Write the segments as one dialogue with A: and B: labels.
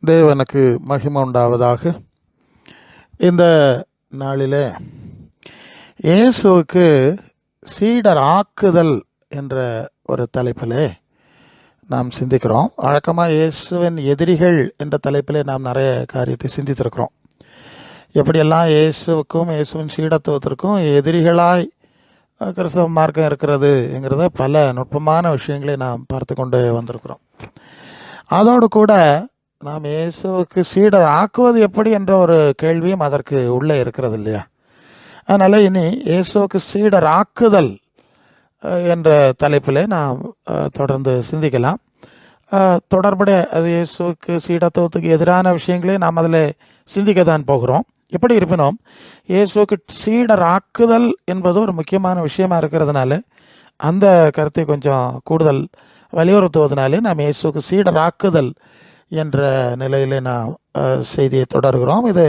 A: தேவனுக்கு மகிமை உண்டாவதாக. இந்த நாளிலே இயேசுவுக்கு சீடர் ஆக்குதல் என்ற ஒரு தலைப்பிலே நாம் சிந்திக்கிறோம். வழக்கமாக இயேசுவின் எதிரிகள் என்ற தலைப்பிலே நாம் நிறைய காரியத்தை சிந்தித்திருக்கிறோம். எப்படியெல்லாம் இயேசுவுக்கும் இயேசுவின் சீடத்துவத்திற்கும் எதிரிகளாய் கிறிஸ்தவ மார்க்கம் இருக்கிறதுங்கிறத பல நுட்பமான விஷயங்களை நாம் பார்த்து கொண்டு வந்திருக்கிறோம். அதோடு கூட நாம் இயேசுவுக்கு சீடர் ஆக்குவது எப்படி என்ற ஒரு கேள்வியும் அதற்கு உள்ளே இருக்கிறது இல்லையா? அதனால் இனி இயேசுவுக்கு சீடர் ஆக்குதல் என்ற தலைப்பில் நாம் தொடர்ந்து சிந்திக்கலாம். தொடர்புடைய அது இயேசுவுக்கு சீடத்துவத்துக்கு எதிரான விஷயங்களே நாம் அதில் சிந்திக்கத்தான் போகிறோம். எப்படி இருப்பினும் இயேசுவுக்கு சீடர் ஆக்குதல் என்பது ஒரு முக்கியமான விஷயமா இருக்கிறதுனால அந்த கருத்தை கொஞ்சம் கூடுதல் வலியுறுத்துவதனாலே நாம் இயேசுவுக்கு சீடர் ஆக்குதல் என்ற நிலையிலே நாம் செய்தியை தொடர்கிறோம். இது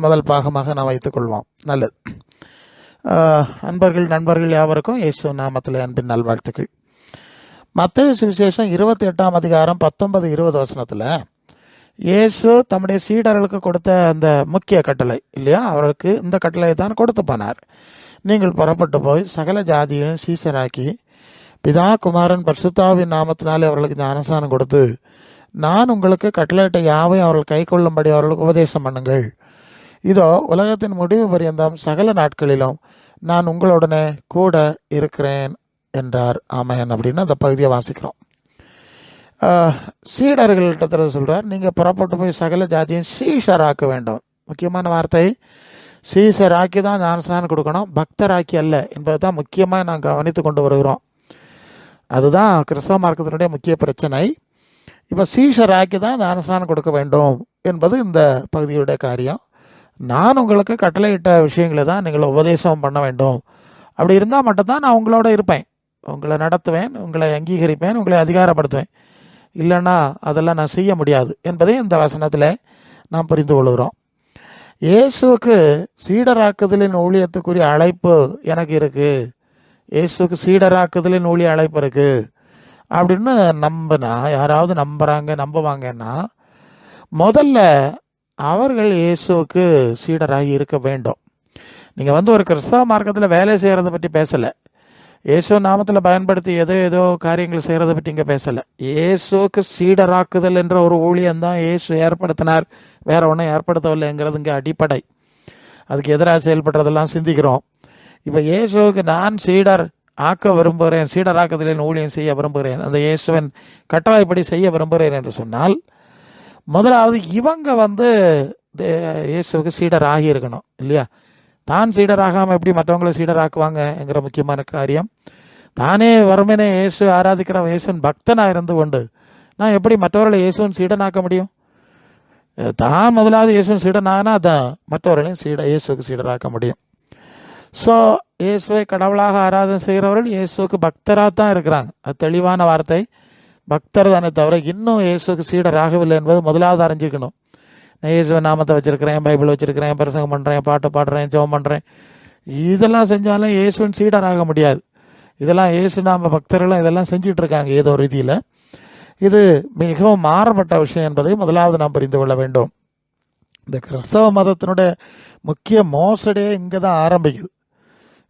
A: முதல் பாகமாக நாம் வைத்துக்கொள்வோம். நல்லது. நண்பர்கள் யாவருக்கும் இயேசு நாமத்தில் அன்பின் நல்வாழ்த்துக்கள். மத்தேயு சுவிசேஷம் 28ஆம் அதிகாரம் 19-20 வசனத்தில் இயேசு தம்முடைய சீடர்களுக்கு கொடுத்த அந்த முக்கிய கட்டளை இல்லையா, அவருக்கு இந்த கட்டளையை தான் கொடுத்து போனார். நீங்கள் புறப்பட்டு போய் சகல ஜாதியையும் சீசராக்கி பிதா குமாரன் பரிசுத்தாவின் நாமத்தினாலே அவர்களுக்கு ஞானஸ்நானம் கொடுத்து நான் உங்களுக்கு கட்டளையிட்ட யாவையும் அவர்கள் கை கொள்ளும்படி அவர்களுக்கு உபதேசம் பண்ணுங்கள். இதோ உலகத்தின் முடிவு பரியந்தம் சகல நாட்களிலும் நான் உங்களுடனே கூட இருக்கிறேன் என்றார். ஆமேன் அப்படின்னு அந்த பகுதியை வாசிக்கிறோம். சீடர்கள்ட்ட சொல்கிறார், நீங்கள் புறப்பட்டு போய் சகல ஜாதியும் சீஷராக்க வேண்டும். முக்கியமான வார்த்தை, சீஷராக்கி தான் ஞானஸ்நானம் கொடுக்கணும், பக்தராக்கி அல்ல என்பது தான் முக்கியமாக நாங்கள் கவனித்து கொண்டு வருகிறோம். அதுதான் கிறிஸ்தவ மார்க்கத்தினுடைய முக்கிய பிரச்சனை. இப்போ சீஷராக்கி தான் ஞானஸ்நானம் கொடுக்க வேண்டும் என்பது இந்த பகுதியுடைய காரியம். நான் உங்களுக்கு கட்டளையிட்ட விஷயங்களை தான் நீங்கள் உபதேசம் பண்ண வேண்டும். அப்படி இருந்தால் மட்டும்தான் நான் உங்களோட இருப்பேன், உங்களை நடத்துவேன், உங்களை அங்கீகரிப்பேன், உங்களை அதிகாரப்படுத்துவேன். இல்லைன்னா அதெல்லாம் நான் செய்ய முடியாது என்பதை இந்த வசனத்தில் நாம் புரிந்து கொள்கிறோம். இயேசுவுக்கு சீடராக்குதலின் ஊழியத்துக்குரிய அழைப்பு எனக்கு இருக்குது, இயேசுக்கு சீடராக்குதலின் ஊழிய அழைப்பு இருக்குது அப்படின்னு நம்பினா, யாராவது நம்புவாங்கன்னா முதல்ல அவர்கள் இயேசுவுக்கு சீடராகி இருக்க வேண்டும். நீங்கள் ஒரு கிறிஸ்தவ மார்க்கத்தில் வேலை செய்கிறத பற்றி பேசலை, இயேசு நாமத்தில் பயன்படுத்தி ஏதோ காரியங்கள் செய்கிறத பற்றி இங்கே பேசலை. இயேசுக்கு சீடராக்குதல் என்ற ஒரு ஊழியம்தான் இயேசு ஏற்படுத்தினார், வேற ஒன்றும் ஏற்படுத்தவில்லைங்கிறது இங்கே அடிப்படை. அதுக்கு எதிராக செயல்படுறதெல்லாம் சிந்திக்கிறோம். இப்போ இயேசுவுக்கு நான் சீடர் ஆக்க விரும்புகிறேன், சீடராக்குதலின் ஊழியம் செய்ய விரும்புகிறேன், அந்த இயேசுவின் கட்டளைப்படி செய்ய விரும்புகிறேன் என்று சொன்னால் முதலாவது இவங்க இயேசுவுக்கு சீடர் ஆகியிருக்கணும் இல்லையா? தான் சீடராகாமல் எப்படி மற்றவங்களை சீடராக்குவாங்கங்கிற முக்கியமான காரியம். தானே வறுமனே இயேசு ஆராதிக்கிற இயேசுவின் பக்தனாக இருந்து கொண்டு நான் எப்படி மற்றவர்களை இயேசுவின் சீடனாக்க முடியும்? தான் முதலாவது இயேசுவின் சீடனானா தான் மற்றவர்களையும் இயேசுக்கு சீடராக்க முடியும். ஸோ இயேசுவை கடவுளாக ஆராதனை செய்கிறவர்கள் இயேசுக்கு பக்தராக தான் இருக்கிறாங்க. அது தெளிவான வார்த்தை, பக்தர் தானே தவிர இன்னும் இயேசுக்கு சீடராகவில்லை என்பது முதலாவது அறிஞ்சிக்கணும். நான் இயேசுவின் நாமத்தை வச்சுருக்கிறேன், பைபிள் வச்சுருக்கிறேன், பிரசங்கம் பண்ணுறேன், பாட்டு பாடுறேன், ஜெபம் பண்ணுறேன், இதெல்லாம் செஞ்சாலும் இயேசுவின் சீடராக முடியாது. இதெல்லாம் இயேசு நாம பக்தர்களும் இதெல்லாம் செஞ்சிட்டு இருக்காங்க ஏதோ ரீதியில். இது மிகவும் மாறுபட்ட விஷயம் என்பதை முதலாவது நாம் புரிந்து கொள்ள வேண்டும். இந்த கிறிஸ்தவ மதத்தினுடைய முக்கிய மோசடியே இங்கே தான் ஆரம்பிக்குது.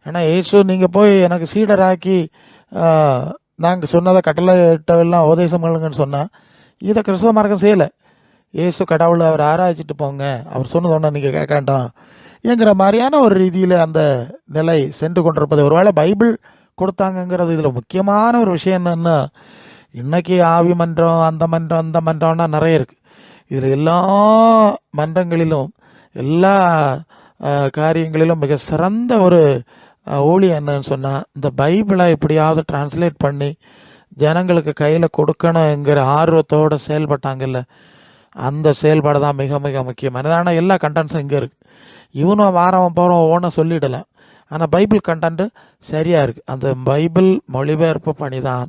A: ஏன்னா இயேசு நீங்கள் போய் எனக்கு சீடராக்கி நாங்கள் சொன்னதை கட்டளையிட்டவெல்லாம் உபதேசம் பண்ணுங்கன்னு சொன்னால் இதை கிறிஸ்தவ மார்க்கம் செய்யலை. இயேசு கடவுளை அவர் ஆராய்ச்சிட்டு போங்க, அவர் சொன்னது ஒன்று நீங்கள் கேட்க வேண்டாம் என்கிற மாதிரியான ஒரு ரீதியில் அந்த நிலை சென்று கொண்டிருப்பது. ஒருவேளை பைபிள் கொடுத்தாங்கங்கிறது இதில் முக்கியமான ஒரு விஷயம் என்னன்னா, இன்னைக்கு ஆவி மன்றம் அந்த மன்றம்னா நிறைய இருக்குது. இதில் எல்லா மன்றங்களிலும் எல்லா காரியங்களிலும் மிக சிறந்த ஒரு ஊழியம் என்னன்னு சொன்னால், இந்த பைபிளை எப்படியாவது டிரான்ஸ்லேட் பண்ணி ஜனங்களுக்கு கையில் கொடுக்கணுங்கிற ஆர்வத்தோடு செயல்பட்டாங்கல்ல, அந்த செயல்பாடு தான் மிக மிக முக்கியம். ஆனால் எல்லா கண்டென்ட்ஸும் இங்கே இருக்குது. இவனும் வாரம் போகிறோம் ஓன சொல்லிடலாம், ஆனால் பைபிள் கண்டென்ட்டு சரியாக இருக்குது. அந்த பைபிள் மொழிபெயர்ப்பு பணி தான்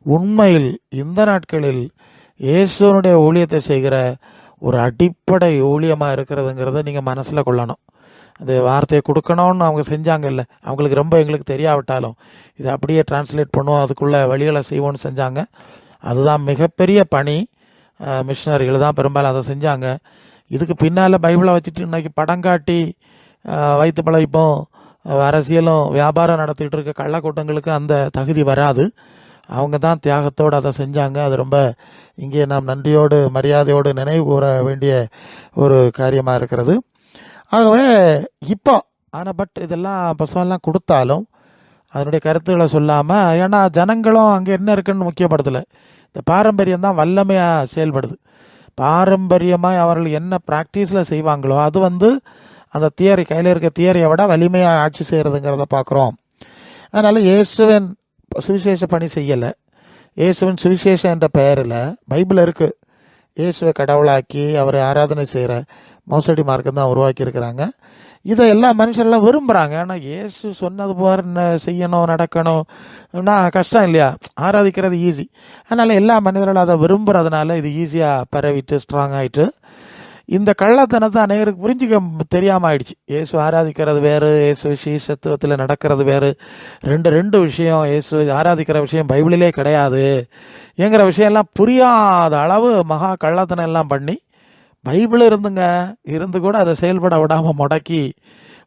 A: உண்மையில் இந்த நாட்களில் இயேசுனுடைய ஊழியத்தை செய்கிற ஒரு அடிப்படை ஊழியமாக இருக்கிறதுங்கிறத நீங்கள் மனசில் கொள்ளணும். அந்த வார்த்தையை கொடுக்கணும்னு அவங்க செஞ்சாங்கல்ல, அவங்களுக்கு ரொம்ப எங்களுக்கு தெரியாவிட்டாலும் இதை அப்படியே டிரான்ஸ்லேட் பண்ணுவோம், அதுக்குள்ளே வழிகளை செய்வோன்னு செஞ்சாங்க. அதுதான் மிகப்பெரிய பணி. மிஷினரிகள் தான் பெரும்பாலும் அதை செஞ்சாங்க. இதுக்கு பின்னால் பைபிளை வச்சுட்டு இன்னைக்கு படம் காட்டி வைத்து பழகிப்போம் அரசியலும் வியாபாரம் நடத்திட்டு இருக்க கள்ளக்கூட்டங்களுக்கு அந்த தகுதி வராது. அவங்க தான் தியாகத்தோடு அதை செஞ்சாங்க. அது ரொம்ப இங்கே நாம் நன்றியோடு மரியாதையோடு நினைவு கூற வேண்டிய ஒரு காரியமாக இருக்கிறது. ஆகவே இப்போ பட் இதெல்லாம் பசுவெல்லாம் கொடுத்தாலும் அதனுடைய கருத்துக்களை சொல்லாமல், ஏன்னா ஜனங்களும் அங்கே என்ன இருக்குன்னு முக்கியப்படுத்தலை. இந்த பாரம்பரியம் தான் வல்லமையாக செயல்படுது. பாரம்பரியமாக அவர்கள் என்ன ப்ராக்டிஸில் செய்வாங்களோ அது அந்த தியரி, கையில் இருக்க தியரியை விட வலிமையாக ஆட்சி செய்கிறதுங்கிறத பார்க்குறோம். அதனால் இயேசுவின் சுவிசேஷ பணி செய்யலை. இயேசுவின் சுவிசேஷம் என்ற பெயரில் பைபிள் இருக்குது. இயேசுவை கடவுளாக்கி அவரை ஆராதனை செய்கிற மோசடி மார்க்கம் தான் உருவாக்கியிருக்கிறாங்க. இதை எல்லா மனுஷரெல்லாம் விரும்புகிறாங்க. ஆனால் இயேசு சொன்னது போல செய்யணும் நடக்கணும்னா கஷ்டம் இல்லையா? ஆராதிக்கிறது ஈஸி. அதனால் எல்லா மனிதர்களும் அதை விரும்புகிறதுனால இது ஈஸியாக பரவிட்டு ஸ்ட்ராங் ஆகிட்டு இந்த கள்ளத்தனத்தை அனைவருக்கு புரிஞ்சிக்க தெரியாமல் ஆயிடுச்சு. இயேசு ஆராதிக்கிறது வேறு, இயேசு சீசத்துவத்தில் நடக்கிறது வேறு. ரெண்டு விஷயம். இயேசு ஆராதிக்கிற விஷயம் பைபிளிலே கிடையாது என்கிற விஷயம்லாம் புரியாத அளவு மகா கள்ளத்தனம் எல்லாம் பண்ணி பைபிள் இருந்து கூட அதை செயல்பட விடாமல் முடக்கி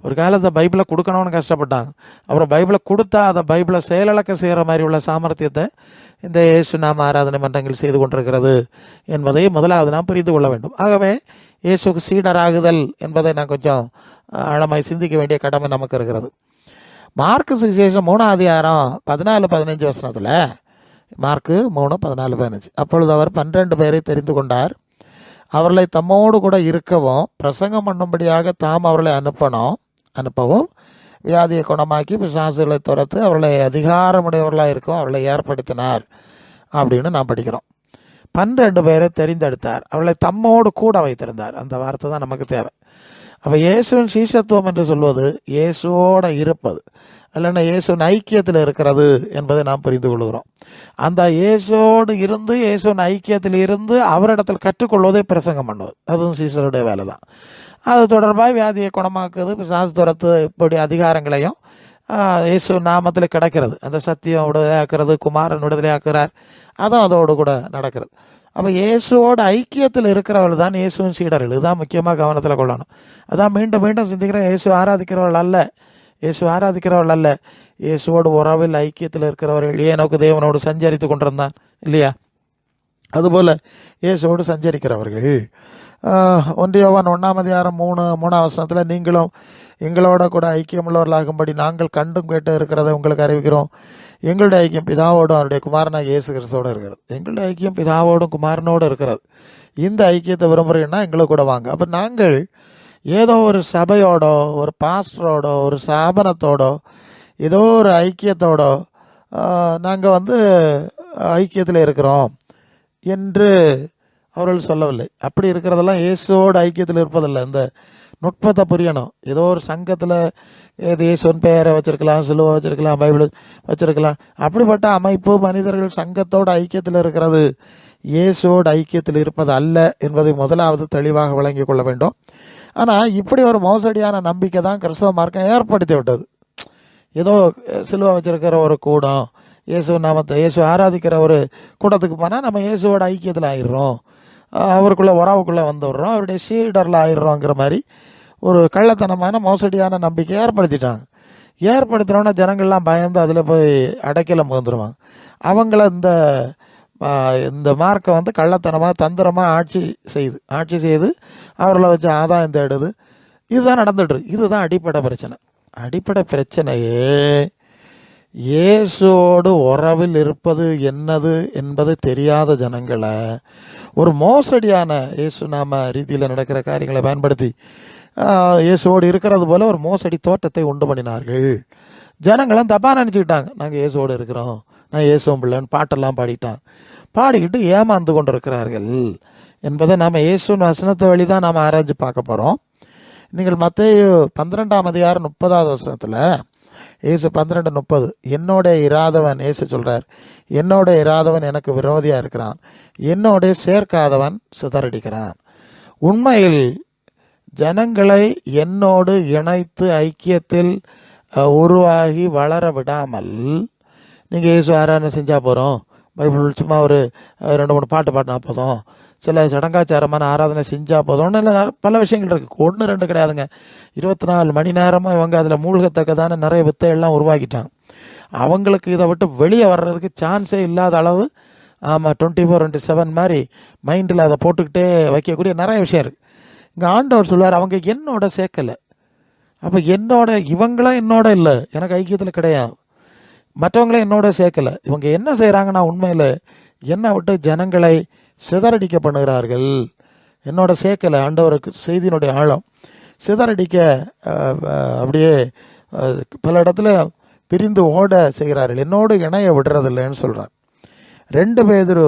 A: ஒரு காலத்தை பைபிளை கொடுக்கணும்னு கஷ்டப்பட்டாங்க. அப்புறம் பைபிளை கொடுத்தா அதை பைபிளை செயலிழக்க செய்கிற மாதிரி உள்ள சாமர்த்தியத்தை இந்த இயேசு நாம ஆராதனை மன்றங்கள் செய்து கொண்டிருக்கிறது என்பதை முதலாவது நாம் புரிந்து கொள்ள வேண்டும். ஆகவே இயேசுக்கு சீடராகுதல் என்பதை நான் கொஞ்சம் ஆழமாய் சிந்திக்க வேண்டிய கடமை நமக்கு இருக்கிறது. மார்க்கு சுவிசேஷம் 3ஆம் அதிகாரம் 14-15 வசனத்தில், மார்க்கு 3:14-15, அப்பொழுது அவர் 12 பேரை தெரிந்து கொண்டார். அவர்களை தம்மோடு கூட இருக்கவும் பிரசங்கம் பண்ணும்படியாக தாம் அவர்களை அனுப்பவும் வியாதியை குணமாக்கி பிசாசுகளை துரத்து அவர்களை அதிகாரமுடையவர்களாக இருக்கும் அவர்களை ஏற்படுத்தினார் அப்படின்னு நாம் படிக்கிறோம். 12 பேரை தெரிந்தெடுத்தார், அவர்களை தம்மோடு கூட வைத்திருந்தார். அந்த வார்த்தை தான் நமக்கு தேவை. அப்போ இயேசுவின் சீஷத்துவம் என்று சொல்வது இயேசுவோட இருப்பது, இல்லைன்னா இயேசுவின் ஐக்கியத்தில் இருக்கிறது என்பதை நாம் புரிந்து கொள்கிறோம். அந்த இயேசுவோடு இருந்து இயேசுவின் ஐக்கியத்தில் இருந்து அவரிடத்தில் கற்றுக்கொள்வதை பிரசங்கம் பண்ணுவது, அதுவும் சீஷருடைய வேலை தான். அது தொடர்பாக வியாதியை குணமாக்குறது, பிசாசு துரத்து, இப்படி அதிகாரங்களையும் இயேசு நாமத்தில் கிடைக்கிறது. அந்த சத்தியம் விடுதலையாக்குறது, குமாரன் விடுதலையாக்குறார், அதுவும் அதோடு கூட நடக்கிறது. அப்போ இயேசுவோட ஐக்கியத்தில் இருக்கிறவர்கள் தான் இயேசுவின் சீடர்கள். இதுதான் முக்கியமாக கவனத்தில் கொள்ளணும். அதான் மீண்டும் மீண்டும் சிந்திக்கிறேன். இயேசு ஆராதிக்கிறவர்கள் அல்ல, இயேசுவோடு உறவில் ஐக்கியத்தில் இருக்கிறவர்கள். ஏனோக்கு தேவனோடு சஞ்சரித்து கொண்டிருந்தான் இல்லையா? அதுபோல் இயேசுவோடு சஞ்சரிக்கிறவர்கள். 1 யோவான் 1ஆம் அதிகாரம் 3ஆம் வசனத்தில், நீங்களும் எங்களோட கூட ஐக்கியமுள்ளவர்களாகும்படி நாங்கள் கண்டும் கேட்டு இருக்கிறத உங்களுக்கு அறிவிக்கிறோம். எங்களுடைய ஐக்கியம் பிதாவோடும் அவருடைய குமாரனாக இயேசு கிறிஸ்துவோடு இருக்கிறது. எங்களுடைய ஐக்கியம் பிதாவோடும் குமாரனோடு இருக்கிறது. இந்த ஐக்கியத்தை விரும்புகிறீங்கன்னா எங்களுக்கு கூட வாங்க. அப்போ நாங்கள் ஏதோ ஒரு சபையோடோ, ஒரு பாஸ்டரோடோ, ஒரு ஸ்தாபனத்தோடோ, ஏதோ ஒரு ஐக்கியத்தோடோ நாங்கள் ஐக்கியத்தில் இருக்கிறோம் என்று அவர்கள் சொல்லவில்லை. அப்படி இருக்கிறதெல்லாம் இயேசுவோட ஐக்கியத்தில் இருப்பதில்லை. இந்த நுட்பத்தை புரியணும். ஏதோ ஒரு சங்கத்தில் இயேசுவின் பெயரை வச்சிருக்கலாம், சிலுவை வச்சிருக்கலாம், பைபிள் வச்சிருக்கலாம். அப்படிப்பட்ட அமைப்பு மனிதர்கள் சங்கத்தோட ஐக்கியத்தில் இருக்கிறது இயேசுவோட ஐக்கியத்தில் இருப்பது அல்ல என்பதை முதலாவது தெளிவாக விளங்கி கொள்ள வேண்டும். ஆனால் இப்படி ஒரு மோசடியான நம்பிக்கை தான் கிறிஸ்தவ மார்க்கம் ஏற்படுத்தி விட்டது. ஏதோ சிலுவை வச்சிருக்கிற ஒரு கூடம், இயேசு ஆராதிக்கிற ஒரு கூட்டத்துக்கு போனால் நம்ம இயேசுவோட ஐக்கியத்தில் ஆயிடுறோம், அவருக்குள்ள உறவுக்குள்ளே வந்துடுறோம், அவருடைய சீடரில் ஆயிடுறோங்கிற மாதிரி ஒரு கள்ளத்தனமான மோசடியான நம்பிக்கை ஏற்படுத்தினோன்னா ஜனங்கள்லாம் பயந்து அதில் போய் அடைக்கலம் வந்துடுவாங்க. அவங்கள இந்த மார்க்கை கள்ளத்தனமாக தந்திரமாக ஆட்சி செய்து அவர்களை வச்சு ஆதாயம் தேடுது. இதுதான் நடந்துட்டுருக்கு. இதுதான் அடிப்படை பிரச்சனையே இயேசுவோடு உறவில் இருப்பது என்னது என்பது தெரியாத ஜனங்களை ஒரு மோசடியான இயேசு நாம ரீதியில் நடக்கிற காரியங்களை பயன்படுத்தி இயேசுவோடு இருக்கிறது போல ஒரு மோசடி தோட்டத்தை உண்டு பண்ணினார்கள். ஜனங்களும் தப்பாக நினச்சிக்கிட்டாங்க, நாங்கள் இயேசுவோடு இருக்கிறோம், நான் இயேசுவும் பிள்ளைன்னு பாட்டெல்லாம் பாடிக்கிட்டு ஏமாந்து கொண்டு இருக்கிறார்கள் என்பதை நாம் இயேசுவின் வசனத்தை வழி தான் நாம் ஆராய்ச்சி பார்க்க போகிறோம். நீங்கள் மத்தேயு 12ஆம் அதிகாரம் 30வது வசனத்தில் இயேசு 12:30, என்னோட இராதவன், இயேசு சொல்கிறார், என்னோட இராதவன் எனக்கு விரோதியாக இருக்கிறான், என்னோட சேர்க்காதவன் சிதறடிக்கிறான். உண்மையில் ஜனங்களை என்னோடு இணைத்து ஐக்கியத்தில் உருவாகி வளர விடாமல் நீங்கள் இயேசு ஆராதனை செஞ்சால் போகிறோம், பைபிள் சும்மா ஒரு 2-3 பாட்டு பாடினா போதும், சில சடங்காச்சாரமான ஆராதனை செஞ்சால் போதும்னு இல்லை, பல விஷயங்கள் இருக்குது. 1 2 கிடையாதுங்க. 24 மணி நேரமாக இவங்க அதில் மூழ்கத்தக்கதான நிறைய வித்தையெல்லாம் உருவாக்கிட்டாங்க. அவங்களுக்கு இதை விட்டு வெளியே வர்றதுக்கு சான்ஸே இல்லாத அளவு, ஆமாம், 24/7 மாதிரி மைண்டில் அதை போட்டுக்கிட்டே வைக்கக்கூடிய நிறைய விஷயம் இருக்குது. இங்கே ஆண்டவர் சொல்லுவார், அவங்க என்னோட சேர்க்கலை. அப்போ இவங்களாம் என்னோட இல்லை, எனக்கு ஐக்கியத்தில் கிடையாது. மற்றவங்களாம் என்னோட சேர்க்கலை. இவங்க என்ன செய்கிறாங்கன்னா, உண்மையில் என்னை விட்டு ஜனங்களை சிதறடிக்க பண்ணுகிறார்கள். என்னோட சேர்க்கலை. ஆண்டவருக்கு செய்தியினுடைய ஆழம் சிதறடிக்க, அப்படியே பல இடத்துல பிரிந்து ஓட செய்கிறார்கள், என்னோடு இணைய விடுறதில்லைன்னு சொல்கிறார். 2 பேதுரு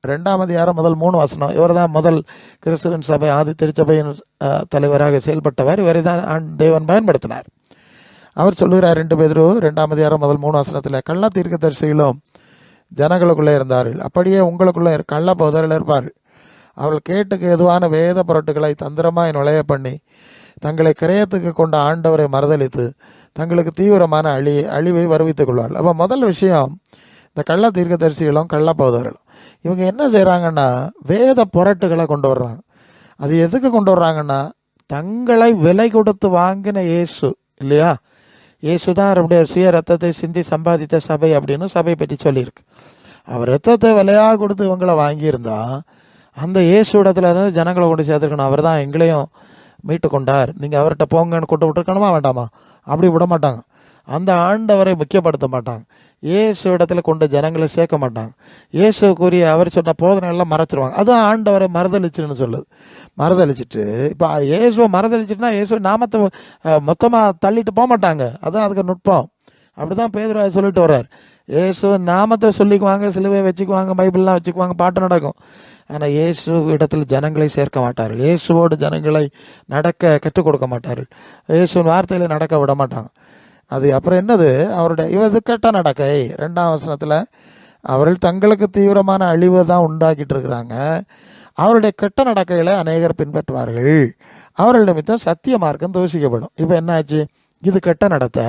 A: 2:1-3 இவர் தான் முதல் கிறிஸ்துவின் சபை ஆதி திருச்சபையின் தலைவராக செயல்பட்டவர். இவரை தான் தேவன் பயன்படுத்தினார். அவர் சொல்லுகிறார் 2 பேதுரு 2:3 கள்ள தீர்க்கதரிசிகளும் ஜனங்களுக்குள்ளே இருந்தார்கள், அப்படியே உங்களுக்குள்ளே கள்ள போதரில் இருப்பார்கள். அவர்கள் கேட்டுக்கு எதுவான வேத பொருட்களை தந்திரமாய் நுழைய பண்ணி தங்களை கிரயத்துக்கு கொண்ட ஆண்டவரை மறுதளித்து தங்களுக்கு தீவிரமான அழிவை வருவித்துக் கொள்வார்கள். அப்போ முதல் விஷயம், இந்த கள்ள தீர்க்கதரிசிகளும் கள்ள போதவர்களும் இவங்க என்ன செய்கிறாங்கன்னா, வேத பொருட்களை கொண்டு வர்றாங்க. அது எதுக்கு கொண்டு வர்றாங்கன்னா, தங்களை விலை கொடுத்து வாங்கின இயேசு இல்லையா, இயேசு தான் அவருடைய சுய ரத்தத்தை சிந்தி சம்பாதித்த சபை அப்படின்னு சபை பற்றி சொல்லியிருக்கு. அவர் ரத்தத்தை விலையாக கொடுத்து இவங்களை வாங்கியிருந்தா அந்த இயேசு இடத்துல இருந்து ஜனங்களை கொண்டு சேர்த்துருக்கணும். அவர் தான் எங்களையும் மீட்டு கொண்டார், நீங்கள் அவர்கிட்ட போங்கன்னு கூட்டு விட்டுருக்கணுமா வேண்டாமா? அப்படி விட மாட்டாங்க. அந்த ஆண்டவரை முக்கியப்படுத்த மாட்டாங்க. இயேசு இடத்துல கொண்டு ஜனங்களை சேர்க்க மாட்டாங்க. இயேசுக்குரிய அவர் சொன்ன போதனைகள்லாம் மறைச்சிருவாங்க. அதுதான் ஆண்டவரை மறுதளிச்சுன்னு சொல்லுது. மறுதளிச்சுட்டு இப்போ இயேசுவை மறுதளிச்சுட்டுனா இயேசு நாமத்தை மொத்தமாக தள்ளிட்டு போக மாட்டாங்க. அதுதான் அதுக்கு நுட்பம். அப்படிதான் பேதுரு சொல்லிட்டு வர்றார். இயேசு நாமத்தை சொல்லிக்குவாங்க, சிலுவையை வச்சுக்குவாங்க, பைபிள்லாம் வச்சுக்குவாங்க, பாட்டு நடக்கும். ஆனால் இயேசு இடத்துல ஜனங்களை சேர்க்க மாட்டார்கள். இயேசுவோடு ஜனங்களை நடக்க கற்றுக் கொடுக்க மாட்டார்கள். இயேசுவின் வார்த்தையில் நடக்க விட மாட்டாங்க. அது அப்புறம் என்னது, அவருடைய இவது கெட்ட நடக்கை. 2 அவர்கள் தங்களுக்கு தீவிரமான அழிவை தான் உண்டாக்கிட்டு இருக்கிறாங்க. அவருடைய கெட்ட நடக்கைகளை அநேகர் பின்பற்றுவார்கள். அவர்கள் நிமித்தம் சத்திய மார்க்கம் தூஷிக்கப்படும். இப்போ என்னாச்சு, இது கெட்ட நடத்தை.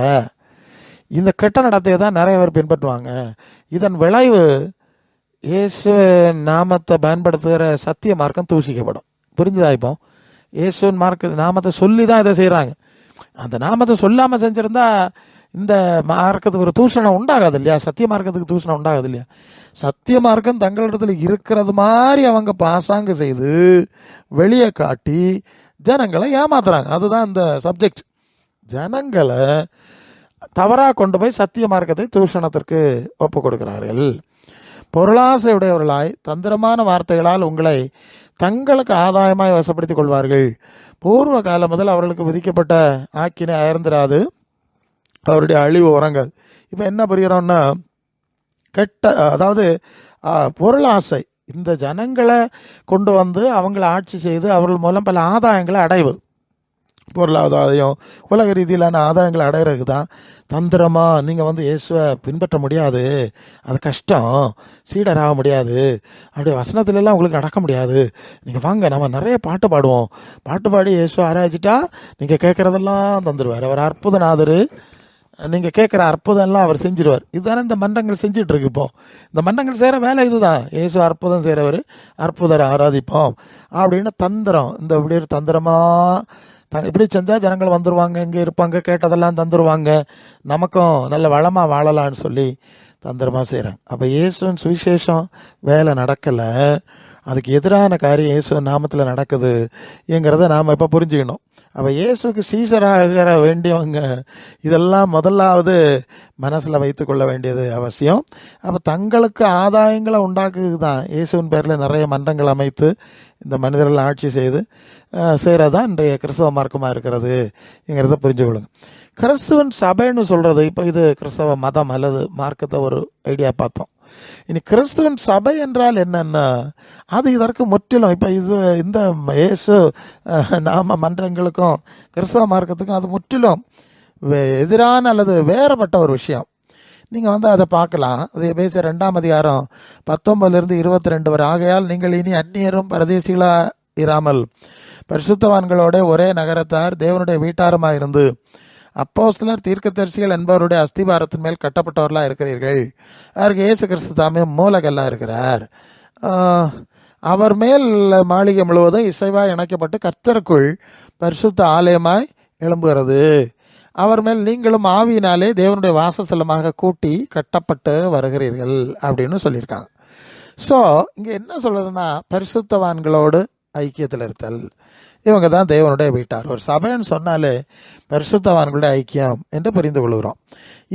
A: இந்த கெட்ட நடத்தையை தான் நிறைய பேர் பின்பற்றுவாங்க. இதன் விளைவு இயேசு நாமத்தை பயன்படுத்துகிற சத்திய மார்க்கம் தூஷிக்கப்படும். புரிஞ்சுதா? இப்போ இயேசுவின் நாமத்தை சொல்லி தான் இதை செய்கிறாங்க. அந்த நாமத்தை சொல்லாமல் செஞ்சுருந்தா இந்த மார்க்கத்துக்கு ஒரு தூஷணம் உண்டாகாது இல்லையா? சத்திய மார்க்கத்துக்கு தூஷணம் உண்டாகாது இல்லையா? சத்திய மார்க்கம் தங்களிடத்துல இருக்கிறது மாதிரி அவங்க பாசாங்க செய்து வெளியே காட்டி ஜனங்களை ஏமாத்துறாங்க. அதுதான் இந்த சப்ஜெக்ட். ஜனங்களை தவறாக கொண்டு போய் சத்திய மார்க்கத்தை தூஷணத்திற்கு ஒப்பு கொடுக்கிறார்கள். பொருளாசை உடையவர்களாய் தந்திரமான வார்த்தைகளால் உங்களை தங்களுக்கு ஆதாயமாய் வசப்படுத்திக் கொள்வார்கள். பூர்வ காலம் முதல் அவர்களுக்கு விதிக்கப்பட்ட ஆக்கினை அயர்ந்திராது, அவருடைய அழிவு உறங்காது. இப்போ என்ன புரிகிறோம்னா, அதாவது பொருளாசை இந்த ஜனங்களை கொண்டு வந்து அவங்கள ஆட்சி செய்து அவர்கள் மூலம் பல ஆதாயங்களை அடைவது. பொருளாதாயம் உலக ரீதியிலான ஆதாயங்களை அடையிறதுக்கு தான் தந்திரமாக நீங்கள் இயேசுவை பின்பற்ற முடியாது, அது கஷ்டம், சீடராக முடியாது, அப்படியே வசனத்துலலாம் உங்களுக்கு நடக்க முடியாது, நீங்கள் வாங்க நம்ம நிறைய பாட்டு பாடுவோம், பாட்டு பாடி இயேசுவை ஆராய்ச்சிட்டா நீங்கள் கேட்குறதெல்லாம் தந்துடுவார். அவர் அற்புதநாதர், நீங்கள் கேட்குற அற்புதம்லாம் அவர் செஞ்சிருவார். இதுதானே இந்த மன்றங்கள் செஞ்சிட்ருக்கு. இப்போ இந்த மன்றங்கள் செய்கிற வேலை இதுதான். இயேசு அற்புதம் செய்கிறவர், அற்புதரை ஆராதிப்போம் அப்படின்னு தந்திரம். இந்த இப்படி ஒரு தந்திரமாக இப்படி செஞ்சால் ஜனங்கள் வந்துடுவாங்க, இங்கே இருப்பாங்க, கேட்டதெல்லாம் தந்துடுவாங்க, நமக்கும் நல்ல வளமாக வாழலான்னு சொல்லி தந்திரமாக செய்கிறாங்க. அப்போ இயேசுவின் சுவிசேஷம் வேலை நடக்கலை, அதுக்கு எதிரான காரியம் இயேசு நாமத்தில் நடக்குதுங்கிறத நாம் இப்போ புரிஞ்சுக்கணும். அப்போ இயேசுக்கு சீசராக வேண்டியவங்க இதெல்லாம் முதலாவது மனசில் வைத்து கொள்ள வேண்டியது அவசியம். அப்போ தங்களுக்கு ஆதாயங்களை உண்டாக்குறது தான் இயேசுவின் பேரில் நிறைய மன்றங்கள் அமைத்து இந்த மனிதர்கள் ஆட்சி செய்து செய்கிறது தான் இன்றைய கிறிஸ்தவ மார்க்கமாக இருக்கிறதுங்கிறத புரிஞ்சுக்கொள்ளுங்க. கிறிஸ்துவன் சபைன்னு சொல்கிறது, இப்போ இது கிறிஸ்தவ மதம் அல்லது மார்க்கத்தை ஒரு ஐடியா பார்த்தோம். இனி கிறிஸ்துவன் சபை என்றால் என்னன்னா, அது இதற்கு முற்றிலும் இப்போ இந்த இயேசு நாம மன்றங்களுக்கும் கிறிஸ்தவ மார்க்கத்துக்கும் அது முற்றிலும் எதிரான அல்லது வேறுபட்ட ஒரு விஷயம். நீங்கள் அதை பார்க்கலாம். அது எபேசியர் 2:19-22 வரை. ஆகையால் நீங்கள் இனி அந்நியரும் பரதேசிகளாக இராமல் பரிசுத்தவான்களோட ஒரே நகரத்தார் தேவனுடைய வீட்டாரமாக இருந்து அப்போஸ்தலர் தீர்க்கதரிசிகள் என்பவருடைய அஸ்திபாரத்தின் மேல் கட்டப்பட்டவர்களாக இருக்கிறீர்கள். அவருக்கு இயேசு கிறிஸ்து தாமே மூலகல்லாக இருக்கிறார். அவர் மேல் மாளிகை முழுவதும் இசைவாய் இணைக்கப்பட்டு கர்த்தருக்குள் பரிசுத்த ஆலயமாய் எழும்புகிறது. அவர் மேல் நீங்களும் ஆவியினாலே தேவனுடைய வாசஸ்தலமாக கூட்டி கட்டப்பட்டு வருகிறீர்கள் அப்படின்னு சொல்லியிருக்காங்க. ஸோ இங்கே என்ன சொல்றதுன்னா, பரிசுத்தவான்களோடு ஐக்கியத்தில் இருத்தல். இவங்க தான் தேவனுடைய வீட்டார். ஒரு சபைன்னு சொன்னாலே பரிசுத்தவான்களுடைய ஐக்கியம் என்று புரிந்து கொள்கிறோம்.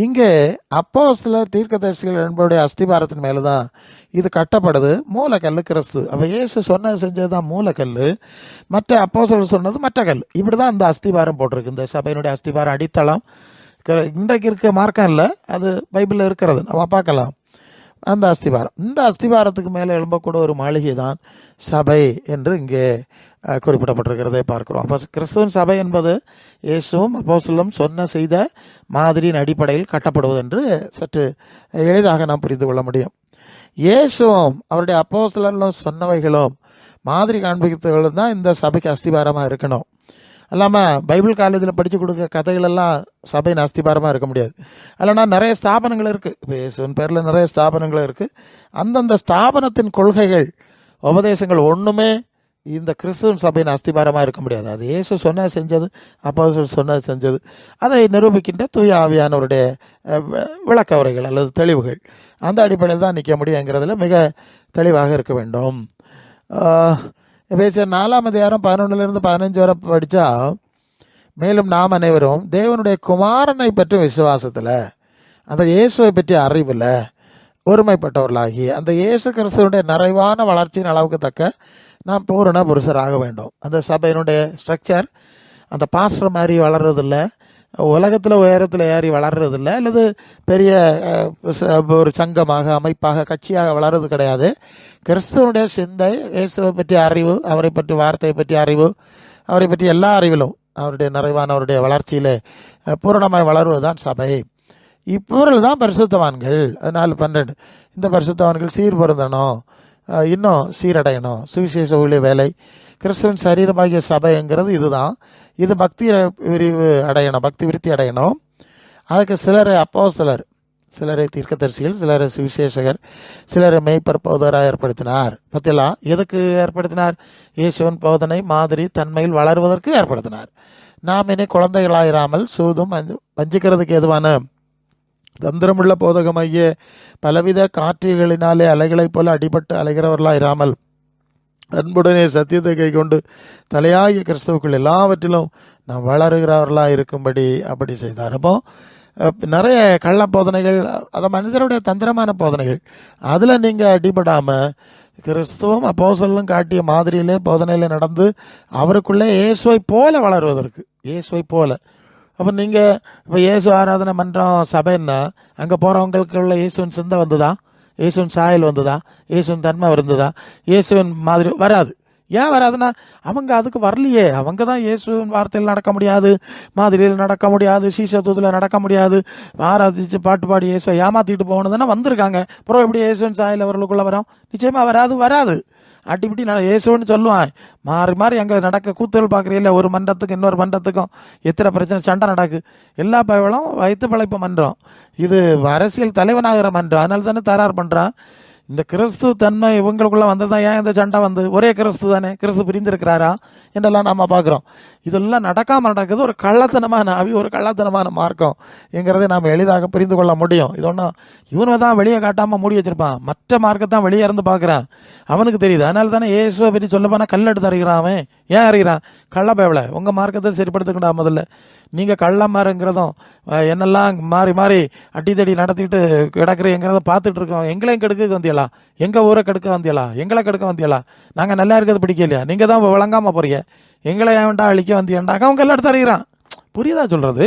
A: இங்கே அப்போஸ்தலர் தீர்க்கதரிசிகள் என்பவருடைய அஸ்திபாரத்தின் மேலே தான் இது கட்டப்படுது. மூலக்கல் கிறிஸ்து. அப்போ இயேசு சொன்னது செஞ்சது தான் மூலக்கல், மற்ற அப்போஸ்தலர் சொன்னது மற்ற கல். இப்படி தான் இந்த அஸ்திபாரம் போட்டிருக்கு. இந்த சபையினுடைய அஸ்திபாரம் அடித்தளம் இன்றைக்கு இருக்க மார்க்கம் இல்லை, அது பைபிளில் இருக்கிறது, நம்ம பார்க்கலாம். அந்த அஸ்திபாரம், இந்த அஸ்திபாரத்துக்கு மேலே எழும்பக்கூட ஒரு மாளிகை தான் சபை என்று இங்கே குறிப்பிடப்பட்டிருக்கிறதை பார்க்கிறோம். அப்போ கிறிஸ்துவின் சபை என்பது இயேசுவும் அப்போஸ்தலரும் சொன்ன செய்த மாதிரியின் அடிப்படையில் கட்டப்படுவது என்று சற்று எளிதாக நாம் புரிந்து கொள்ள முடியும். இயேசுவும் அவருடைய அப்போஸ்தலர்களும் சொன்னவைகளும் மாதிரி காண்பிக்கிறதுகளும் தான் இந்த சபைக்கு அஸ்திபாரமாக இருக்கணும். இல்லாமல் பைபிள் காலேஜில் படித்து கொடுக்க கதைகளெல்லாம் சபையின் அஸ்திபாரமாக இருக்க முடியாது. இல்லைனா நிறைய ஸ்தாபனங்கள் இருக்குது. இப்போ இயேசுவின் பேரில் நிறைய ஸ்தாபனங்கள் இருக்குது. அந்தந்த ஸ்தாபனத்தின் கொள்கைகள், உபதேசங்கள் ஒன்றுமே இந்த கிறிஸ்துவின் சபையின் அஸ்திபாரமாக இருக்க முடியாது. அது இயேசு சொன்னது செஞ்சது, அப்போஸ்தலர் சொன்னது செஞ்சது, அதை நிரூபிக்கின்ற தூய ஆவியானவருடைய விளக்க உரைகள் அல்லது தெளிவுகள், அந்த அடிப்படையில் தான் நிற்க முடியுங்கிறதுல மிக தெளிவாக இருக்க வேண்டும். எபேசியர் 4:11-15 வரை படித்தா, மேலும் நாம் அனைவரும் தேவனுடைய குமாரனை பற்றி விசுவாசத்தில், அந்த இயேசுவை பற்றி அறிவில் ஒருமைப்பட்டவர்களாகி அந்த இயேசு கிறிஸ்துவனுடைய நிறைவான வளர்ச்சியின் அளவுக்கு தக்க நாம் பூரண புருஷராக வேண்டும். அந்த சபையினுடைய ஸ்ட்ரக்சர் அந்த பாஸ்டர் மாதிரி வளர்றதில்லை, உலகத்தில் உயரத்தில் ஏறி வளர்றதில்லை, அல்லது பெரிய ஒரு சங்கமாக, அமைப்பாக, கட்சியாக வளர்றது கிடையாது. கிறிஸ்துவனுடைய சிந்தை, இயேசுவை பற்றி அறிவு, அவரை பற்றி வார்த்தையை பற்றி அறிவு, அவரை பற்றி எல்லா அறிவிலும் அவருடைய நிறைவான அவருடைய வளர்ச்சியிலே பூரணமாய் வளருவதுதான் சபை. இப்பொருள் தான் பரிசுத்தவான்கள். 4:12 இந்த பரிசுத்தவான்கள் சீர் பொருந்தணும், இன்னும் சீரடையணும். சுவிசேஷ ஊழிய வேலை, கிறிஸ்துவின் சரீரமாகிய சபைங்கிறது இதுதான். இது பக்தி விரிவு அடையணும், பக்தி விருத்தி அடையணும். அதுக்கு சிலரை அப்போஸ்தலர், சிலரை தீர்க்கதரிசிகள், சிலரை சுவிசேஷகர், சிலரை மெய்ப்பர் போதராக ஏற்படுத்தினார். பற்றியெல்லாம் எதுக்கு ஏற்படுத்தினார்? இயேசுவின் போதனை மாதிரி தன்மையில் வளருவதற்கு ஏற்படுத்தினார். நாம் இனி குழந்தைகளாயிராமல் சூதும் வஞ்சிக்கிறதுக்கு எதுவான தந்திரமுள்ள போதகமாகிய பலவித காற்றுகளினாலே அலைகளைப் போல அடிபட்டு அலைகிறவர்களாயிராமல் அன்புடனே சத்தியத்தை கை கொண்டு தலையாகிய கிறிஸ்துவுக்குள் எல்லாவற்றிலும் நாம் வளருகிறவர்களாக இருக்கும்படி அப்படி செய்தார். அப்போ நிறைய கள்ள போதனைகள், அதை மனிதருடைய தந்திரமான போதனைகள், அதில் நீங்கள் அடிபடாமல் கிறிஸ்துவும் அப்போஸ்தலரும் காட்டிய மாதிரியிலே போதனையில் நடந்து அவருக்குள்ளே இயேசுவை போல வளருவதற்கு, இயேசுவை போல. அப்போ நீங்கள் இப்போ இயேசு ஆராதனை மன்றம் சபைன்னா அங்கே போகிறவங்களுக்குள்ள இயேசுவின் சிந்தை வந்துதா? இயேசுவின் சாயல் வந்துதா? இயேசுவின் தன்மை இருந்ததா? இயேசுவின் மாதிரி வராது. ஏன் வராதுன்னா அவங்க அதுக்கு வரலையே. அவங்க தான் இயேசுவின் வார்த்தையில் நடக்க முடியாது, மாதிரியில் நடக்க முடியாது, சீஷத்துவத்தில் நடக்க முடியாது, ஆராதிச்சு பாட்டு பாடி இயேசுவை ஏமாற்றிட்டு போகணுதுன்னா வந்திருக்காங்க. அப்புறம் எப்படி இயேசுவின் சாயல் அவர்களுக்குள்ளே வரும்? நிச்சயமாக வராது. அடிப்படி இயேசுன்னு சொல்லுவான். மாறி மாறி அங்கே நடக்க கூத்துகள் பார்க்குறீங்கள, ஒரு மன்றத்துக்கு இன்னொரு மன்றத்துக்கும் எத்தனை பிரச்சனை, சண்டை நடக்கு. எல்லா பயவளும் வயிற்று பழைப்பு மன்றம், இது அரசியல் தலைவனாகிற மன்றம். அதனால தானே தரார் பண்ணுறான். இந்த கிறிஸ்து தன்மை இவங்களுக்குள்ள வந்ததுதான். ஏன் இந்த சண்டை வந்து? ஒரே கிறிஸ்து தானே, கிறிஸ்து பிரிந்திருக்கிறாரா என்றெல்லாம் நம்ம பார்க்குறோம். இதெல்லாம் நடக்குது ஒரு கள்ளத்தனமான ஆவி, ஒரு கள்ளத்தனமான மார்க்கம் என்கிறதை நாம் எளிதாக புரிந்து கொள்ள முடியும். இது ஒன்றும் இவனை தான் வெளியே காட்டாமல் மூடி வச்சிருப்பான், மற்ற மார்க்கத்தான் வெளியே இருந்து பார்க்குறான், அவனுக்கு தெரியுது. அதனால தானே இயேசுவை பற்றி சொல்ல போனால் கல் எடுத்து அறிகிறான். அவன் ஏன் அறிகிறான்? கள்ள பயவலை. உங்கள் மார்க்கத்தை சரிப்படுத்துக்கண்டா. முதல்ல நீங்கள் கள்ளமாருங்கிறதும் என்னெல்லாம் மாறி மாறி அடித்தடி நடத்திட்டு கிடக்குறீங்கிறத பார்த்துட்டு இருக்கோம். எங்களையும் கெடுக்க வந்தியலா, எங்கள் ஊரை கெடுக்க வந்தியலா, எங்களை கெடுக்க வந்தியலா, நாங்கள் நல்லா இருக்கிறது பிடிக்கலையா, நீங்கள் தான் விளங்காமல் போறீங்க, எங்களை ஏன்டா அழிக்க வந்தியாண்டாக்க அவன் கல் எடுத்து அறிகிறான். புரியுதா சொல்கிறது?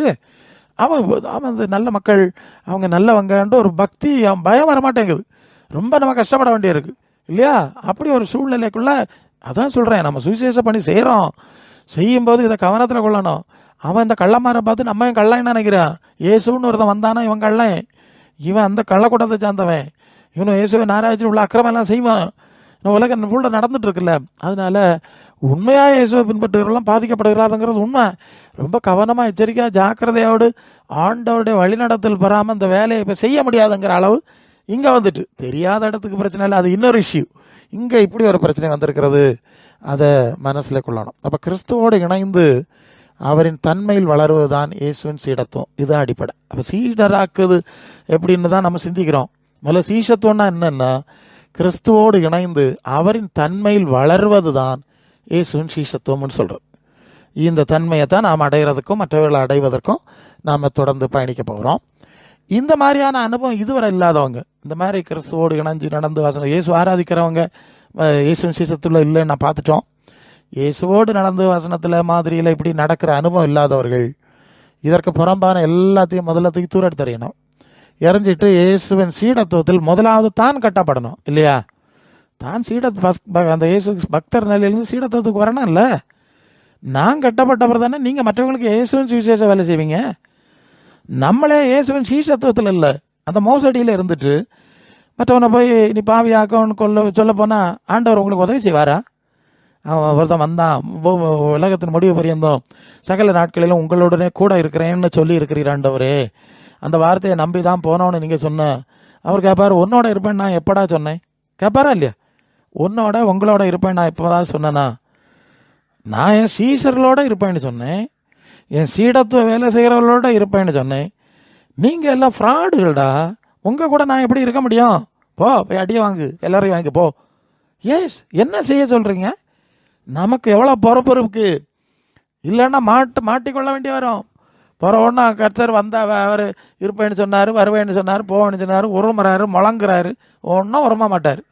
A: அவன் அந்த நல்ல மக்கள், அவங்க நல்லவங்கன்ட்டு ஒரு பக்தி, அவன் பயம் வர மாட்டேங்குது. ரொம்ப நம்ம கஷ்டப்பட வேண்டியிருக்கு இல்லையா? அப்படி ஒரு சூழ்நிலைக்குள்ள அதான் சொல்கிறேன், நம்ம சுவிசேஷ பணி செய்யும்போது இதை கவனத்தில் கொள்ளணும். அவன் இந்த கள்ளமாரை பார்த்து நம்ம கள்ளன்னு நினைக்கிறான். இயேசுன்னு ஒருத்தன் வந்தானா இவன் கள்ளன், இவன் அந்த கள்ளக்கூடத்தை சார்ந்தவன், இவனும் இயேசுவை நாராய்ச்சி உள்ள அக்கிரமம் எல்லாம் செய்வான். உலகம் ஃபுல்லாக நடந்துட்டு இருக்குல்ல. அதனால உண்மையாக இயேசுவை பின்பற்றுகிறவெல்லாம் பாதிக்கப்படுகிறாருங்கிறது உண்மை. ரொம்ப கவனமாக, எச்சரிக்கையாக, ஜாக்கிரதையோடு ஆண்டவருடைய வழிநடத்தல் பெறாமல் இந்த வேலையை இப்போ செய்ய முடியாதுங்கிற அளவு இங்கே வந்துட்டு. தெரியாத இடத்துக்கு பிரச்சனை இல்லை, அது இன்னொரு இஷ்யூ. இங்கே இப்படி ஒரு பிரச்சனை வந்திருக்கிறது, அதை மனசில் கொள்ளணும். அப்போ கிறிஸ்துவோடு இணைந்து அவரின் தன்மையில் வளருவது தான் இயேசுவின் சீடத்துவம். இதுதான் அடிப்படை. அப்போ சீடராக்குது எப்படின்னு தான் நம்ம சிந்திக்கிறோம். முதல்ல சீஷத்துவம்னா என்னென்னா, கிறிஸ்துவோடு இணைந்து அவரின் தன்மையில் வளர்வது தான் இயேசுவின் சீஷத்துவம்னு சொல்கிறது. இந்த தன்மையை தான் நாம் அடைகிறதுக்கும் மற்றவர்களை அடைவதற்கும் நாம் தொடர்ந்து பயணிக்க போகிறோம். இந்த மாதிரியான அனுபவம் இதுவரை இல்லாதவங்க, இந்த மாதிரி கிறிஸ்துவோடு இணைஞ்சு நடந்து வாசனை இயேசு ஆராதிக்கிறவங்க இயேசுவின் சீஷத்தில் இல்லைன்னு நான் பார்த்துட்டோம். இயேசுவோடு நடந்து வசனத்தில் மாதிரியில் இப்படி நடக்கிற அனுபவம் இல்லாதவர்கள் இதற்கு புறம்பான எல்லாத்தையும் முதல்ல தூக்கி தூர எடுத்தறியணும். எறிஞ்சிட்டு இயேசுவின் சீடத்துவத்தில் முதலாவது தான் கட்டப்படணும் இல்லையா? தான் அந்த இயேசு பக்தர் நிலையிலிருந்து சீடத்துவத்துக்கு வரணும் இல்லை? நான் கட்டப்பட்டவர் தானே நீங்கள் மற்றவங்களுக்கு இயேசுவின் சுவிசேஷ வேலை செய்வீங்க. நம்மளே இயேசுவின் சீஷத்துவத்தில் இல்லை, அந்த மோசடியில் இருந்துட்டு மற்றவனை போய் நீ பாவியாக்கன்னு சொல்ல போனால் ஆண்டவர் உங்களுக்கு உதவி செய்வாரா? அவன் ஒருத்தன் வந்தான், உலகத்தின் முடிவு பரியந்தம் சகல நாட்களிலும் உங்களுடனே கூட இருக்கிறேன்னு சொல்லி இருக்கிறீர் ஆண்டவரே, அந்த வார்த்தையை நம்பி தான் போனோன்னு நீங்கள் சொன்ன. அவர் கேட்பார், உன்னோட இருப்பேன் நான் எப்படா சொன்னேன்? கேட்பாரா இல்லையா? உன்னோட உங்களோட இருப்பேன் நான் எப்போதான் சொன்னேன்னா? நான் என் சீசர்களோட இருப்பேன்னு சொன்னேன், என் சீடத்துவ வேலை செய்கிறவர்களோட இருப்பேன்னு சொன்னேன். நீங்கள் எல்லாம் ஃப்ராடுகள்டா. உங்கள் கூட நான் எப்படி இருக்க முடியும்? போய் அடியை வாங்கு, எல்லாரையும் வாங்கி போ. ஏஸ் என்ன செய்ய சொல்கிறீங்க? நமக்கு எவ்வளோ பொறுப்பு இருக்கு? இல்லைன்னா மாட்டிக்கொள்ள வேண்டி வரும். ஒன்றா கர்த்தர் வந்தால் அவர் இருப்பேன்னு சொன்னார், வருவேன்னு சொன்னார், போவேன்னு சொன்னார், உருமுறாரு, முழங்குறாரு, ஒன்றும் உரமா மாட்டார்.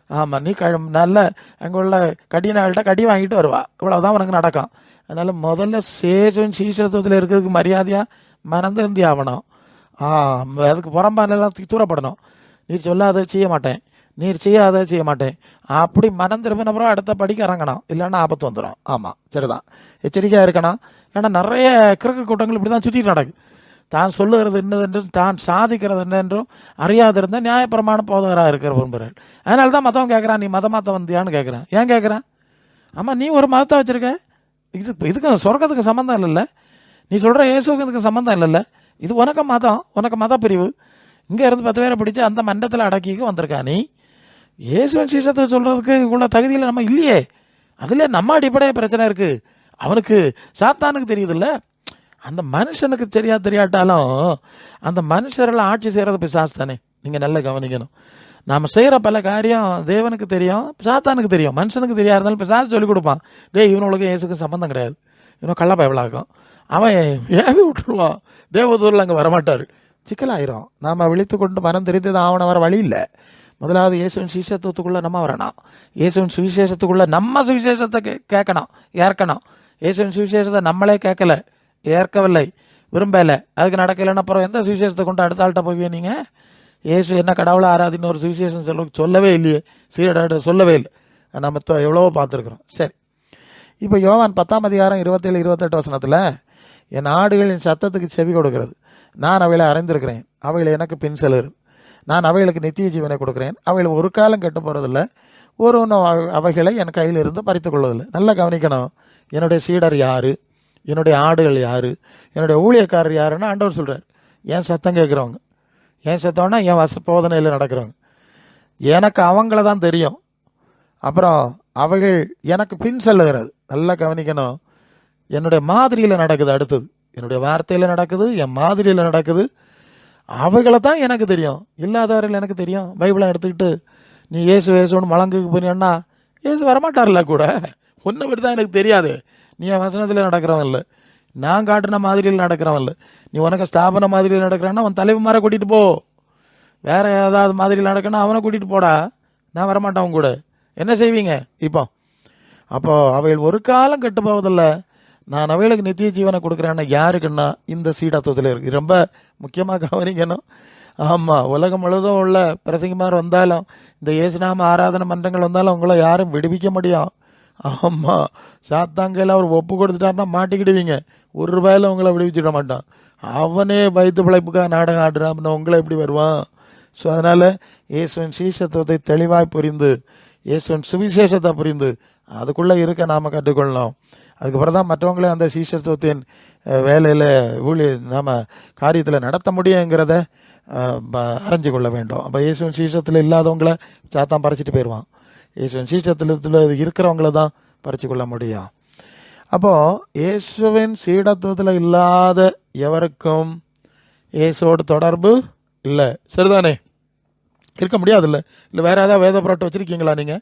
A: ஆமாம், நீ நல்ல அங்கே உள்ள கடினாள்கிட்ட கடி வாங்கிட்டு வருவா, இவ்வளோதான் உனக்கு நடக்கும். அதனால் முதல்ல சீசத்துவத்தில் இருக்கிறதுக்கு மரியாதையாக மனந்திருந்தி ஆகணும். அதுக்கு புறம்பானெல்லாம் தூரப்படணும். நீர் சொல்லாத செய்ய மாட்டேன், நீர் செய்யாத செய்ய மாட்டேன், அப்படி மனம் திரும்பின அப்புறம் அடுத்த படிக்க இறங்கணும், இல்லைன்னா ஆபத்து வந்துடும். ஆமாம், சரிதான், எச்சரிக்கையாக இருக்கணும். ஏன்னா நிறைய கிறுக்கு கூட்டங்கள் இப்படி தான் சுற்றிட்டு நடக்கு. தான் சொல்லுகிறது என்னதென்றும் தான் சாதிக்கிறது என்னென்றும் அறியாது இருந்தால் நியாயப்பிரமாண போதகராக இருக்கிற விரும்புகிறார். அதனால தான் மதம் கேட்குறான், நீ மதமாத்த வந்தியான்னு கேட்குறான். ஏன் கேட்குறான்? ஆமாம், நீ ஒரு மதத்தை வச்சுருக்க, இதுக்கு சொர்க்கத்துக்கு சம்மந்தம் இல்லைல்ல, நீ சொல்கிற இயேசுக்கு இதுக்கு சம்மந்தம் இல்லைல்ல, இது உனக்கு மதம், உனக்கு மத பிரிவு. இங்கே இருந்து 10 பேரை பிடிச்சி அந்த மண்டத்தில் அடக்கிக்கு வந்திருக்கா. நீ இயேசுவின் சீஷத்தை சொல்கிறதுக்கு உள்ள தகுதியில் நம்ம இல்லையே. அதில் நம்ம அடிப்படையே பிரச்சனை இருக்குது. அவனுக்கு சாத்தானுக்கு தெரியுதில்ல, அந்த மனுஷனுக்கு தெரியாட்டாலும் அந்த மனுஷரெல்லாம் ஆட்சி செய்கிறது பிசாசு தானே. நீங்கள் நல்லா கவனிக்கணும். நாம் செய்கிற பல காரியம் தேவனுக்கு தெரியும், சாத்தானுக்கு தெரியும், மனுஷனுக்கு தெரியாது. இருந்தாலும் பிசாசு சொல்லிக் கொடுப்பான், இவனுக்கு இயேசுக்கு சம்மந்தம் கிடையாது, இவனும் கள்ள பயவளாக்கும், அவன் ஏவி விட்டுருவான், தேவதூரில் அங்கே வரமாட்டார், சிக்கலாயிரும். நாம் விழித்து கொண்டு மனம் தெரிந்து தான் அவனை வர வழி இல்லை. முதலாவது இயேசுவின் சுவிசேஷத்துக்குள்ளே நம்ம வரணும். இயேசுவின் சுவிசேஷத்துக்குள்ளே நம்ம சுவிசேஷத்தை கேட்கணும், ஏற்கணும். இயேசுவின் சுவிசேஷத்தை நம்மளே கேட்கல, ஏற்கவில்லை, விரும்பலை, அதுக்கு நடக்கலைன்னா அப்புறம் எந்த சுவிசேஷத்தை கொண்டு அடுத்த ஆள்கிட்ட போய் நீங்கள் இயேசு என்ன கடவுளை ஆராதின்னு ஒரு சுவிசேஷம் சொல்லவே இல்லையே, சீரடாட்ட சொல்லவே இல்லை. நம்ம எவ்வளவோ பார்த்துருக்குறோம். சரி, இப்போ யோவான் 10:27-28 என் ஆடுகள் என் சத்தத்துக்கு செவி கொடுக்கிறது, நான் அவைகளை அறிந்திருக்கிறேன், அவைகளை எனக்கு பின் செல்கிறது, நான் அவைகளுக்கு நித்திய ஜீவனை கொடுக்குறேன், அவைகள் ஒரு காலம் கெட்டு போகிறதில்ல, ஒரு அவைகளை என் கையில் இருந்து பறித்து கொள்வதில்லை. நல்லா கவனிக்கணும். என்னுடைய சீடர் யார், என்னுடைய ஆடுகள் யார், என்னுடைய ஊழியக்காரர் யாருன்னு ஆண்டவர் சொல்கிறார். என் சத்தம் கேட்குறவங்க, என் சத்தம்னா என் போதனையில் நடக்கிறவங்க, எனக்கு அவங்கள தான் தெரியும். அப்புறம் அவைகள் எனக்கு பின் செல்லுகிறது. நல்லா கவனிக்கணும். என்னுடைய மாதிரியில் நடக்குது, அடுத்தது என்னுடைய வார்த்தையில் நடக்குது, என் மாதிரியில் நடக்குது, அவைகளை தான் எனக்கு தெரியும், இல்லாதவர்கள் எனக்கு தெரியும். பைபிளை எடுத்துக்கிட்டு நீ இயேசுன்னு மலங்குக்கு போனீன்னா இயேசு வரமாட்டார்ல கூட, ஒன்றை பற்றி தான் எனக்கு தெரியாது. நீ என் வசனத்தில் நடக்கிறவன் இல்லை, நான் காட்டின மாதிரியில் நடக்கிறவன் இல்லை. நீ உனக்கு ஸ்தாபன மாதிரியில் நடக்கிறான்னா அவன் தலைவர் மாற கூட்டிகிட்டு போ, வேற ஏதாவது மாதிரியில் நடக்கணும் அவனை கூட்டிகிட்டு போடா, நான் வரமாட்டேன் கூட. என்ன செய்வீங்க இப்போ? அப்போது அவைகள் ஒரு காலம் கெட்டு போவதில்லை, நான் அவைகளுக்கு நித்திய ஜீவனை கொடுக்குறேன்னா யாருக்குன்னா இந்த சீடத்துவத்தில் இருக்குது. ரொம்ப முக்கியமாக கவனிக்கணும். ஆமாம், உலகம் முழுவதும் உள்ள பிரசங்கமார் வந்தாலும் இந்த இயேசுநாம ஆராதனை மன்றங்கள் வந்தாலும் உங்களை யாரும் விடுவிக்க முடியும். ஆமாம், சாத்தாங்கையில் அவர் ஒப்பு கொடுத்துட்டாருன்னா மாட்டிக்கிடுவீங்க, ₹1 உங்களை விடுவிச்சிட மாட்டான். அவனே வயிற்று பிழைப்புக்காக நாடகம் ஆடுறான், உங்களை எப்படி வருவான்? ஸோ அதனால் இயேசுவின் சீஷத்துவத்தை தெளிவாய் புரிந்து, இயேசுவின் சுவிசேஷத்தை புரிந்து அதுக்குள்ளே இருக்க நாம் கற்றுக்கொள்ளணும். அதுக்கப்புறம் தான் மற்றவங்களே அந்த சீஷத்துவத்தின் வேலையில் நாம் காரியத்தில் நடத்த முடியுங்கிறத அறிஞ்சு கொள்ள வேண்டும். அப்போ இயேசுவின் சீஷத்தில் இல்லாதவங்கள சாத்தான் பறிச்சிட்டு போயிடுவான். இயேசுவின் சீடத்தில் இருக்கிறவங்கள தான் பறிச்சு கொள்ள முடியும். அப்போது இயேசுவின் சீடத்துவத்தில் இல்லாத எவருக்கும் இயேசுவோட தொடர்பு இல்லை. சரிதானே? இருக்க முடியாதுல்ல. இல்லை வேறு ஏதாவது வேத புரட்டை வச்சுருக்கீங்களா? நீங்கள்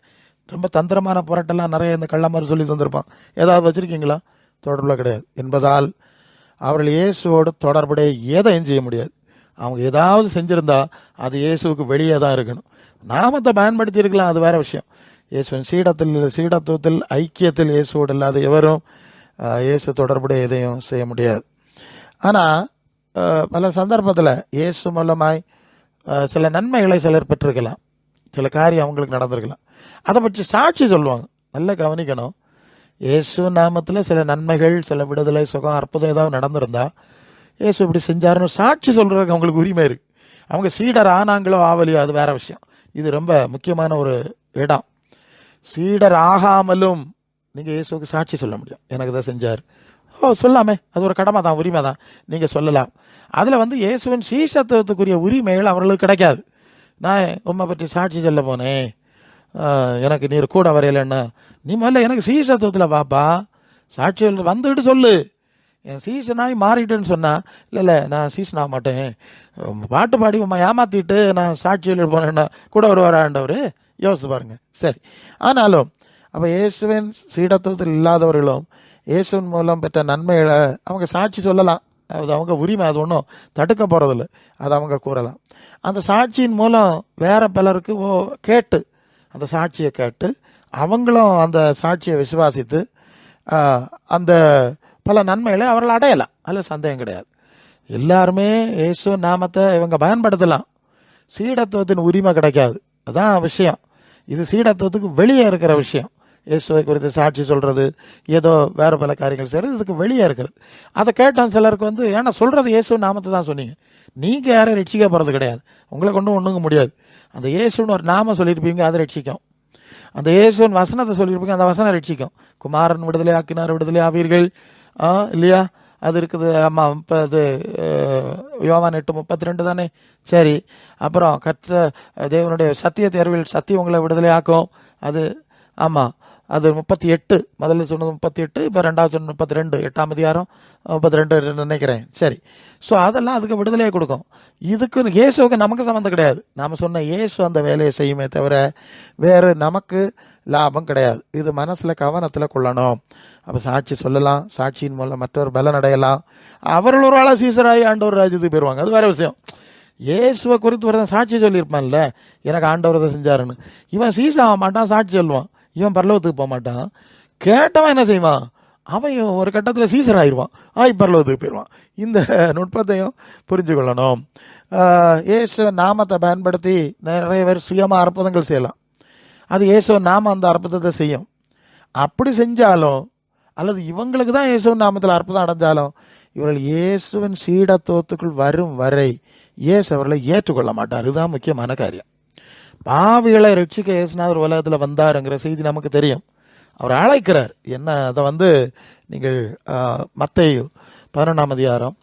A: ரொம்ப தந்திரமான புரட்டெல்லாம் நிறைய இந்த கள்ள மாதிரி சொல்லி தந்திருப்பான். ஏதாவது வச்சுருக்கீங்களா? தொடர்பில் கிடையாது என்பதால் அவர்கள் இயேசுவோடு தொடர்புடைய எதையும் செய்ய முடியாது. அவங்க ஏதாவது செஞ்சுருந்தா அது இயேசுவுக்கு வெளியே தான் இருக்கணும். நாமத்தை பயன்படுத்தி இருக்கலாம், அது வேறு விஷயம். இயேசுவின் சீடத்துவத்தில் ஐக்கியத்தில் இயேசுவோடு இல்லாத எவரும் இயேசு தொடர்புடைய எதையும் செய்ய முடியாது. ஆனால் பல சந்தர்ப்பத்தில் இயேசு மூலமாய் சில நன்மைகளை சிலர் பெற்றிருக்கலாம், சில காரியம் அவங்களுக்கு நடந்திருக்கலாம். அதை பற்றி சாட்சி சொல்லுவாங்க. நல்லா கவனிக்கணும். இயேசு நாமத்தில் சில நன்மைகள், சில விடுதலை, சுகம், அற்புதம் ஏதாவது நடந்திருந்தா இயேசு இப்படி செஞ்சாருன்னு சாட்சி சொல்கிறதுக்கு அவங்களுக்கு உரிமை இருக்குது. அவங்க சீடர் ஆனாங்களோ ஆவலியோ அது வேற விஷயம். இது ரொம்ப முக்கியமான ஒரு இடம். சீடர் ஆகாமலும் நீங்கள் இயேசுக்கு சாட்சி சொல்ல முடியும். எனக்கு இதை செஞ்சார், சொல்லாமே, அது ஒரு கடமை தான், உரிமை தான், நீங்கள் சொல்லலாம். அதில் இயேசுவின் சீஷத்துவத்துக்குரிய உரிமைகள் அவர்களுக்கு கிடைக்காது. நான் உண்மை பற்றி சாட்சி சொல்ல போனேன், எனக்கு நீர் கூட வரையலைன்னா, நீ முதல்ல எனக்கு சீஷத்துவத்தில் வாப்பா, சாட்சி வந்துக்கிட்டு சொல்லு. என் சீசனாகி மாறிட்டேன்னு சொன்னால், இல்லை நான் சீசன் ஆக மாட்டேன், பாட்டு பாடி ஏமாற்றிட்டு நான் சாட்சி சொல்லி போனேன்னா கூட வருவாராண்டவர். யோசித்து பாருங்கள். சரி, ஆனாலும் அப்போ இயேசுவின் சீடத்துவத்தில் இல்லாதவர்களும் இயேசுவின் மூலம் பெற்ற நன்மைகளை அவங்க சாட்சி சொல்லலாம். அது அவங்க உரிமை, அது ஒன்றும் தடுக்க போகிறதில்ல, அது அவங்க கூறலாம். அந்த சாட்சியின் மூலம் வேற பலருக்கு கேட்டு, அந்த சாட்சியை கேட்டு அவங்களும் அந்த சாட்சியை விசுவாசித்து அந்த பல நன்மைகளை அவர்கள் அடையலாம். அதில் சந்தேகம் கிடையாது. எல்லாருமே இயேசு நாமத்தை இவங்க பயன்படுத்தலாம். சீடத்துவத்தின் உரிமை கிடைக்காது, அதான் விஷயம். இது சீடத்துவத்துக்கு வெளியே இருக்கிற விஷயம். இயேசுவை குறித்து சாட்சி சொல்கிறது, ஏதோ வேறு பல காரியங்கள் செய்கிறது, இதுக்கு வெளியே இருக்கிறது. அதை கேட்டால் சிலருக்கு ஏன்னா சொல்கிறது இயேசு நாமத்தை தான் சொன்னீங்க, நீங்கள் யாரும் ரட்சிக்க போகிறது கிடையாது, உங்களை கொண்டு ஒன்றுங்க முடியாது. அந்த இயேசுன்னு ஒரு நாமம் சொல்லியிருப்பீங்க, அதை ரட்சிக்கும். அந்த இயேசுவின் வசனத்தை சொல்லியிருப்பீங்க, அந்த வசனம் ரட்சிக்கும். குமாரன் விடுதலை ஆக்கினார், விடுதலை ஆவீர்கள், இல்லையா? அது இருக்குது. ஆமாம், இப்போ அது யோவான் 8:32 தானே? சரி, அப்புறம் கற்ற தேவனுடைய சத்திய தேர்வில் சத்தியம் உங்களை விடுதலை ஆக்கும், அது ஆமாம், அது 38. முதல்ல சொன்னது 38, இப்போ ரெண்டாவது சொன்னது 32, 8ஆம் அதிகாரம் 32 நினைக்கிறேன். சரி, ஸோ அதெல்லாம் அதுக்கு விடுதலையை கொடுக்கும். இதுக்கு இயேசுக்கு நமக்கு சம்மந்தம் கிடையாது. நாம் சொன்ன இயேசு அந்த வேலையை செய்யுமே தவிர வேறு நமக்கு லாபம் கிடையாது. இது மனசில் கவனத்தில் கொள்ளணும். அப்போ சாட்சி சொல்லலாம், சாட்சியின் மூலம் மற்றொரு பலன் அடையலாம். அவர்கள் ஒரு ஆளாக சீசராகி ஆண்டவர் ராஜ்யத்துக்கு போயிடுவாங்க, அது வேறு விஷயம். இயேசுவை குறித்து ஒருத்தன் சாட்சி சொல்லியிருப்பான்ல, எனக்கு ஆண்டவர் அதை செஞ்சாருன்னு. இவன் சீச ஆக மாட்டான், சாட்சி சொல்லுவான். இவன் பரலோகத்துக்கு போக மாட்டான். கேட்டவன் என்ன செய்வான்? அவன் ஒரு கட்டத்தில் சீசர் ஆயிடுவான், பரலோகத்துக்கு போயிடுவான். இந்த நுட்பத்தையும் புரிஞ்சு கொள்ளணும். இயேசு நாமத்தை பயன்படுத்தி நிறைய பேர் சுயமாக அற்புதங்கள் செய்யலாம். அது இயேசு நாம அந்த அற்புதத்தை செய்யும். அப்படி செஞ்சாலும் அல்லது இவங்களுக்கு தான் இயேசுவின் நாமத்தில் அற்புதம் அடைஞ்சாலும் இவர்கள் இயேசுவின் சீடத்துவத்துக்குள் வரும் வரை இயேசு அவர்களை ஏற்றுக்கொள்ள மாட்டார். இதுதான் முக்கியமான காரியம். பாவிகளை ரட்சிக்க இயேசுநாதர் உலகத்தில் வந்தாருங்கிற செய்தி நமக்கு தெரியும். அவர் அழைக்கிறார். என்ன அதை நீங்கள் மத்தேயு 11ஆம் அதிகாரம்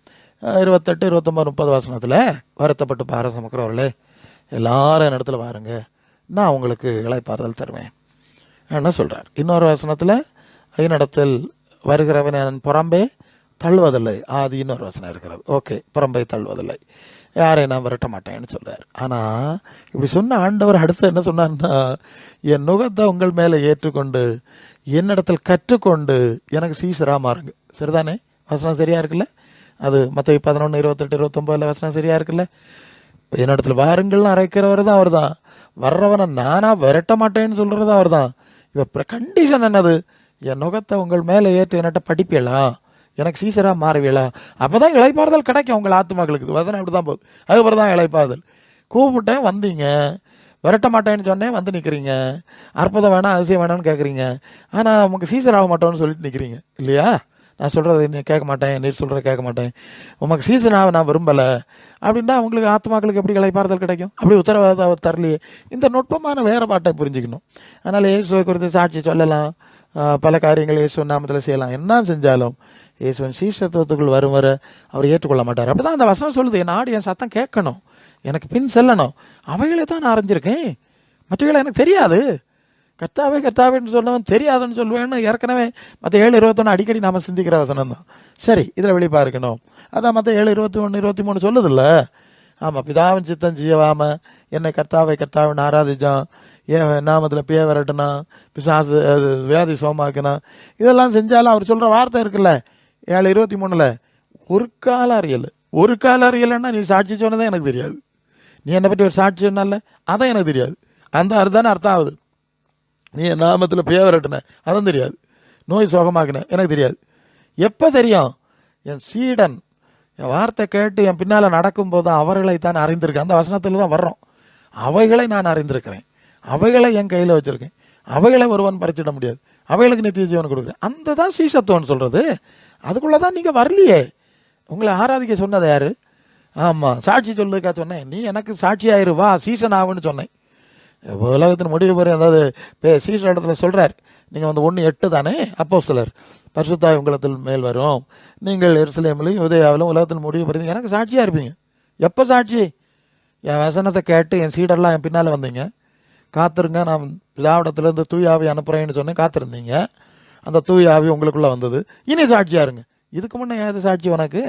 A: 28, 29, 30 வசனத்தில் வருத்தப்பட்டு பார சுமக்கிறவர்களே எல்லாரும் என் இடத்துல வாருங்க, நான் உங்களுக்கு இளைப்பாறுதல் தருவேன் என்ன சொல்கிறார். இன்னொரு வசனத்தில் ஐநடத்தில் வருகிறவன் என் புறம்பே தள்ளுவதில்லை, அது இன்னொரு வசனம் இருக்கிறது. ஓகே, புறம்பை தள்ளுவதில்லை, யாரை நான் விரட்ட மாட்டேன்னு சொல்கிறார். ஆனால் இப்படி சொன்ன ஆண்டவர் அடுத்து என்ன சொன்னார்னா, என் நுகத்தை உங்கள் மேலே ஏற்றுக்கொண்டு என்னிடத்தில் கற்றுக்கொண்டு எனக்கு சீசராக மாறுங்க. சரிதானே? வசனம் சரியாக இருக்குல்ல? அது மத்தேயு 11, 28, 29 வசனம் சரியாக இருக்குல்ல? என்னிடத்தில் வாருங்கள்னு அழைக்கிறவர் தான் அவர் தான். வர்றவனை நானாக விரட்ட மாட்டேன்னு சொல்கிறது அவர் தான். இப்போ கண்டிஷன் என்னது? என் நுகத்தை உங்கள் மேலே ஏற்று என்கிட்ட படிப்பீங்களா, எனக்கு சீசராக மாறுவீங்களா, அப்போ தான் இளைப்பாறுதல் கிடைக்கும் உங்கள் ஆத்மாக்களுக்கு. வசனம் அப்படி தான் போகுது. அதுக்கப்புறம் தான் இளைப்பாறுதல். கூப்பிட்டேன் வந்தீங்க, விரட்ட மாட்டேன்னு சொன்னேன் வந்து நிற்கிறீங்க, அற்புதம் வேணாம் அதிசயம் வேணாம்னு கேட்குறீங்க, ஆனால் உங்கள் சீசர் ஆக மாட்டோம்னு சொல்லிட்டு நிற்கிறீங்க இல்லையா? நான் சொல்கிறது நீ கேட்க மாட்டேன், நீர் சொல்கிறத கேட்க மாட்டேன், உமக்கு சீசனாக நான் விரும்பலை அப்படின்னா உங்களுக்கு ஆத்மாக்களுக்கு எப்படி இளைப்பாறுதல் கிடைக்கும்? அப்படி உத்தரவாதம் தரலையே. இந்த நுட்பமான வேறுபாட்டை புரிஞ்சுக்கணும். அதனால் இயேசுவை குறித்து சாட்சி சொல்லலாம், பல காரியங்கள் இயேசு நாமத்தில் செய்யலாம். என்ன செஞ்சாலும் இயேசுவின் சீஷத்துவத்துக்குள் வரும் வர அவர் ஏற்றுக்கொள்ள மாட்டார். அப்படி தான் அந்த வசனம் சொல்லுது, என் ஆடு என் சத்தம் கேட்கணும், எனக்கு பின் செல்லணும், அவைகளை தான் நான் அறிஞ்சிருக்கேன், மற்றவைகளை எனக்கு தெரியாது. கர்த்தாவே கர்த்தாவேன்னு சொன்னவன் தெரியாதுன்னு சொல்லுவேன்னு ஏற்கனவே மற்ற 7:21 அடிக்கடி நாம் சிந்திக்கிற வசனம் தான். சரி, இதில் வெளிப்பா இருக்கணும். அதான் மற்ற 7:21 23 சொல்லுதில்ல. ஆமாம், பிதாவின் சித்தம் செய்யாம என்னை கர்த்தாவை கர்த்தாவின்னு ஆராதிச்சான், என் நாமத்தில் பேய் விரட்டுனா, பிசாசு வியாதி சோமாக்குனா, இதெல்லாம் செஞ்சாலும் அவர் சொல்கிற வார்த்தை இருக்குல்ல 7:23 ஒரு கால அறியல். ஒரு கால அறியலைன்னா நீ சாட்சி சொன்னதே எனக்கு தெரியாது. நீ என்னை பற்றி ஒரு சாட்சி சொன்னால அதான் எனக்கு தெரியாது. அந்த அர்த்தானே அர்த்தம் ஆகுது. நீ என் நாமத்தில் பேய் விரட்டுன அதுவும் தெரியாது. நோய் சோகமாக்குன எனக்கு தெரியாது. எப்போ தெரியும்? என் சீடன் என் வார்த்தை கேட்டு என் பின்னால் நடக்கும்போது அவர்களைத்தான் அறிந்திருக்கேன். அந்த வசனத்தில் தான் வர்றோம். அவைகளை நான் அறிந்திருக்கிறேன், அவைகளை என் கையில் வச்சுருக்கேன், அவைகளை ஒருவன் பறிச்சிட முடியாது, அவைகளுக்கு நித்திய ஜீவன் கொடுக்குறேன். அந்த தான் சீசத்துவம்னு சொல்கிறது. அதுக்குள்ளே தான் நீங்கள் வரலையே. உங்களை ஆராதிக்க சொன்னது யார்? ஆமாம், சாட்சி சொல்லுக்கா சொன்னேன். நீ எனக்கு சாட்சியாயிரு, வா சீசன் ஆகுன்னு சொன்னேன். உலகத்தின் முடிவு பெறும். அதாவது சீசன் இடத்துல சொல்கிறார், நீங்கள் வந்து 1:8 தானே அப்போஸ்தலர், பரிசுத்தாய் உங்களத்தில் மேல் வரும், நீங்கள் எருசலேமிலும் யூதேயாவிலும் உலகத்தில் முடிவு பெறுவீங்க, எனக்கு சாட்சியாக இருப்பீங்க. எப்போ சாட்சி? என் வசனத்தை கேட்டு என் சீடர்லாம் என் பின்னால் வந்தீங்க, காத்திருங்க நான் பிதாவிடத்துலேருந்து தூய ஆவி அனுப்புகிறேன்னு சொன்னேன், காத்திருந்தீங்க, அந்த தூய ஆவி உங்களுக்குள்ளே வந்தது, இனி சாட்சியாக இருங்க. இதுக்கு முன்னே ஏது சாட்சி உனக்கு?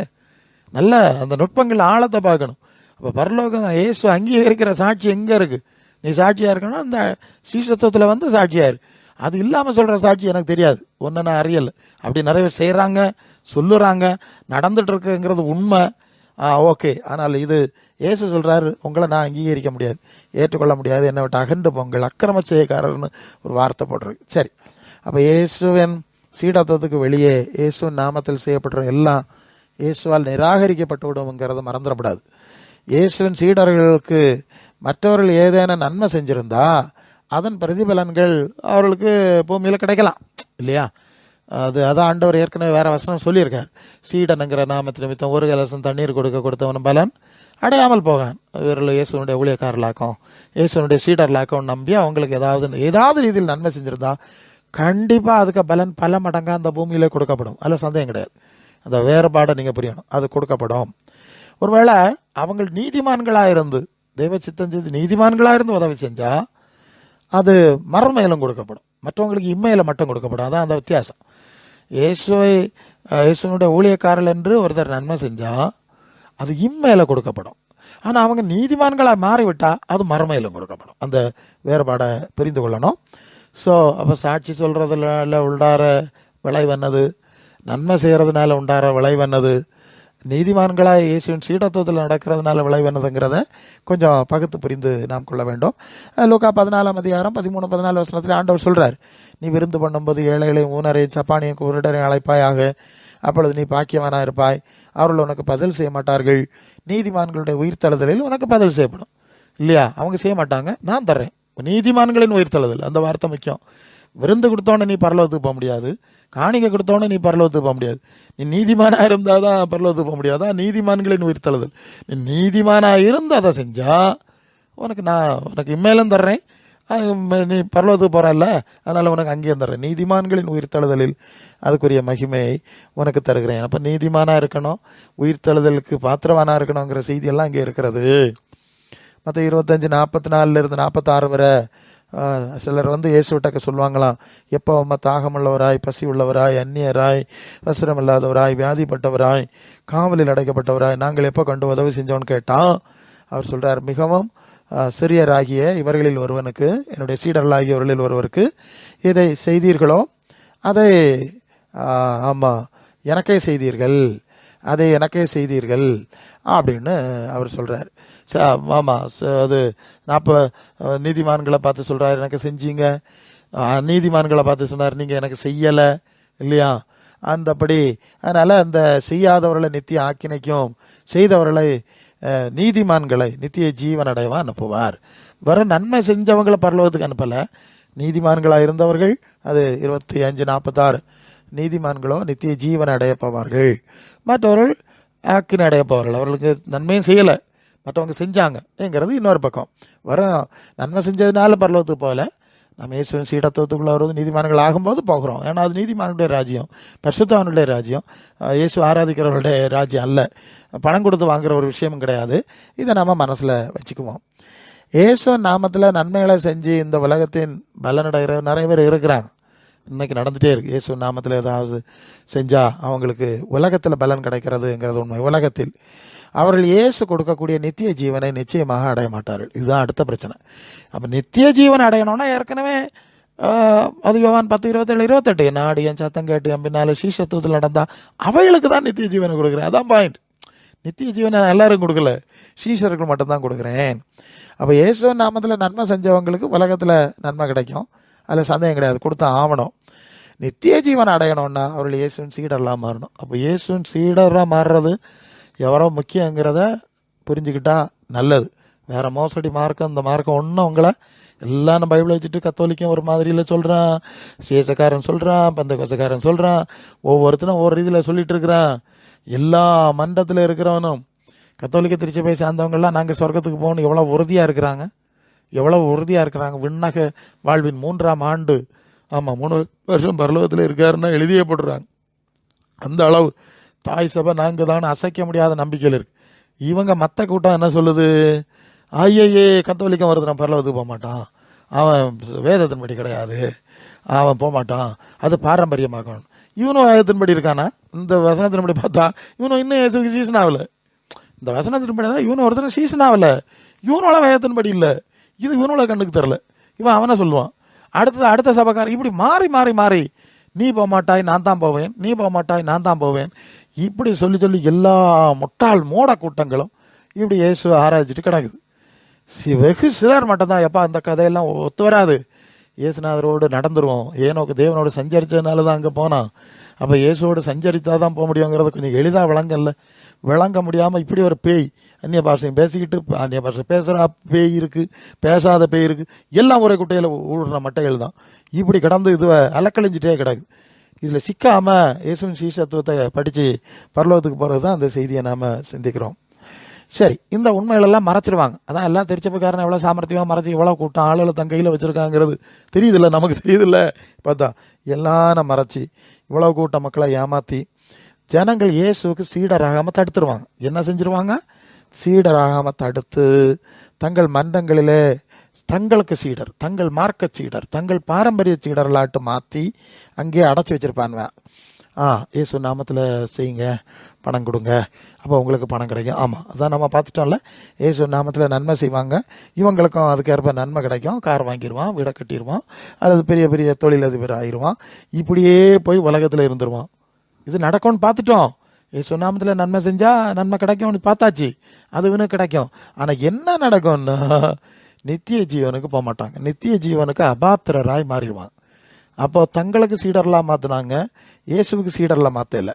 A: நல்ல அந்த நுட்பங்கள் ஆழத்தை பார்க்கணும். அப்போ பரலோகம் இயேசு அங்கீகரிக்கிற சாட்சி எங்கே இருக்குது? நீ சாட்சியாக இருக்கணும், அந்த சீசத்துவத்தில் வந்து சாட்சியாக இருக்கு. அது இல்லாமல் சொல்கிற சாட்சி எனக்கு தெரியாது, ஒன்று நான் அறியலை. அப்படி நிறைய பேர் செய்கிறாங்க, சொல்லுறாங்க, நடந்துட்டுருக்குங்கிறது உண்மை. ஓகே. ஆனால் இது இயேசு சொல்கிறாரு, உங்களை நான் அங்கீகரிக்க முடியாது, ஏற்றுக்கொள்ள முடியாது, என்னை விட்டு அகன்று போங்கள் அக்கிரம செய்யக்காரர்னு ஒரு வார்த்தை போட்டிருக்கு. சரி, அப்போ இயேசுவின் சீடத்துவத்துக்கு வெளியே இயேசுவின் நாமத்தில் செய்யப்படுற எல்லாம் இயேசுவால் நிராகரிக்கப்பட்டு விடுங்கிறத மறந்துடப்படாது. இயேசுவின் சீடர்களுக்கு மற்றவர்கள் ஏதேனும் நன்மை செஞ்சுருந்தா அதன் பிரதிபலன்கள் அவர்களுக்கு பூமியில் கிடைக்கலாம் இல்லையா? அதான் ஆண்டவர் ஏற்கனவே வேற வசனம் சொல்லியிருக்கார். சீடனுங்கிற நாமத்து நிமித்தம் ஒரு கலசம் தண்ணீர் கொடுத்தவன் பலன் அடையாமல் போகான். இவர்கள் இயேசுனுடைய ஊழியக்காரர்களாக்கும், இயேசுனுடைய சீடர்களாக்கும் நம்பி அவங்களுக்கு ஏதாவது ரீதியில் நன்மை செஞ்சிருந்தா கண்டிப்பாக அதுக்கு பலன் பல மடங்காக அந்த பூமியிலே கொடுக்கப்படும். அதில் சந்தேகம் கிடையாது. அந்த வேறுபாடை நீங்கள் புரியணும், அது கொடுக்கப்படும். ஒருவேளை அவங்க நீதிமான்களாக இருந்து தெய்வ சித்தம் செய்து நீதிமான்களாக இருந்து உதவி செஞ்சால் அது மறுமையிலும் கொடுக்கப்படும், மற்றவங்களுக்கு இம்மையில் மட்டும் கொடுக்கப்படும். அதான் அந்த வித்தியாசம். இயேசுனுடைய ஊழியக்காரர்கள் என்று ஒருத்தர் நன்மை செஞ்சால் அது இம்மையில் கொடுக்கப்படும். ஆனால் அவங்க நீதிமான்களாக மாறிவிட்டால் அது மறுமையிலும் கொடுக்கப்படும். அந்த வேறுபாடை புரிந்து கொள்ளணும். ஸோ அப்போ சாட்சி சொல்கிறதுனால உண்டார விளைவன்னது, நன்மை செய்கிறதுனால உண்டார விளைவன்னது, நீதிமான்களாக இயேசுவின் சீடத்துவத்தில் நடக்கிறதுனால விளைவன்னதுங்கிறத கொஞ்சம் பகுத்து புரிந்து நாம் கொள்ள வேண்டும். லூக்கா 14:13-14 ஆண்டவர் சொல்கிறார், நீ விருந்து பண்ணும்போது ஏழைகளையும் ஊனரையும் சப்பானியும் குருடரையும் அழைப்பாயாக, அப்பொழுது நீ பாக்கியவானாக இருப்பாய், அவர்கள் உனக்கு பதில் செய்ய மாட்டார்கள், நீதிமான்களுடைய உயிர்த்தெழுதலில் உனக்கு பதில் செய்யப்படும். இல்லையா? அவங்க செய்ய மாட்டாங்க, நான் தர்றேன். நீதிமான்களின் உயிர்த்தெழுதல் அந்த வார்த்தை முக்கியம். விருந்து கொடுத்தோன்னே நீ பரலோகத்துக்கு போக முடியாது, காணிக்கை கொடுத்தோன்னே நீ பரலோகத்துக்கு போக முடியாது. நீ நீதிமானாக இருந்தால் தான் பரலோகத்துக்கு போக முடியாதா? நீதிமான்களின் உயிர்த்தெழுதல். நீ நீதிமானாக இருந்து அதை செஞ்சால் உனக்கு இம்மையிலும் தர்றேன், நீ பரலோகத்துக்கு போகிறல்ல, அதனால் உனக்கு அங்கேயும் தர்றேன். நீதிமான்களின் உயிர்த்தெழுதலில் அதுக்குரிய மகிமையை உனக்கு தருகிறேன். அப்போ நீதிமானாக இருக்கணும், உயிர்த்தெழுதலுக்கு பாத்திரவானாக இருக்கணுங்கிற செய்தியெல்லாம் அங்கே இருக்கிறது. மற்ற 25:44-46 வரை சிலர் இயேசுவிட்டக்க சொல்லுவாங்களாம், எப்போ தாகமுள்ளவராய், பசி உள்ளவராய், அந்நியராய், வஸ்திரம் இல்லாதவராய், வியாதிப்பட்டவராய், காவலில் அடைக்கப்பட்டவராய் நாங்கள் எப்போ கண்டு உதவி செஞ்சோன்னு கேட்டான். அவர் சொல்கிறார், மிகவும் சிறியராகிய இவர்களில் ஒருவனுக்கு, என்னுடைய சீடர்களாகியவர்களில் ஒருவருக்கு இதை செய்தீர்களோ அதை ஆமாம் எனக்கே செய்தீர்கள், அதை எனக்கே செய்தீர்கள் அப்படின்னு அவர் சொல்கிறார். ஆமாம், அது நீதிமான்களை பார்த்து சொல்கிறார், எனக்கு செஞ்சீங்க. நீதிமான்களை பார்த்து சொன்னார், நீங்கள் எனக்கு செய்யலை இல்லையா? அந்தபடி அதனால் அந்த செய்யாதவர்களை நித்திய ஆக்கினைக்கும், செய்தவர்களை நீதிமான்களை நித்திய ஜீவன் அடைவா அனுப்புவார். வர நன்மை செஞ்சவங்களை பரலோகத்துக்கு அனுப்பலை, நீதிமான்களாக இருந்தவர்கள். அது 25:46 நீதிமான்களோ நித்திய ஜீவன் அடைய போவார்கள், மற்றவர்கள் ஆக்கினை அடைய போவார்கள். அவர்களுக்கு நன்மையும் செய்யலை, மற்றவங்க செஞ்சாங்கங்கிறது இன்னொரு பக்கம். நன்மை செஞ்சதுனால பரலோகத்துக்கு போகல, நம்ம இயேசுவின் சீடத்துவத்துக்குள்ள வருவது நீதிமான்கள் ஆகும்போது போகிறோம். ஏன்னா அது நீதிமானுடைய ராஜ்யம், பரிசுத்தவானுடைய ராஜ்யம், இயேசு ஆராதிக்கிறவருடைய ராஜ்யம் அல்ல. பணம் கொடுத்து வாங்குற ஒரு விஷயமும் கிடையாது. இதை நம்ம மனசில் வச்சுக்குவோம். இயேசு நாமத்தில் நன்மைகளை செஞ்சு இந்த உலகத்தின் பலனடைகிற நிறைய பேர் இருக்கிறாங்க. இன்னைக்கு நடந்துகிட்டே இருக்கு. இயேசு நாமத்தில் ஏதாவது செஞ்சால் அவங்களுக்கு உலகத்தில் பலன் கிடைக்கிறதுங்கிறது உண்மை. உலகத்தில் அவர்கள் இயேசு கொடுக்கக்கூடிய நித்திய ஜீவனை நிச்சயமாக அடைய மாட்டார்கள். இதுதான் அடுத்த பிரச்சனை. அப்போ நித்திய ஜீவனை அடையணும்னா ஏற்கனவே அது யோவான் 10:27-28 நாடி என் சத்தம் கேட்டு என் பின்னால சீஷத்துவத்தில் நடந்தா அவைகளுக்கு தான் நித்திய ஜீவனை கொடுக்குறேன். அதான் பாயிண்ட். நித்திய ஜீவனை எல்லாரும் கொடுக்கல, சீஷர்கள் மட்டும்தான் கொடுக்குறேன். அப்போ இயேசு நாமத்தில் நன்மை செஞ்சவங்களுக்கு உலகத்தில் நன்மை கிடைக்கும், அதில் சந்தேகம் கிடையாது, கொடுத்தா ஆவணும். நித்திய ஜீவன் அடையணும்னா அவர்கள் இயேசுவின் சீடர்லாம் மாறணும். அப்போ இயேசுவின் சீடராக மாறுறது எவ்வளோ முக்கியங்கிறத புரிஞ்சுக்கிட்டா நல்லது. வேற மோசடி மார்க்கம், இந்த மார்க்கம் ஒன்றும் உங்களை எல்லாம் நம்ம பைபிளை வச்சுட்டு கத்தோலிக்கும் ஒரு மாதிரியில் சொல்கிறான், சேசக்காரன் சொல்கிறான், பந்தகோசக்காரன் சொல்கிறான், ஒவ்வொருத்தரும் ஒவ்வொரு ரீதியில் சொல்லிட்டு இருக்கிறான். எல்லா மன்றத்தில் இருக்கிறவனும் கத்தோலிக்க திருச்சபை சார்ந்தவங்கள்லாம் நாங்கள் சொர்க்கத்துக்கு போகணும் எவ்வளோ உறுதியாக இருக்கிறாங்க, எவ்வளோ உறுதியாக இருக்கிறாங்க. விண்ணக வாழ்வின் 3ஆம் ஆண்டு, ஆமாம் 3 வருஷம் பரலோகத்தில் இருக்காருன்னா எழுதியே போட்டுறாங்க. அந்த அளவு தாய் சபை நாங்கள் தான் அசைக்க முடியாத நம்பிக்கையில் இருக்கு. இவங்க மற்ற கூட்டம் என்ன சொல்லுது, ஐயே கத்தோலிக்கம் வருது, நான் பரலோகத்துக்கு போக மாட்டான், அவன் வேதத்தின்படி கிடையாது, அவன் போக மாட்டான், அது பாரம்பரியமாக்கணும். இவனும் வேதத்தின்படி இருக்கானா? இந்த வசனத்தின்படி பார்த்தா இவனும் இன்னும் சீசன் ஆகல. இந்த வசனத்தின்படி தான் இவனும் ஒருத்தர் சீசன் ஆகல. இவனோட வேதத்தின்படி இல்லை, இது இவனோட கண்ணுக்கு தரல. இவன் அவனை சொல்லுவான். அடுத்த சபைக்காரன் இப்படி மாறி மாறி மாறி, நீ போக மாட்டாய் நான் தான் போவேன், நீ போக மாட்டாய் நான் தான் போவேன், இப்படி சொல்லி சொல்லி எல்லா முட்டாள் மோட கூட்டங்களும் இப்படி இயேசு ஆராய்ச்சிட்டு கிடக்குது. வெகு சிலர் மட்டும்தான் எப்பா அந்த கதையெல்லாம் ஒத்து வராது, இயேசுநாதரோடு நடந்துருவோம், ஏனோக்கு தேவனோடு சஞ்சரித்ததுனால தான் அங்கே போனான், அப்போ இயேசுவோடு சஞ்சரித்தா தான் போக முடியுங்கிறத கொஞ்சம் எளிதாக விளங்க முடியாமல் இப்படி ஒரு பேய் அந்நிய பாஷையும் பேசிக்கிட்டு, அந்நிய பாஷை பேசுகிற பேய் இருக்குது, பேசாத பேய் இருக்குது, எல்லாம் ஒரே குட்டையில் ஊடுற மட்டைகள் தான் இப்படி கிடந்து இதுவை அலக்கழிஞ்சிட்டே கிடக்குது. இதில் சிக்காமல் இயேசுவின் சீஷத்துவத்தை படித்து பரலோகத்துக்கு போகிறது தான் அந்த செய்தியை நாம் சிந்திக்கிறோம். சரி, இந்த உண்மைகளெல்லாம் மறைச்சிருவாங்க. அதான் எல்லாம் திருச்சபைக்காரன் எவ்வளோ சாமர்த்தியமாக மறைச்சி எவ்வளோ கூட்டம் ஆளுகளை தன் கையில் வச்சுருக்காங்கிறது தெரியுதில்ல, நமக்கு தெரியுதில்ல. பார்த்தா எல்லாம் மறைச்சி இவ்வளோ கூட்டம் மக்களை ஏமாற்றி ஜனங்கள் இயேசுக்கு சீடராகாமல் தடுத்துருவாங்க. என்ன செஞ்சிருவாங்க? சீடராகாமல் தடுத்து தங்கள் மன்றங்களிலே தங்களுக்கு சீடர், தங்கள் மார்க்க சீடர், தங்கள் பாரம்பரிய சீடர்களாட்டு மாற்றி அங்கேயே அடைச்சி வச்சுருப்பானுவேன். இயேசு நாமத்தில் செய்யுங்க, பணம் கொடுங்க, அப்போ உங்களுக்கு பணம் கிடைக்கும். ஆமாம், அதான் நம்ம பார்த்துட்டோம்ல, இயேசு நாமத்தில் நன்மை செய்வாங்க, இவங்களுக்கும் அதுக்கேற்ப நன்மை கிடைக்கும். கார் வாங்கிடுவான், வீடை கட்டிடுவான், அல்லது பெரிய பெரிய தொழிலதிபர் ஆயிடுவான், இப்படியே போய் உலகத்தில் இருந்துருவான். இது நடக்கும்னு பார்த்துட்டோம். இயேசு நாமத்தில் நன்மை செஞ்சால் நன்மை கிடைக்கும்னு பார்த்தாச்சு, அது இவனுக்கு கிடைக்கும். ஆனால் என்ன நடக்கும்னா நித்திய ஜீவனுக்கு போக மாட்டாங்க, நித்திய ஜீவனுக்கு அபாத்திரராய் மாறிடுவாங்க. அப்போ தங்களுக்கு சீடர்லாம் மாற்றினாங்க, இயேசுவுக்கு சீடர்லாம் மாற்றலை.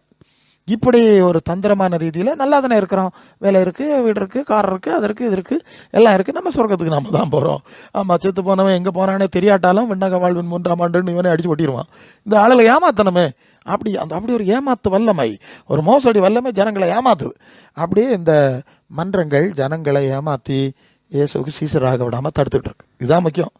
A: இப்படி ஒரு தந்திரமான ரீதியில் நல்லா தானே இருக்கிறோம், வேலை இருக்குது, வீடு இருக்குது, கார் இருக்குது, அது இருக்குது, இது இருக்குது, எல்லாம் இருக்குது, நம்ம சொர்க்கத்துக்கு நம்ம தான் போகிறோம். ஆமாம், செத்து போனவன் எங்கே போனானே தெரியாட்டாலும் விண்ணக வாழ்வின் 3ஆம் ஆண்டுன்னு இவனே அடித்து ஒட்டிடுவான். இந்த ஆளுகளை ஏமாத்தணுமே, அப்படி ஒரு ஏமாத்து வல்லமை, ஒரு மோசடி வல்லமை ஜனங்களை ஏமாத்துது. அப்படியே இந்த மன்றங்கள் ஜனங்களை ஏமாற்றி இயேசுக்கு சீசராக விடாமல் தடுத்துட்டு இருக்கு. இதுதான் முக்கியம்.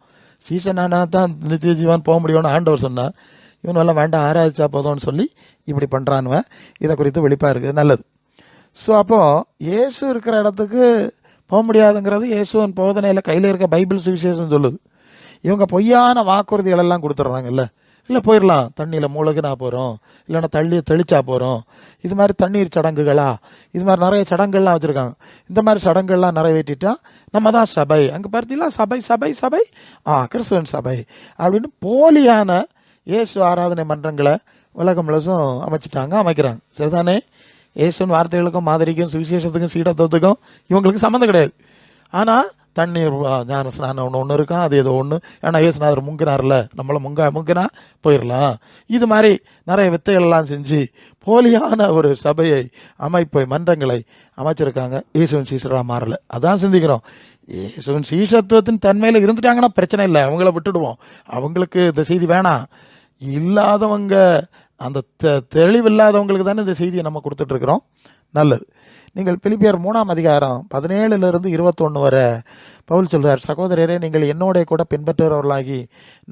A: சீசனானா தான் நித்திய ஜீவன் போக முடியும்னு ஆண்டவர் சொன்னால், இவனெல்லாம் வேண்டாம் ஆராய்ச்சா போதும்னு சொல்லி இப்படி பண்ணுறானுவன். இதை குறித்து வெளிப்பாக இருக்குது, நல்லது. ஸோ அப்போது இயேசு இருக்கிற இடத்துக்கு போக முடியாதுங்கிறது இயேசுவின் போதனையில் கையில் இருக்க பைபிள் சுவிசேஷம் சொல்லுது. இவங்க பொய்யான வாக்குறுதிகளெல்லாம் கொடுத்துட்றாங்கல்ல, இல்லை போயிடலாம், தண்ணியில் மூழ்கினா போகிறோம், இல்லைன்னா தெளிச்சா போகிறோம், இது மாதிரி தண்ணீர் சடங்குகளா, இது மாதிரி நிறைய சடங்குகள்லாம் வச்சுருக்காங்க. இந்த மாதிரி சடங்குகள்லாம் நிறைவேற்றிட்டா நம்ம தான் சபை, அங்கே பார்த்தீங்களா சபை சபை சபை, கிறிஸ்துவன் சபை அப்படின்னு போலியான இயேசு ஆராதனை மன்றங்களை உலகம் முழுசும் அமைக்கிறாங்க. சரிதானே? இயேசுவின் வார்த்தைகளுக்கும் மாதிரிக்கும் சுவிசேஷத்துக்கும் சீடத்துவத்துக்கும் இவங்களுக்கு சம்மந்தம் கிடையாது. ஆனால் தண்ணீர் ஞான ஸ்நானம் ஒன்று இருக்கான், அது ஏதோ ஒன்று, ஏன்னா இயேசுநாதர் முங்கினார்ல, நம்மளை முங்கினா போயிடலாம். இது மாதிரி நிறைய வித்தைகளெல்லாம் செஞ்சு போலியான ஒரு சபையை அமைப்பை மன்றங்களை அமைச்சிருக்காங்க. இயேசுவின் சீசராக மாறல. அதான் சிந்திக்கிறோம். இயேசுவின் சீசத்துவத்தின் தன்மையில் இருந்துட்டாங்கன்னா பிரச்சனை இல்லை, அவங்கள விட்டுடுவோம், அவங்களுக்கு இந்த செய்தி வேணாம். இல்லாதவங்க, அந்த தெளிவில்லாதவங்களுக்கு தானே இந்த செய்தியை நம்ம கொடுத்துட்ருக்குறோம். நல்லது. நீங்கள் பிலிப்பியர் 3ஆம் அதிகாரம் 17 21 வரை பவுல் சொல்றார், சகோதரரே நீங்கள் என்னோட கூட பின்பற்றுகிறவர்களாகி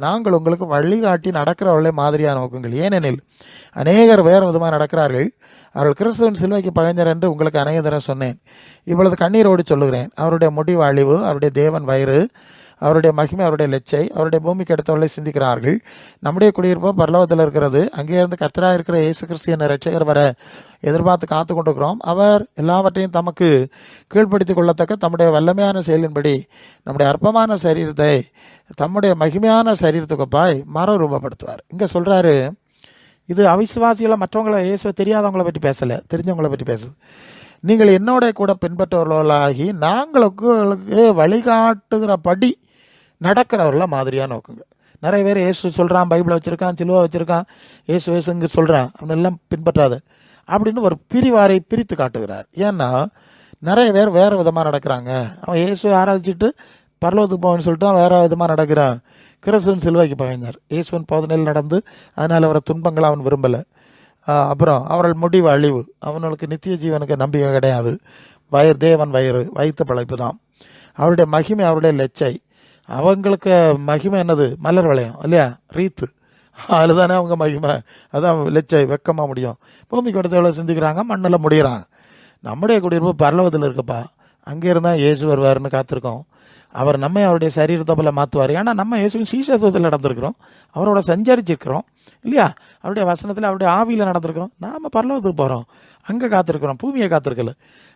A: நாங்கள் உங்களுக்கு வழிகாட்டி நடக்கிறவர்களை மாதிரியாக நோக்குங்கள். ஏனெனில் அநேகர் வேறு விதமாக நடக்கிறார்கள். அவர்கள் கிறிஸ்துவின் சிலுவைக்கு பகைஞர் என்று உங்களுக்கு அநேக தரம் சொன்னேன். இவ்வளவு கண்ணீரோடு சொல்லுகிறேன். அவருடைய முடிவு அழிவு, அவருடைய தேவன் வயிறு, அவருடைய மகிமை, அவருடைய லெச்சை, அவருடைய பூமிக்கு அடுத்தவர்களை சிந்திக்கிறார்கள். நம்முடைய குடியிருப்போ பரலோகத்தில் இருக்கிறது. அங்கே இருந்து கர்த்தராக இருக்கிற இயேசு கிறிஸ்து என்ற இரட்சகர் வர எதிர்பார்த்து காத்து கொண்டிருக்கிறோம். அவர் எல்லாவற்றையும் தமக்கு கீழ்ப்படுத்திக் கொள்ளத்தக்க தம்முடைய வல்லமையான செயலின்படி நம்முடைய அற்பமான சரீரத்தை தம்முடைய மகிமையான சரீரத்துக்குப்பாய் மறுரூபப்படுத்துவார். இங்கே சொல்கிறாரு, இது அவிசுவாசிகளை மற்றவங்களை இயேசுவை தெரியாதவங்களை பற்றி பேசலை, தெரிஞ்சவங்களை பற்றி பேசுது. நீங்கள் என்னோட கூட பின்பற்றுவர்களாகி நாங்களுக்கு வழிகாட்டுகிறபடி நடக்கிறவர்கள மாதிரியாக நோக்குங்க. நிறைய பேர் இயேசு சொல்கிறான், பைபிளை வச்சுருக்கான், சிலுவை வச்சுருக்கான், இயேசு இயேசுங்க சொல்கிறான், அவனெல்லாம் பின்பற்றாத அப்படின்னு ஒரு பிரிவாரை பிரித்து காட்டுகிறார். ஏன்னா நிறைய பேர் வேறு விதமாக நடக்கிறாங்க. அவன் இயேசு ஆராதிச்சுட்டு பரலோகத்துக்கு போவேன்னு சொல்லிட்டு அவன் வேறு விதமாக நடக்கிறான். கிறிஸ்துவின் சிலுவைக்கு பகைஞர், இயேசுவின் போதனையில் நடந்து அதனால் அவரை துன்பங்களை அவன் விரும்பலை. அப்புறம் அவர்கள் முடிவு அழிவு, அவனுக்கு நித்திய ஜீவனுக்கு நம்பிக்கை கிடையாது. தேவன் வயிறு, வைத்த பழைப்பு தான். அவருடைய மகிமை, அவருடைய லெச்சை. அவங்களுக்கு மகிமை என்னது? மலர் வளையம் இல்லையா, ரீத்து, அதில் தானே அவங்க மகிமை. அதான் லெச்சை, வெக்கமாக முடியும். பூமிக்கு அடுத்த எவ்வளோ சிந்திக்கிறாங்க, மண்ணில் முடிகிறாங்க. நம்முடைய குடியிருப்பு பரலோகத்தில் இருக்குப்பா, அங்கே இருந்தால் இயேசு வருவாருன்னு காத்திருக்கோம். அவர் நம்ம அவருடைய சரீரத்தை போல மாற்றுவார். ஏன்னா நம்ம இயேசுவின் சீஷத்துவத்தில் நடந்திருக்கிறோம், அவரோட சஞ்சரிச்சிருக்கிறோம் இல்லையா, அவருடைய வசனத்தில் அவருடைய ஆவியில் நடந்திருக்கிறோம். நாம் பரலோகத்துக்கு போகிறோம், அங்கே காத்திருக்கிறோம், பூமியை காத்திருக்கல.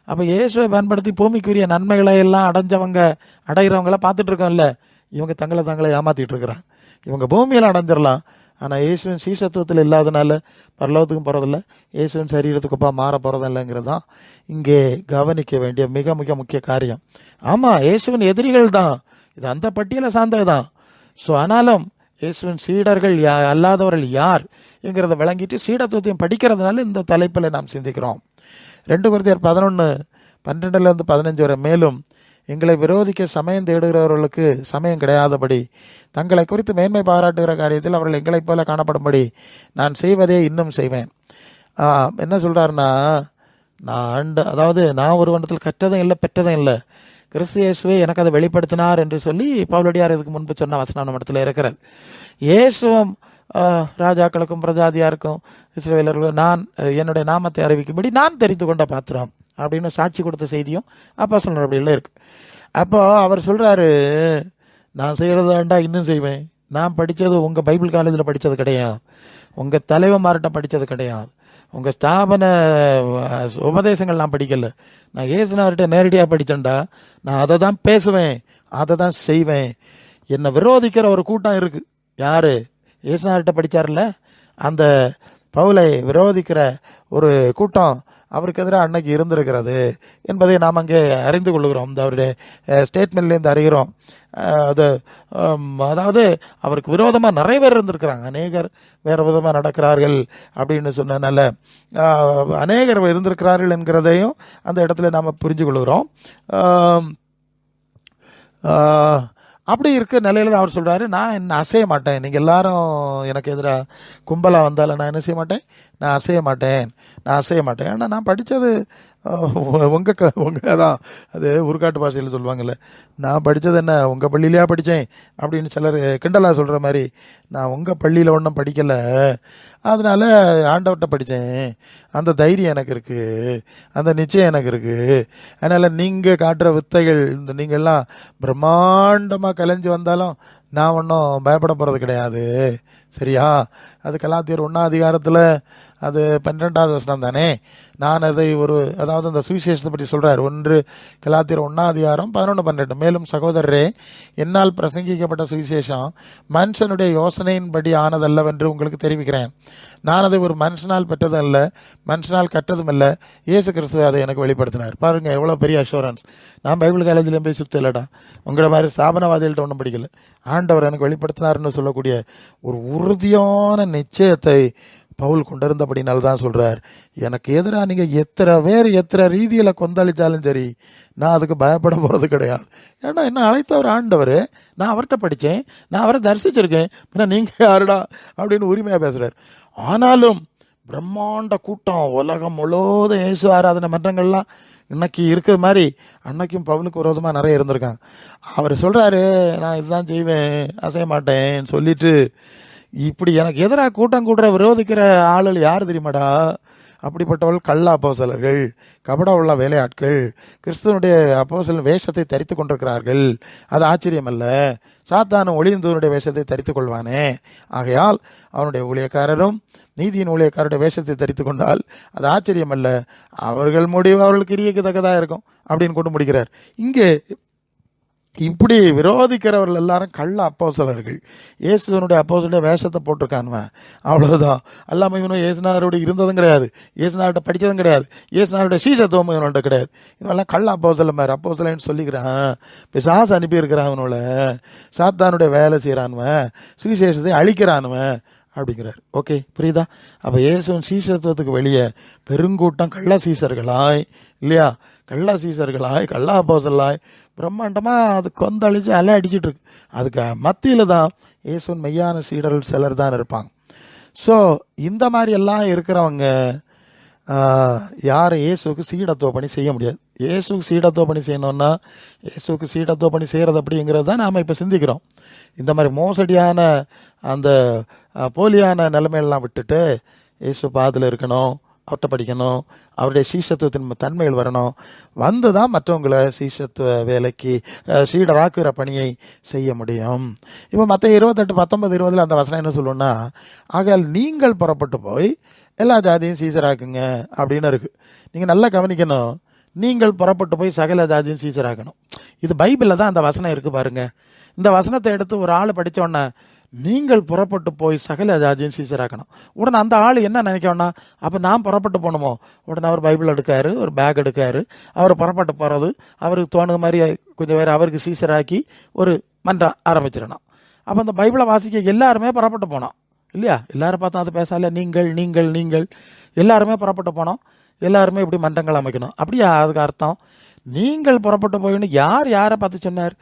A: அப்போ இயேசுவை பயன்படுத்தி பூமிக்குரிய நன்மைகளை எல்லாம் அடைகிறவங்கள பார்த்துட்டு இருக்கோம்ல. இவங்க தங்களை ஏமாற்றிட்டு இருக்கிறாங்க. இவங்க பூமியில் அடைஞ்சிடலாம், ஆனால் இயேசுவின் சீஷத்துவத்தில் இல்லாதனால பரலோகத்துக்கும் போகிறதில்ல, இயேசுவின் சரீரத்துக்குப்பா மாற போகிறதில்லைங்கிறது தான் இங்கே கவனிக்க வேண்டிய மிக மிக முக்கிய காரியம். ஆமாம், இயேசுவின் எதிரிகள் தான், இது அந்த பட்டியலை சார்ந்தது தான். ஸோ ஆனாலும் இயேசுவின் சீடர்கள் அல்லாதவர்கள் யார் என்கிறத விளங்கிட்டு சீடத்துவத்தையும் படிக்கிறதுனால இந்த தலைப்பில் நாம் சிந்திக்கிறோம். 2 கொரிந்தியர் 11:12-15 வரை, மேலும் எங்களை விரோதிக்க சமயம் தேடுகிறவர்களுக்கு சமயம் கிடையாதபடி தங்களை குறித்து மேன்மை பாராட்டுகிற காரியத்தில் அவர்கள் எங்களைப் போல காணப்படும்படி நான் செய்வதே இன்னும் செய்வேன். என்ன சொல்கிறாருன்னா, நான் ஒரு வருடத்தில் கற்றதும் இல்லை பெற்றதும் இல்லை, கிறிஸ்து இயேசுவே எனக்கு அதை வெளிப்படுத்தினார் என்று சொல்லி பவுலடியார் இதுக்கு முன்பு சொன்ன வசனம் நம்ம இடத்துல இருக்கிறது. இயேசுவும் ராஜாக்களுக்கும் பிரஜாதியாருக்கும் இஸ்ரவேலர்களுக்கும் நான் என்னுடைய நாமத்தை அறிவிக்கும்படி நான் தெரிந்து கொண்ட பாத்திரம் அப்படின்னு சாட்சி கொடுத்த செய்தியும் அப்போஸ்தலர் அப்படிலாம் இருக்கு. அப்போ அவர் சொல்கிறாரு, நான் செய்கிறதாண்டா இன்னும் செய்வேன். நான் படித்தது உங்கள் பைபிள் காலேஜில் படித்தது கிடையாது, உங்கள் தலைவன்மார்கிட்ட படித்தது கிடையாது, உங்கள் ஸ்தாபன உபதேசங்கள் நான் படிக்கலை. நான் இயேசுனார்கிட்ட நேரடியாக படித்தேன்டா. நான் அதை தான் பேசுவேன், அதை தான் செய்வேன். என்னை விரோதிக்கிற ஒரு கூட்டம் இருக்குது. யார்? இயேசுனார்கிட்ட படித்தார்ல, அந்த பவுலை விரோதிக்கிற ஒரு கூட்டம் அவருக்கு எதிராக அன்னைக்கு இருந்திருக்கிறது என்பதை நாம் அங்கே அறிந்து கொள்கிறோம். இந்த அவருடைய ஸ்டேட்மெண்ட்லேருந்து அறிகிறோம். அதாவது அவருக்கு விரோதமாக நிறைய பேர் இருந்திருக்கிறாங்க, அநேகர் வேறு விதமாக நடக்கிறார்கள் அப்படின்னு சொன்னதுனால அநேகர் இருந்திருக்கிறார்கள் என்கிறதையும் அந்த இடத்துல நாம் புரிஞ்சு கொள்கிறோம். அப்படி இருக்க நிலையில் தான் அவர் சொல்கிறாரு, நான் என்ன அசைய மாட்டேன். நீங்கள் எல்லாரும் எனக்கு எதிராக கும்பலாக வந்தாலும் நான் என்ன செய்ய மாட்டேன், நான் அசைய மாட்டேன். ஏன்னா நான் படித்தது உங்கள் தான், அது உருக்காட்டு பாஷையில் சொல்லுவாங்கள்ல, நான் படித்தது என்ன உங்கள் பள்ளியிலையா படித்தேன் அப்படின்னு சிலர் கிண்டலாக சொல்கிற மாதிரி, நான் உங்கள் பள்ளியில் ஒன்றும் படிக்கலை, அதனால் ஆண்டவர்கிட்ட படித்தேன், அந்த தைரியம் எனக்கு இருக்குது, அந்த நிச்சயம் எனக்கு இருக்குது. அதனால் நீங்கள் காட்டுற வித்தைகள், இந்த நீங்கள்லாம் பிரம்மாண்டமாக கலைஞ்சு வந்தாலும் நான் ஒன்றும் பயப்பட போகிறது கிடையாது, சரியா? அது கலாத்தியர் 1ஆம் அதிகாரத்தில் அது 12வது வசனம் தானே. நான் அதை அதாவது அந்த சுவிசேஷத்தை பற்றி சொல்கிறார். 1 கலாத்தியர் 1ஆம் அதிகாரம் 11-12. மேலும் சகோதரரே, என்னால் பிரசங்கிக்கப்பட்ட சுவிசேஷம் மனுஷனுடைய யோசனையின்படி ஆனதல்லவென்று உங்களுக்கு தெரிவிக்கிறேன். நான் அதை ஒரு மனுஷனால் பெற்றதும் இல்லை, மனுஷனால் கற்றதும் இல்லை, இயேசு கிறிஸ்துவை அதை எனக்கு வெளிப்படுத்தினார். பாருங்கள் எவ்வளோ பெரிய அஷூரன்ஸ். நான் பைபிள் காலேஜில் போய் சுற்ற இல்லைடா, உங்களை மாதிரி ஸ்தாபனவாதிகள்கிட்ட ஒன்றும் படிக்கல, ஆண்டவர் எனக்கு வெளிப்படுத்தினார்னு சொல்லக்கூடிய ஒரு உறுதியான நிச்சயத்தை பவுல் கொண்டிருந்தபடினால்தான் சொல்கிறார், எனக்கு எதிராக நீங்கள் எத்தனை ரீதியில் கொந்தளித்தாலும் சரி நான் அதுக்கு பயப்பட போகிறது கிடையாது. ஏன்னா என்ன அழைத்தவர் ஆண்டவர், நான் அவர்கிட்ட படித்தேன், நான் அவரை தரிசிச்சிருக்கேன், பின்ன நீங்கள் யாருடா அப்படின்னு உரிமையாக பேசுகிறார். ஆனாலும் பிரம்மாண்ட கூட்டம், உலகம் முழுவதும் இயேசு ஆராதனை மன்றங்கள்லாம் இன்னைக்கு இருக்கிற மாதிரி அன்னைக்கும் பவுலுக்கு விரோதமாக நிறைய இருந்திருக்காங்க. அவர் சொல்கிறாரு, நான் இதுதான் செய்வேன், அசைய மாட்டேன்னு சொல்லிட்டு இப்படி எனக்கு எதிராக கூட்டம் கூடுற விரோதிக்கிற ஆளுகள் யார் தெரியுமாடா? அப்படிப்பட்டவர்கள் கள்ள அப்போஸ்தலர்கள், கபட உள்ள வேலையாட்கள், கிறிஸ்துவனுடைய அப்போஸ்தலன் வேஷத்தை தரித்து கொண்டிருக்கிறார்கள். அது ஆச்சரியம் அல்ல. சாத்தானும் ஒளியந்தவனுடைய வேஷத்தை தரித்து கொள்வானே, ஆகையால் அவனுடைய ஊழியக்காரரும் நீதியின் ஊழியக்காரருடைய வேஷத்தை தரித்து கொண்டால் அது ஆச்சரியம் அல்ல, அவர்கள் முடிவு அவர்களுக்கு கிரியைக்கு தக்கதாக இருக்கும் அப்படின்னு கொண்டு முடிக்கிறார். இங்கே இப்படி விரோதிக்கிறவர்கள் எல்லாரும் கள்ள அப்போஸ்தலர்கள். இயேசுவனுடைய அப்போஸ்தலனுடைய வேஷத்தை போட்டிருக்கானுவன், அவ்வளவுதான். அல்லாமல் இவனும் இயேசுநாதரோட இருந்ததும் கிடையாது, இயேசுநாதர்கிட்ட படித்ததும் கிடையாது, இயேசுநாதருடைய சீசத்துவம் இவன்கிட்ட கிடையாது. இவனெல்லாம் கள்ள அப்போஸ்தலன் மாதிரி அப்போஸ்தலன்னு சொல்லிக்கிறான். பிசாசு அனுப்பியிருக்கிறான் அவனோட, சாத்தானுடைய வேலை செய்கிறானுவன், சுவிசேஷத்தை அழிக்கிறானுவன் அப்படிங்கிறார். ஓகே, புரியுதா? அப்போ இயேசுவின் சீசத்துவத்துக்கு வெளியே பெருங்கூட்டம் கள்ள சீசர்களாய், இல்லையா, கள்ள சீசர்களாய், கள்ள அப்போஸ்தலனாய் பிரம்மாண்டமாக அது கொந்தளிச்சு அலை அடிச்சுட்டு இருக்கு. அதுக்கு மத்தியில் தான் இயேசுவின் மெய்யான சீடர்கள் சிலர் தான் இருப்பாங்க. ஸோ இந்த மாதிரி எல்லாம் இருக்கிறவங்க யாரும் இயேசுக்கு சீடத்துவ பணி செய்ய முடியாது. இயேசுக்கு சீடத்துவ பணி செய்யணும்னா இயேசுக்கு சீடத்துவ பணி செய்கிறது அப்படிங்கிறது தான் நாம் இப்போ சிந்திக்கிறோம். இந்த மாதிரி மோசடியான அந்த போலியான நிலைமையெல்லாம் விட்டுட்டு இயேசு பாதில் இருக்கணும், அவர்கிட்ட படிக்கணும், அவருடைய சீஷத்துவத்தின் தன்மைகள் வரணும், வந்து தான் மற்றவங்களை சீஷத்துவ வேலைக்கு சீடராக்குற பணியை செய்ய முடியும். இப்போ மற்ற 28, 19, 20 அந்த வசனம் என்ன சொல்லணும்னா, ஆகையால் நீங்கள் புறப்பட்டு போய் எல்லா ஜாதியும் சீசராக்குங்க அப்படின்னு இருக்குது. நீங்கள் நல்லா கவனிக்கணும், நீங்கள் புறப்பட்டு போய் சகல ஜாதியும் சீசராக்கணும். இது பைபிளில் தான் அந்த வசனம் இருக்குது பாருங்க. இந்த வசனத்தை எடுத்து ஒரு ஆள் படித்தோன்னே நீங்கள் புறப்பட்டு போய் சகல ஜாதியும் சீசராக்கணும், உடனே அந்த ஆள் என்ன நினைக்கணும்னா, அப்போ நான் புறப்பட்டு போகணுமோ? உடனே அவர் பைபிள் எடுக்காரு, ஒரு பேக் எடுக்காரு, அவர் புறப்பட்டு போகிறது அவருக்கு தோணுது மாதிரி கொஞ்சம் பேர் அவருக்கு சீசராக்கி ஒரு மன்றம் ஆரம்பிச்சிடணும். அப்போ அந்த பைபிளை வாசிக்க எல்லாருமே புறப்பட்டு போனோம், இல்லையா? எல்லாரும் பார்த்தா அது பேசால நீங்கள் நீங்கள் நீங்கள் எல்லாருமே புறப்பட்டு போனோம், எல்லாருமே இப்படி மன்றங்கள் அமைக்கணும். அப்படியா? அதுக்கு அர்த்தம் நீங்கள் புறப்பட்டு போயின்னு யார் யாரை பார்த்து சொன்னார்?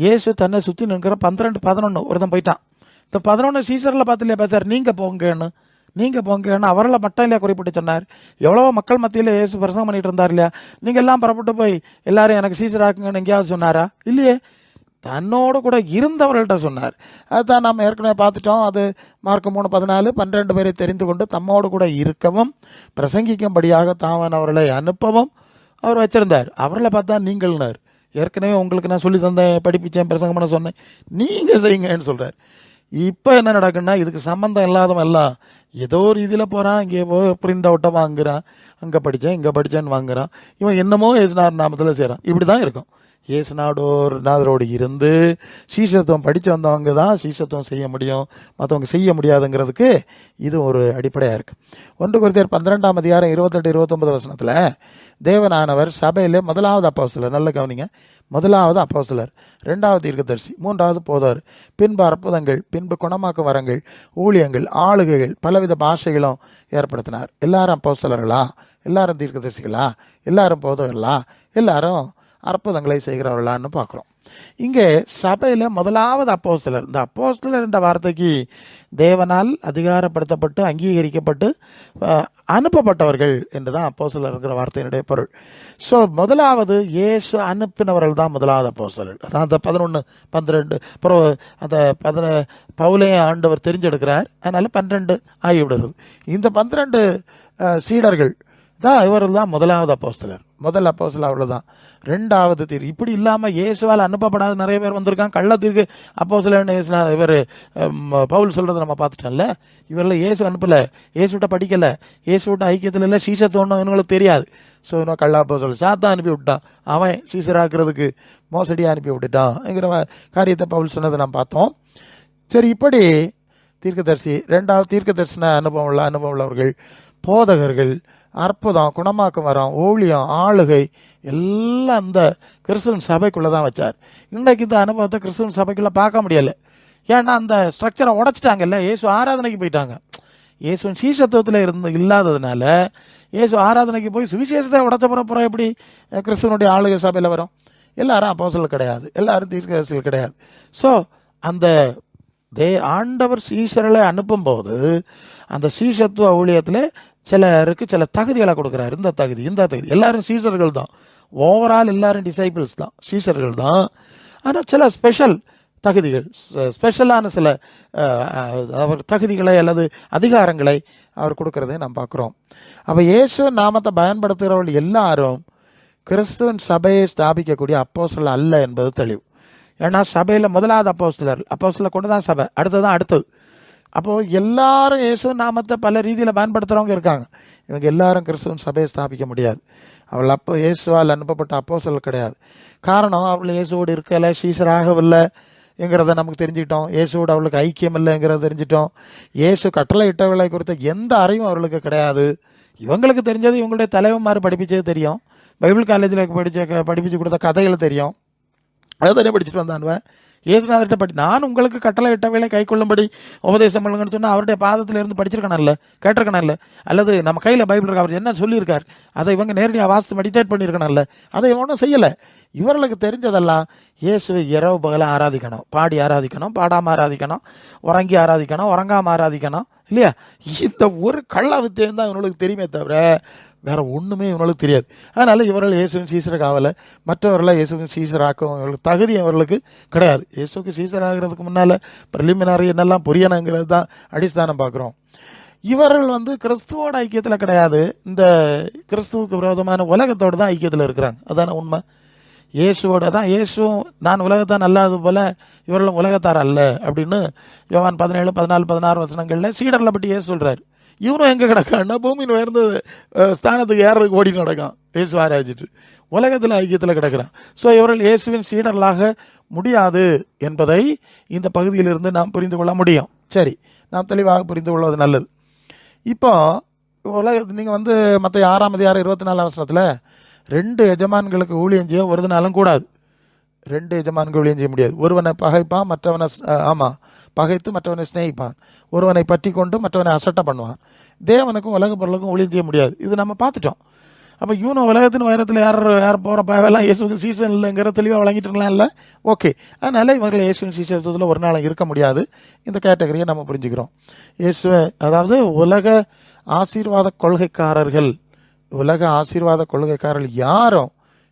A: இயேசு தன்னை சுற்றி நிற்கிற 12, 11 ஒருத்தன் போயிட்டான். இந்த 11 சீசரில் பார்த்து இல்லையா பேசார், நீங்கள் போங்கன்னு அவர்களை மட்டும் இல்லையா குறிப்பிட்டு சொன்னார்? எவ்வளவோ மக்கள் மத்தியில் இயேசு பிரசங்கம் பண்ணிட்டு இருந்தார் இல்லையா? நீங்கள் எல்லாம் புறப்பட்டு போய் எல்லாரும் எனக்கு சீசராக்குங்கன்னு எங்கேயாவது சொன்னாரா? இல்லையே, தன்னோடு கூட இருந்தவர்கள்ட்ட சொன்னார். அதுதான் நாம் ஏற்கனவே பார்த்துட்டோம். அது மார்க் 3:14, 12 பேரை தெரிந்து கொண்டு தம்மோடு கூட இருக்கவும் பிரசங்கிக்கும்படியாக தாவன் அவர்களை அனுப்பவும் அவர் வச்சிருந்தார். அவர்களை பார்த்தா நீங்கள்னார். ஏற்கனவே உங்களுக்கு நான் சொல்லி தந்தேன், படிப்பிச்சேன், பிரசங்கம் பண்ண சொன்னேன், நீங்கள் செய்யுங்கன்னு சொல்கிறார். இப்போ என்ன நடக்குன்னா, இதுக்கு சம்மந்தம் இல்லாதவன் எல்லாம் ஏதோ ஒரு இதில் போகிறான், இங்கே போய் பிரிண்ட் அவுட்டை வாங்குறான், அங்கே படித்தேன் இங்கே படித்தேன்னு வாங்குறான், இவன் என்னமோ இயேசுநாதர் நாமத்தில் செய்கிறான். இப்படி தான் இருக்கும். இயேசுநாதரோடு இருந்து சீஷத்துவம் படித்து வந்தவங்க தான் சீஷத்துவம் செய்ய முடியும், மற்றவங்க செய்ய முடியாதுங்கிறதுக்கு இது ஒரு அடிப்படையாக இருக்குது. 1 கொரிந்தியர் 12 அதிகாரம் 28, 29 வசனத்தில் தேவனானவர் சபையில் முதலாவது அப்போஸ்தலர், நல்ல கவனிங்க, முதலாவது அப்போஸ்தலர், 2வது தீர்க்கதரிசி, 3வது போதவர், பின்பு அற்புதங்கள், பின்பு குணமாக்க வரங்கள், ஊழியங்கள், ஆளுகைகள், பலவித பாஷைகளும் ஏற்படுத்தினார். எல்லாரும் அப்போஸ்தலர்களா? எல்லாரும் தீர்க்கதரிசிகளா? எல்லாரும் போதவர்களா? எல்லாரும் அற்புதங்களை செய்கிறவர்களான்னு பார்க்குறோம். இங்கே சபையில் முதலாவது அப்போஸ்தலர், இந்த அப்போஸ்தலர் என்ற வார்த்தைக்கு தேவனால் அதிகாரப்படுத்தப்பட்டு அங்கீகரிக்கப்பட்டு அனுப்பப்பட்டவர்கள் என்று தான் அப்போஸ்தலர்ங்கிற வார்த்தையினுடைய பொருள். ஸோ முதலாவது இயேசு அனுப்பினவர்கள் தான் முதலாவது அப்போஸ்தலர். அதான் அந்த 11, 12 அப்புறம் அந்த பவுலையும் ஆண்டவர் தெரிஞ்செடுக்கிறார், அதனால் 12 ஆகிவிடுறது. இந்த 12 சீடர்கள் தான் இவர்கள் தான் முதலாவது அப்போஸ்தலர். முதல் அப்போஸ்தலர் அவ்வளோதான். 2வது இப்படி இல்லாமல் இயேசுவால் அனுப்பப்படாத நிறைய பேர் வந்திருக்காங்க. கள்ளத்திற்கு அப்போஸ்தலர்னு இவர் பவுல் சொல்கிறத நம்ம பார்த்துட்டோம்ல. இவரில் இயேசு அனுப்பலை, இயேசுவிட்ட படிக்கலை, இயேசுவிட்ட ஐக்கியத்தில் இல்லை, சீசத்தோன்னு இவங்களுக்கு தெரியாது. ஸோ இன்னும் கள்ள அப்போஸ்தலர் சாத்தான் அனுப்பி விட்டான், அவன் சீசராக்கிறதுக்கு மோசடியாக அனுப்பி விட்டுட்டான்ங்கிற காரியத்தை பவுல் சொன்னதை நாம் பார்த்தோம். சரி, இப்படி தீர்க்கதரிசி, 2வது தீர்க்கதரிசன அனுபவம் உள்ளவர்கள், போதகர்கள், அற்புதம், குணமாக்கம் வரம், ஊழியம், ஆளுகை எல்லாம் அந்த கிறிஸ்துவன் சபைக்குள்ளே தான் வச்சார். இன்றைக்கு இந்த அனுபவத்தை கிறிஸ்துவன் சபைக்குள்ளே பார்க்க முடியலை. ஏன்னா அந்த ஸ்ட்ரக்சரை உடைச்சிட்டாங்கல்ல, இயேசு ஆராதனைக்கு போயிட்டாங்க. இயேசுவின் சீசத்துவத்தில் இல்லாததுனால இயேசு ஆராதனைக்கு போய் சுவிசேஷத்தை உடைச்ச புறம் எப்படி கிறிஸ்துவனுடைய ஆளுகை சபையில் வரும்? எல்லாரும் அப்போஸ்தலர் கிடையாது, எல்லாரும் தீர்க்கதரிசிகள் கிடையாது. ஸோ அந்த ஆண்டவர் சீஷர்களை அனுப்பும்போது அந்த சீஷத்துவ ஊழியத்தில் சிலருக்கு சில தகுதிகளை கொடுக்குறாரு. இந்த தகுதி எல்லாரும் சீஷர்கள் தான், ஓவரால் எல்லாரும் டிசைபிள்ஸ் தான், சீஷர்கள் தான். ஆனால் சில ஸ்பெஷல் தகுதிகள், ஸ்பெஷலான சில அவர் தகுதிகளை அல்லது அதிகாரங்களை அவர் கொடுக்கறதை நாம் பார்க்குறோம். அப்போ இயேசு நாமத்தை பயன்படுத்துகிறவர்கள் எல்லாரும் கிறிஸ்துவின் சபையை ஸ்தாபிக்கக்கூடிய அப்போஸ்தலர் அல்ல என்பது தெளிவு. ஏன்னா சபையில் முதலாவது அப்போஸ்தலர் கொண்டு தான் சபை, அடுத்தது. அப்போது எல்லாரும் இயேசுவின் நாமத்தை பல ரீதியில் பயன்படுத்துகிறவங்க இருக்காங்க. இவங்க எல்லாரும் கிறிஸ்துவின் சபையை ஸ்தாபிக்க முடியாது. அவள் இயேசுவால் அனுப்பப்பட்ட அப்போஸ்தலர் கிடையாது. காரணம், அவள் இயேசுவோடு இருக்கலை, சீஷராகவில்லை என்கிறத நமக்கு தெரிஞ்சுக்கிட்டோம். இயேசுவோடு அவளுக்கு ஐக்கியம் இல்லைங்கிறத தெரிஞ்சிட்டோம். இயேசு கட்டளை இட்டவர்களை குறித்த எந்த அறிவும் அவர்களுக்கு கிடையாது. இவங்களுக்கு தெரிஞ்சது இவங்களுடைய தலைவன்மார் படிப்பிச்சது தெரியும், பைபிள் காலேஜில் படிப்பிச்சு கொடுத்த கதைகள் தெரியும், அதை தானே படிச்சுட்டு வந்தானுவேன். இயேசுநாதர்கிட்ட நான் உங்களுக்கு கட்டளை இட்டவைகளை கை கொள்ளும்படி உபதேசம் பண்ணுங்கன்னு சொன்னால் அவருடைய பாதத்தில் இருந்து படிச்சிருக்கணும் கேட்டிருக்கணும், அல்லது நம்ம கையில் பைபிள் இருக்கு, அவர் என்ன சொல்லியிருக்கார் அதை இவங்க நேரடியாக வாசித்து மெடிடேட் பண்ணியிருக்கணும். அதை ஒன்றும் செய்யலை. இவர்களுக்கு தெரிஞ்சதெல்லாம் இயேசுவை இரவு பகல ஆராதிக்கணும், பாடி ஆராதிக்கணும், பாடாமல் ஆராதிக்கணும், உறங்கி ஆராதிக்கணும், உறங்காமல் ஆராதிக்கணும், இல்லையா? இந்த ஒரு கள்ள வித்தியம் தான் இவங்களுக்கு தெரியுமே தவிர வேற ஒன்றுமே இவங்களுக்கு தெரியாது. அதனால இவர்கள் இயேசுவின் சீசருக்கு ஆகலை, மற்றவர்களை இயேசுவின் சீசராக்கும் இவர்களுக்கு தகுதி அவர்களுக்கு கிடையாது. இயேசுக்கு சீசராகிறதுக்கு முன்னால் ப்ரிலிமினரி என்னெல்லாம் புரியணுங்கிறது தான் அடிஸ்தானம் பார்க்குறோம். இவர்கள் கிறிஸ்துவோட ஐக்கியத்தில் கிடையாது, இந்த கிறிஸ்துவுக்கு விரோதமான உலகத்தோடு தான் ஐக்கியத்தில் இருக்கிறாங்க. அதான உண்மை. இயேசுவோட தான், இயேசுவும் நான் உலகத்தான் அல்லாது போல இவர்களும் உலகத்தார் அல்ல அப்படின்னு யோவான் 17, 14, 16 வசனங்களில் சீடர்களை பற்றி இயேசு சொல்கிறார். இவனும் எங்கே கிடக்கான்னா பூமியின் உயர்ந்த ஸ்தானத்துக்கு ஏறதுக்கு ஓடி நடக்கான், இயேசு ஆராய்ச்சிட்டு உலகத்தில் ஐக்கியத்தில் கிடக்கிறான். ஸோ இவர்கள் இயேசுவின் சீடர்களாக முடியாது என்பதை இந்த பகுதியிலிருந்து நாம் புரிந்து கொள்ள முடியும். சரி, நாம் தெளிவாக புரிந்து கொள்வது நல்லது. இப்போ நீங்கள் மற்ற 6ஆம் அதிகாரம் 24ஆம் வசனத்தில் 2 எஜமான்களுக்கு ஊழியம் செய்ய ஒரு நாளும் கூடாது. 2 எஜமான்கள் ஊழியம் செய்ய முடியாது. ஒருவனை பகைப்பான், மற்றவனை பகைத்து மற்றவனை ஸ்நேகிப்பான். ஒருவனை பற்றி கொண்டு மற்றவனை அசட்டை பண்ணுவான். தேவனுக்கும் உலக பொருளுக்கும் ஊழியம் செய்ய முடியாது. இது நம்ம பார்த்துட்டோம். அப்போ இவனும் உலகத்தின் உயரத்தில் யார் போகிற பாவெல்லாம் இயேசுக்கு சீசன் இல்லைங்கிற தெளிவாக வழங்கிட்டுலாம் இல்லை. ஓகே, அதனால் இவர்கள் இயேசுவின் சீசத்துவத்தில் ஒரு நாள் இருக்க முடியாது. இந்த கேட்டகரியை நம்ம புரிஞ்சுக்கிறோம். இயேசுவை, அதாவது உலக ஆசீர்வாத கொள்கைக்காரர்கள் யாரும்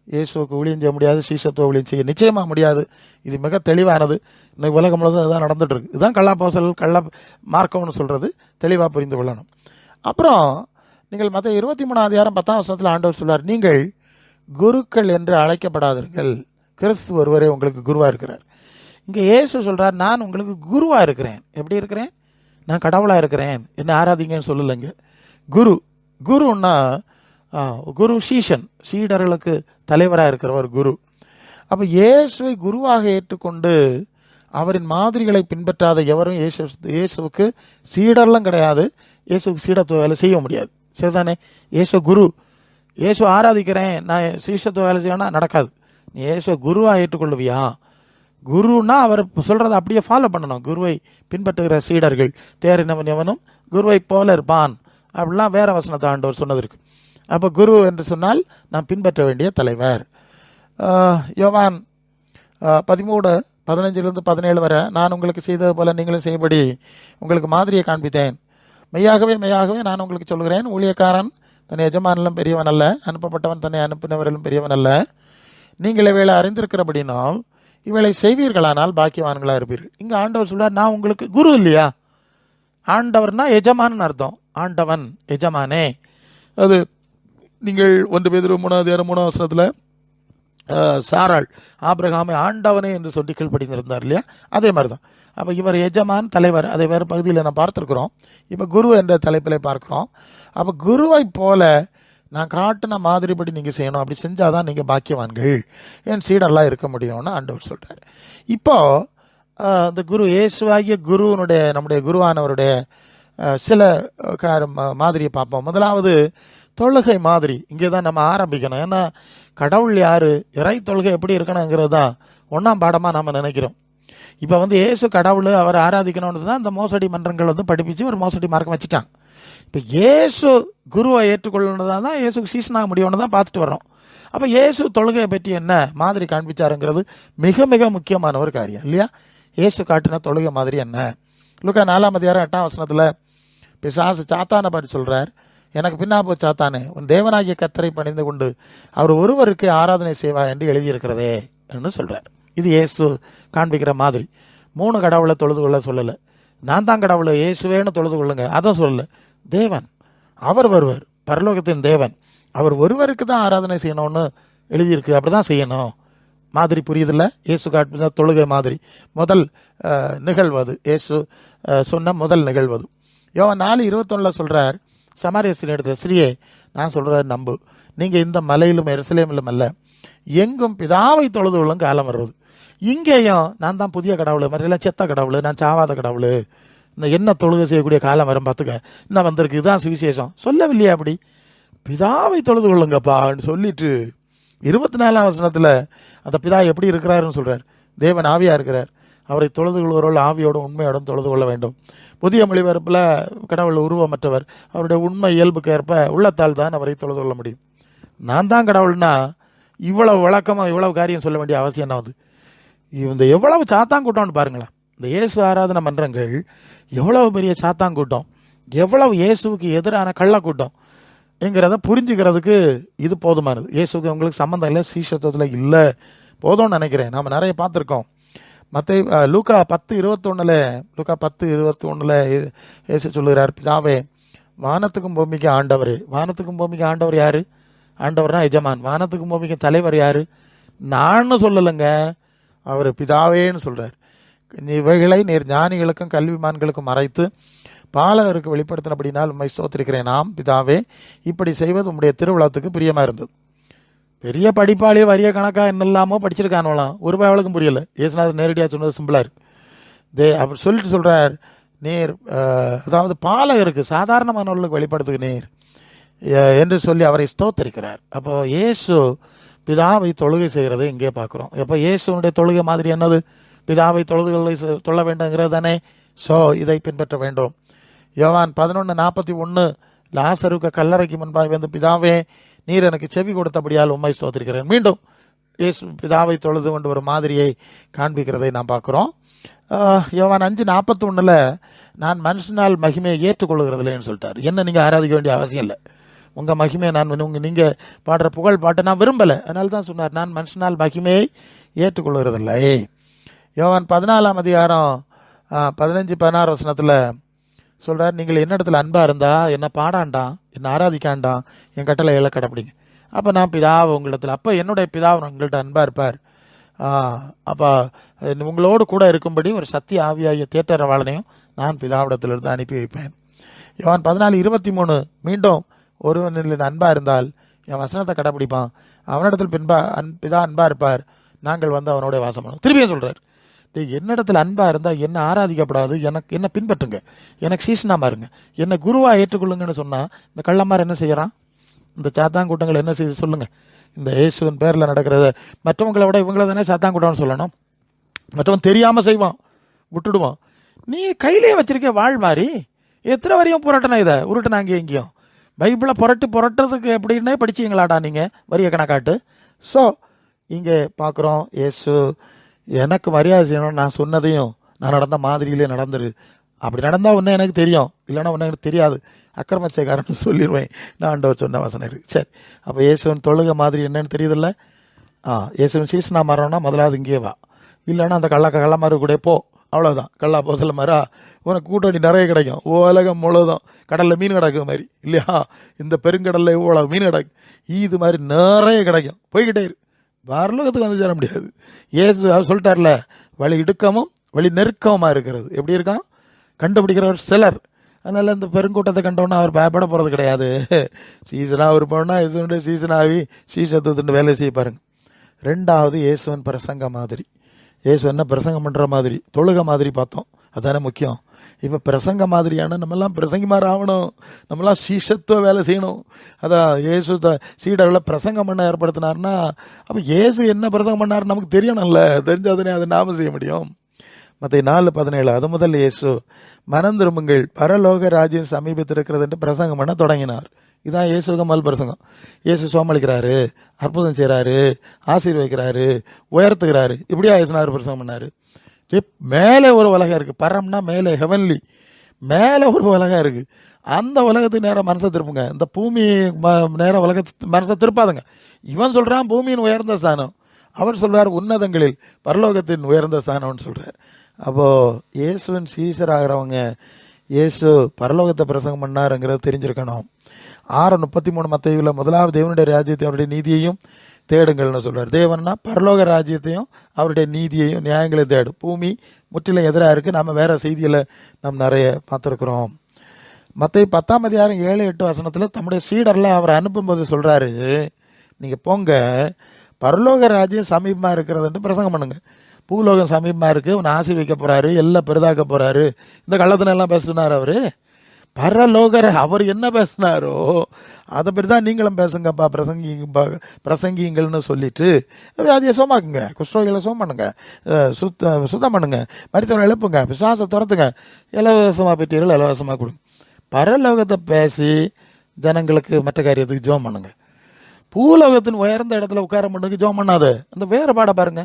A: இயேசுக்கு ஊழியம் செய்ய முடியாது, சீஷத்துவ ஊழியம் செய்ய நிச்சயமாக முடியாது. இது மிக தெளிவானது. இன்னைக்கு உலகம் முழுவதும் அதுதான் நடந்துட்டு இருக்கு. இதுதான் கள்ளப்போஸ்தலர்கள், கள்ள மார்க்கம்னு சொல்கிறது தெளிவாக புரிந்து கொள்ளணும். அப்புறம் நீங்கள் மற்ற 23ஆம் அதிகாரம் 10ஆம் வசனத்தில் ஆண்டவர் சொல்வார், நீங்கள் குருக்கள் என்று அழைக்கப்படாதீர்கள், கிறிஸ்து ஒருவரே உங்களுக்கு குருவாக இருக்கிறார். இங்கே இயேசு சொல்கிறார், நான் உங்களுக்கு குருவாக இருக்கிறேன். எப்படி இருக்கிறேன்? நான் கடவுளாக இருக்கிறேன், என்ன ஆராதிங்கன்னு சொல்லலைங்க. குருன்னா குரு சீடர்களுக்கு தலைவராக இருக்கிறவர் குரு. அப்போ இயேசுவை குருவாக ஏற்றுக்கொண்டு அவரின் மாதிரிகளை பின்பற்றாத எவரும் இயேசுவுக்கு சீடர்லாம் கிடையாது, இயேசுக்கு சீடத்துவ வேலை செய்ய முடியாது. சரிதானே? இயேசு ஆராதிக்கிறேன், நான் சீஷத்துவ வேலை செய்யணும்னா நடக்காது. நீ இயேசுவை குருவாக ஏற்றுக்கொள்ளுவியா? குருன்னா அவர் சொல்கிறத அப்படியே ஃபாலோ பண்ணணும். குருவை பின்பற்றுகிற சீடர்கள் தேறினவன் எவனும் குருவை போல இருப்பான் அப்படிலாம் வேற வசனத்தை ஆண்டவர் சொன்னது இருக்கு. அப்போ குரு என்று சொன்னால் நாம் பின்பற்ற வேண்டிய தலைவர். யோவான் 13:15-17 வரை, நான் உங்களுக்கு செய்தது போல நீங்களும் செய்யும்படி உங்களுக்கு மாதிரியை காண்பித்தேன். மெய்யாகவே நான் உங்களுக்கு சொல்கிறேன், ஊழியக்காரன் தன்னை எஜமானிலும் பெரியவன் அல்ல, அனுப்பப்பட்டவன் தன்னை அனுப்பினவரிலும் பெரியவன் அல்ல. நீங்கள் இவைகளை அறிந்திருக்கிறபடினால் இவைகளை செய்வீர்களானால் பாக்கியவான்களாக இருப்பீர்கள். இங்கே ஆண்டவர் சொல்றார், நான் உங்களுக்கு குரு இல்லையா? ஆண்டவர்னா எஜமான் அர்த்தம். ஆண்டவன் எஜமானே. அது நீங்கள் 1 பேதுரு 3:3 வசனத்தில் சாராள் ஆபிரகாமை ஆண்டவனே என்று சொல்லி கீழ்ப்படிந்திருந்தார் இல்லையா? அதே மாதிரி தான். அப்போ இவர் எஜமான், தலைவர். அதை வேறு பகுதியில் நான் பார்த்துருக்குறோம். இப்போ குரு என்ற தலைப்பில் பார்க்குறோம். அப்போ குருவை போல நான் காட்டின மாதிரிப்படி நீங்கள் செய்யணும். அப்படி செஞ்சால் தான் நீங்கள் பாக்கியவான்கள், என் சீடர்லாம் இருக்க முடியும்னு ஆண்டவர் சொல்கிறார். இப்போது இந்த குரு இயேசுவாகிய குருவனுடைய, நம்முடைய குருவானவருடைய சில மாதிரியை பார்ப்போம். முதலாவது தொழுகை மாதிரி. இங்கே தான் நம்ம ஆரம்பிக்கணும். ஏன்னா கடவுள் யார், இறை தொழுகை எப்படி இருக்கணுங்கிறது தான் 1ஆம் பாடமாக நம்ம நினைக்கிறோம். இப்போ இயேசு கடவுள், அவர் ஆராதிக்கணும்னு தான் இந்த மோசடி மன்றங்கள் படிப்பிச்சு ஒரு மோசடி மார்க்கம் வச்சுட்டாங்க. இப்போ இயேசு குருவை ஏற்றுக்கொள்ளணுன்னா தான் இயேசுக்கு சீசனாக முடியும்னு தான் பார்த்துட்டு வர்றோம். அப்போ இயேசு தொழுகையை பற்றி என்ன மாதிரி காண்பிச்சாருங்கிறது மிக மிக முக்கியமான ஒரு காரியம் இல்லையா? இயேசு காட்டின தொழுகை மாதிரி என்ன? லூக்கா 4:8 பிசாசு சாத்தானை பார்த்து சொல்கிறார், எனக்கு பின்னா போ சாத்தானே, உன் தேவனாகிய கர்த்தரை பணிந்து கொண்டு அவர் ஒருவருக்கு ஆராதனை செய்வா என்று எழுதியிருக்கிறதே என்று சொல்கிறார். இது இயேசு காண்பிக்கிற மாதிரி. 3 கடவுளை தொழுது கொள்ள சொல்லலை. நான் தான் கடவுள் இயேசுவேன்னு தொழுது கொள்ளுங்க அதான் சொல்லலை. தேவன் அவர் ஒருவர், பரலோகத்தின் தேவன், அவர் ஒருவருக்கு தான் ஆராதனை செய்யணும்னு எழுதியிருக்கு. அப்படி தான் செய்யணும். மாதிரி புரியுதில்ல? இயேசு காட்டின தொழுகை மாதிரி முதல் நிகழ்வது, இயேசு சொன்ன முதல் நிகழ்வது. யோவான் 4:21 சொல்கிறார், சமாரிய ஸ்திரீ எடுத்த ஸ்திரீயே, நான் சொல்கிறத நம்பு, நீங்கள் இந்த மலையிலும் எருசலேமிலும் அல்ல, எங்கும் பிதாவை தொழுது கொள்ளும் காலம் வர்றது. இங்கேயும் நான் தான் புதிய கடவுள், மற்றெல்லாம் செத்த கடவுள், நான் சாவாத கடவுள், இந்த என்ன தொழுகை செய்யக்கூடிய காலம் வரும் பார்த்துக்க, இன்னும் வந்திருக்கு, இதுதான் சுவிசேஷம் சொல்லவில்லையே? அப்படி பிதாவை தொழுது கொள்ளுங்கப்பான்னு சொல்லிட்டு 24 அந்த பிதா எப்படி இருக்கிறாருன்னு சொல்கிறார். தேவன் ஆவியாக இருக்கிறார், அவரை தொழுது கொள்வரோடு ஆவியோடும் உண்மையோடும் தொழுது கொள்ள வேண்டும். புதிய மொழிபெயர்ப்பில் கடவுள் உருவமற்றவர், அவருடைய உண்மை இயல்புக்கு ஏற்ப உள்ளத்தால் தான் அவரை தொழுது கொள்ள முடியும். நான் தான் கடவுள்னா இவ்வளவு விளக்கமாக இவ்வளவு காரியம் சொல்ல வேண்டிய அவசியம் என்ன வந்து? இந்த எவ்வளவு சாத்தாங்கூட்டம்னு பாருங்களேன். இந்த இயேசு ஆராதனை மன்றங்கள் எவ்வளவு பெரிய சாத்தாங்கூட்டம், எவ்வளவு இயேசுவுக்கு எதிரான கள்ளக்கூட்டம் என்கிறத புரிஞ்சுக்கிறதுக்கு இது போதுமானது. இயேசுக்கு உங்களுக்கு சம்மந்தம் இல்லை, சீஷத்துவத்தில் இல்லை, போதும்னு நினைக்கிறேன். நாம் நிறைய பார்த்துருக்கோம். லூக்கா 10:21 இயேசு சொல்லுகிறார், பிதாவே வானத்துக்கும் பூமிக்கு ஆண்டவர். வானத்துக்கும் பூமிக்கு ஆண்டவர் யாரு? ஆண்டவர்னா எஜமான். வானத்துக்கும் பூமிக்கு தலைவர் யாரு? நான் சொல்லலைங்க, அவர் பிதாவேன்னு சொல்றார். இவைகளை நீர் ஞானிகளுக்கும் கல்விமான்களுக்கும் மறைத்து பாலகருக்கு வெளிப்படுத்தினபடினால் உம்மை ஸ்தோத்திரிக்கிறேன். நாம் பிதாவே, இப்படி செய்வது உம்முடைய திருவிழாத்துக்கு பிரியமா இருந்தது. பெரிய படிப்பாளி வரிய கணக்கா என்னெல்லாமோ படிச்சிருக்கானோலாம், ஒரு அவளுக்கும் புரியல. இயேசுநாதர் நேரடியாக சொன்னது சிம்பிளா இருக்கு. அப்படி சொல்லிட்டு சொல்றார், நீர் அதாவது பாலகருக்கு சாதாரணமானவர்களுக்கு வெளிப்படுத்துக்கு நீர் என்று சொல்லி அவரை ஸ்தோத்தரிக்கிறார். அப்போ இயேசு பிதாவை தொழுகை செய்கிறதை இங்கே பார்க்குறோம். எப்போ இயேசுனுடைய தொழுகை மாதிரி என்னது? பிதாவை தொழுகைகளை தொழ வேண்டுங்கிறது தானே. ஸோ இதை பின்பற்ற வேண்டும். யோவான் 11:41 லாசருக்கு கல்லறைக்கு முன்பாக வந்து, பிதாவே நீர் எனக்கு செவி கொடுத்தபடியால் உம்மை ஸ்தோத்திரிக்கிறேன். மீண்டும் இயேசு பிதாவை தொழுது கொண்டு ஒரு மாதிரியை காண்பிக்கிறதை நாம் பார்க்குறோம். யோவான் 5:41 நான் மனுஷனால் மகிமையை ஏற்றுக்கொள்கிறதில்லைன்னு சொல்லிட்டார். என்ன நீங்கள் ஆராதிக்க வேண்டிய அவசியம் இல்லை, உங்கள் மகிமையை நான் நீங்கள் பாடுற புகழ் பாட்டை நான் விரும்பலை, அதனால தான் சொன்னார் நான் மனுஷனால் மகிமையை ஏற்றுக்கொள்கிறதில்லை. யோவான் 14:15-16 சொல்கிறார், நீங்கள் என்ன இடத்துல அன்பாக இருந்தா என்ன பாடாண்டாம், என்ன ஆராதிக்காண்டாம், என் கட்டளை கடைப்பிடிங்க. அப்போ நான் பிதாவை உங்களிடத்தில், அப்போ என்னுடைய பிதாவை உங்கள்கிட்ட அன்பாக இருப்பார். அப்போ உங்களோடு கூட இருக்கும்படி ஒரு சத்திய ஆவியாகிய தேற்றரவாளனையும் நான் பிதாவிடத்திலிருந்து அனுப்பி வைப்பேன். யோவான் 14:23 மீண்டும் ஒருவனில் அன்பாக இருந்தால் என் வசனத்தை கடைப்பிடிப்பான், அவனிடத்தில் பிதா அன்பாக இருப்பார், நாங்கள் வந்து அவனோட வாசம் பண்ணுவோம். திரும்பியும் சொல்கிறார், என்னிடத்தில் அன்பாக இருந்தால் என்ன ஆராதிக்கப்படாது, எனக்கு என்ன பின்பற்றுங்க, எனக்கு சீசனாக இருங்க, என்னை குருவாக ஏற்றுக்கொள்ளுங்கன்னு சொன்னால் இந்த கள்ளமார் என்ன செய்யறான்? இந்த சாத்தாங்கூட்டங்கள் என்ன செய்ய சொல்லுங்க? இந்த இயேசுவின் பேரில் நடக்கிறத மற்றவங்களை விட இவங்கள தானே சாத்தாங்கூட்டம்னு சொல்லணும். மற்றவன் தெரியாமல் செய்வான், விட்டுடுவான். நீ கையிலே வச்சிருக்க வாழ் மாதிரி எத்தனை வரையும் புரட்டினா இதை உருட்டுனா அங்கே எங்கேயும் பைபிளை புரட்டுறதுக்கு எப்படின்னே படிச்சிங்களாடா நீங்கள் வரிய கணக்காட்டு. ஸோ இங்கே பார்க்குறோம், இயேசு எனக்கு மரியாதை செய்யணும்னு நான் சொன்னதையும் நான் நடந்த மாதிரியிலே நடந்துரு, அப்படி நடந்தால் ஒன்று எனக்கு தெரியும், இல்லைன்னா ஒன்று எனக்கு தெரியாது, அக்கிரமச்சைக்காரன்னு சொல்லிடுவேன் நான் ஆண்டவர் சொன்ன வசனம் இருக்கு. சரி, அப்போ இயேசுவன் தொழுகை மாதிரி என்னன்னு தெரியுதில்ல? இயேசுவன் சீசனாக மாறோன்னா முதலாவது இங்கே வா, இல்லைன்னா அந்த கள்ளமாரு கூட போ, அவ்வளோதான். கள்ளா போசல மாறா உனக்கு கூட்டணி நிறைய கிடைக்கும், உலகம் முழுதும் கடலில் மீன் கிடக்குற மாதிரி இல்லையா? இந்த பெருங்கடலில் இவ்வளோ மீன் கிடக்கு, இது மாதிரி நிறைய கிடைக்கும், போய்கிட்டே இரு, பரலோகத்துக்கு வந்து சேர முடியாது. இயேசு அவர் சொல்லிட்டார்ல, வழி இடுக்கமும் வழி நெருக்கமாக இருக்கிறது. எப்படி இருக்கான்? கண்டுபிடிக்கிறவர் சிலர். அதனால இந்த பெருங்கூட்டத்தை கண்டோன்னா அவர் பயப்பட போகிறது கிடையாது. சீசனாக இருப்போம்னா இயேசுடைய சீசனாகி சீசத்துவத்துட்டு வேலை செய்ய பாருங்க. ரெண்டாவது இயேசுவன் பிரசங்க மாதிரி. இயேசு என்ன பிரசங்கம் பண்ணுற மாதிரி, தொழுகை மாதிரி பார்த்தோம், அதானே முக்கியம். இப்போ பிரசங்க மாதிரியான நம்மெல்லாம் பிரசங்கி மாதிரி ஆகணும், நம்மளாம் சீஷத்துவ வேலை செய்யணும். அதான் இயேசு சீடர்களை பிரசங்கம் பண்ண ஏற்படுத்தினார்னா, அப்போ இயேசு என்ன பிரசங்கம் பண்ணார் நமக்கு தெரியணும்ல, தெரிஞ்சாதனே அதை நாம செய்ய முடியும். மத்தேயு 4:17 அது முதல் இயேசு மனம் திரும்புங்கள், பரலோக ராஜ்யம் சமீபத்தில் இருக்கிறது என்று பிரசங்கம் பண்ண தொடங்கினார். இதான் இயேசுக்கு முதல் பிரசங்கம். இயேசு சோமளிக்கிறாரு, அற்புதம் செய்கிறாரு, ஆசீர்வதிக்கிறாரு, உயர்த்துகிறாரு, இப்படியா இயேசுனார் பிரசங்கம் பண்ணாரு. மேலே ஒரு உலகம் இருக்குது. பரம்னா மேலே, ஹெவன்லி, மேலே ஒரு உலகம் இருக்குது. அந்த உலகத்துக்கு நேரம் மனசை திருப்புங்க. இந்த பூமி நேரம் உலகத்து மனசை திருப்பாதுங்க. இவன் சொல்கிறான் பூமியின் உயர்ந்த ஸ்தானம், அவர் சொல்கிறார் உன்னதங்களில் பரலோகத்தின் உயர்ந்த ஸ்தானம்னு சொல்கிறார். அப்போது இயேசுவின் சீசர் ஆகிறவங்க இயேசு பரலோகத்தை பிரசங்கம் பண்ணாருங்கிறத தெரிஞ்சிருக்கணும். 6:33 மத்தேயுவில் முதலாவது தேவனுடைய ராஜ்யத்தை அவருடைய நீதியையும் தேடுங்கள்னு சொல்கிறார். தேவன்னா பரலோக ராஜ்யத்தையும் அவருடைய நீதியையும் நியாயங்களையும் தேடும். பூமி முற்றிலும் எதிராக இருக்குது. நம்ம வேறு செய்திகளை நாம் நிறைய பார்த்துருக்குறோம். மத்தேயு 10:7-8 தம்முடைய சீடரில் அவர் அனுப்பும்போது சொல்கிறாரு, நீங்கள் போங்க, பரலோக ராஜ்யம் சமீபமாக இருக்கிறதுன்ட்டு பிரசங்கம் பண்ணுங்க. பூலோகம் சமீபமாக இருக்குது, அவனை ஆசீர்வதிக்க போகிறாரு, எல்லாம் பெரிதாக்க போகிறாரு. இந்த கள்ளத்தினெல்லாம் பேசுனார் அவர். பரலோகர் அவர் என்ன பேசினாரோ அதை பற்றி தான் நீங்களும் பேசுங்கப்பா, பிரசங்கிங்கள்னு சொல்லிட்டு வியாதியை சோமாக்குங்க, குஷ்ரோகிகளை சோம் பண்ணுங்க, சுத்தம் பண்ணுங்க, மரித்தவரை எழுப்புங்க, பிசாசை துரத்துங்க, இலவசமாக பெற்றீர்கள் இலவசமாக கொடுங்க. பரலோகத்தை பேசி ஜனங்களுக்கு மற்ற காரியத்துக்கு ஜோம் பண்ணுங்க. பூலோகத்தின் உயர்ந்த இடத்துல உட்கார பண்ணுறதுக்கு ஜோம் பண்ணாத. அந்த வேறுபாடை பாருங்க.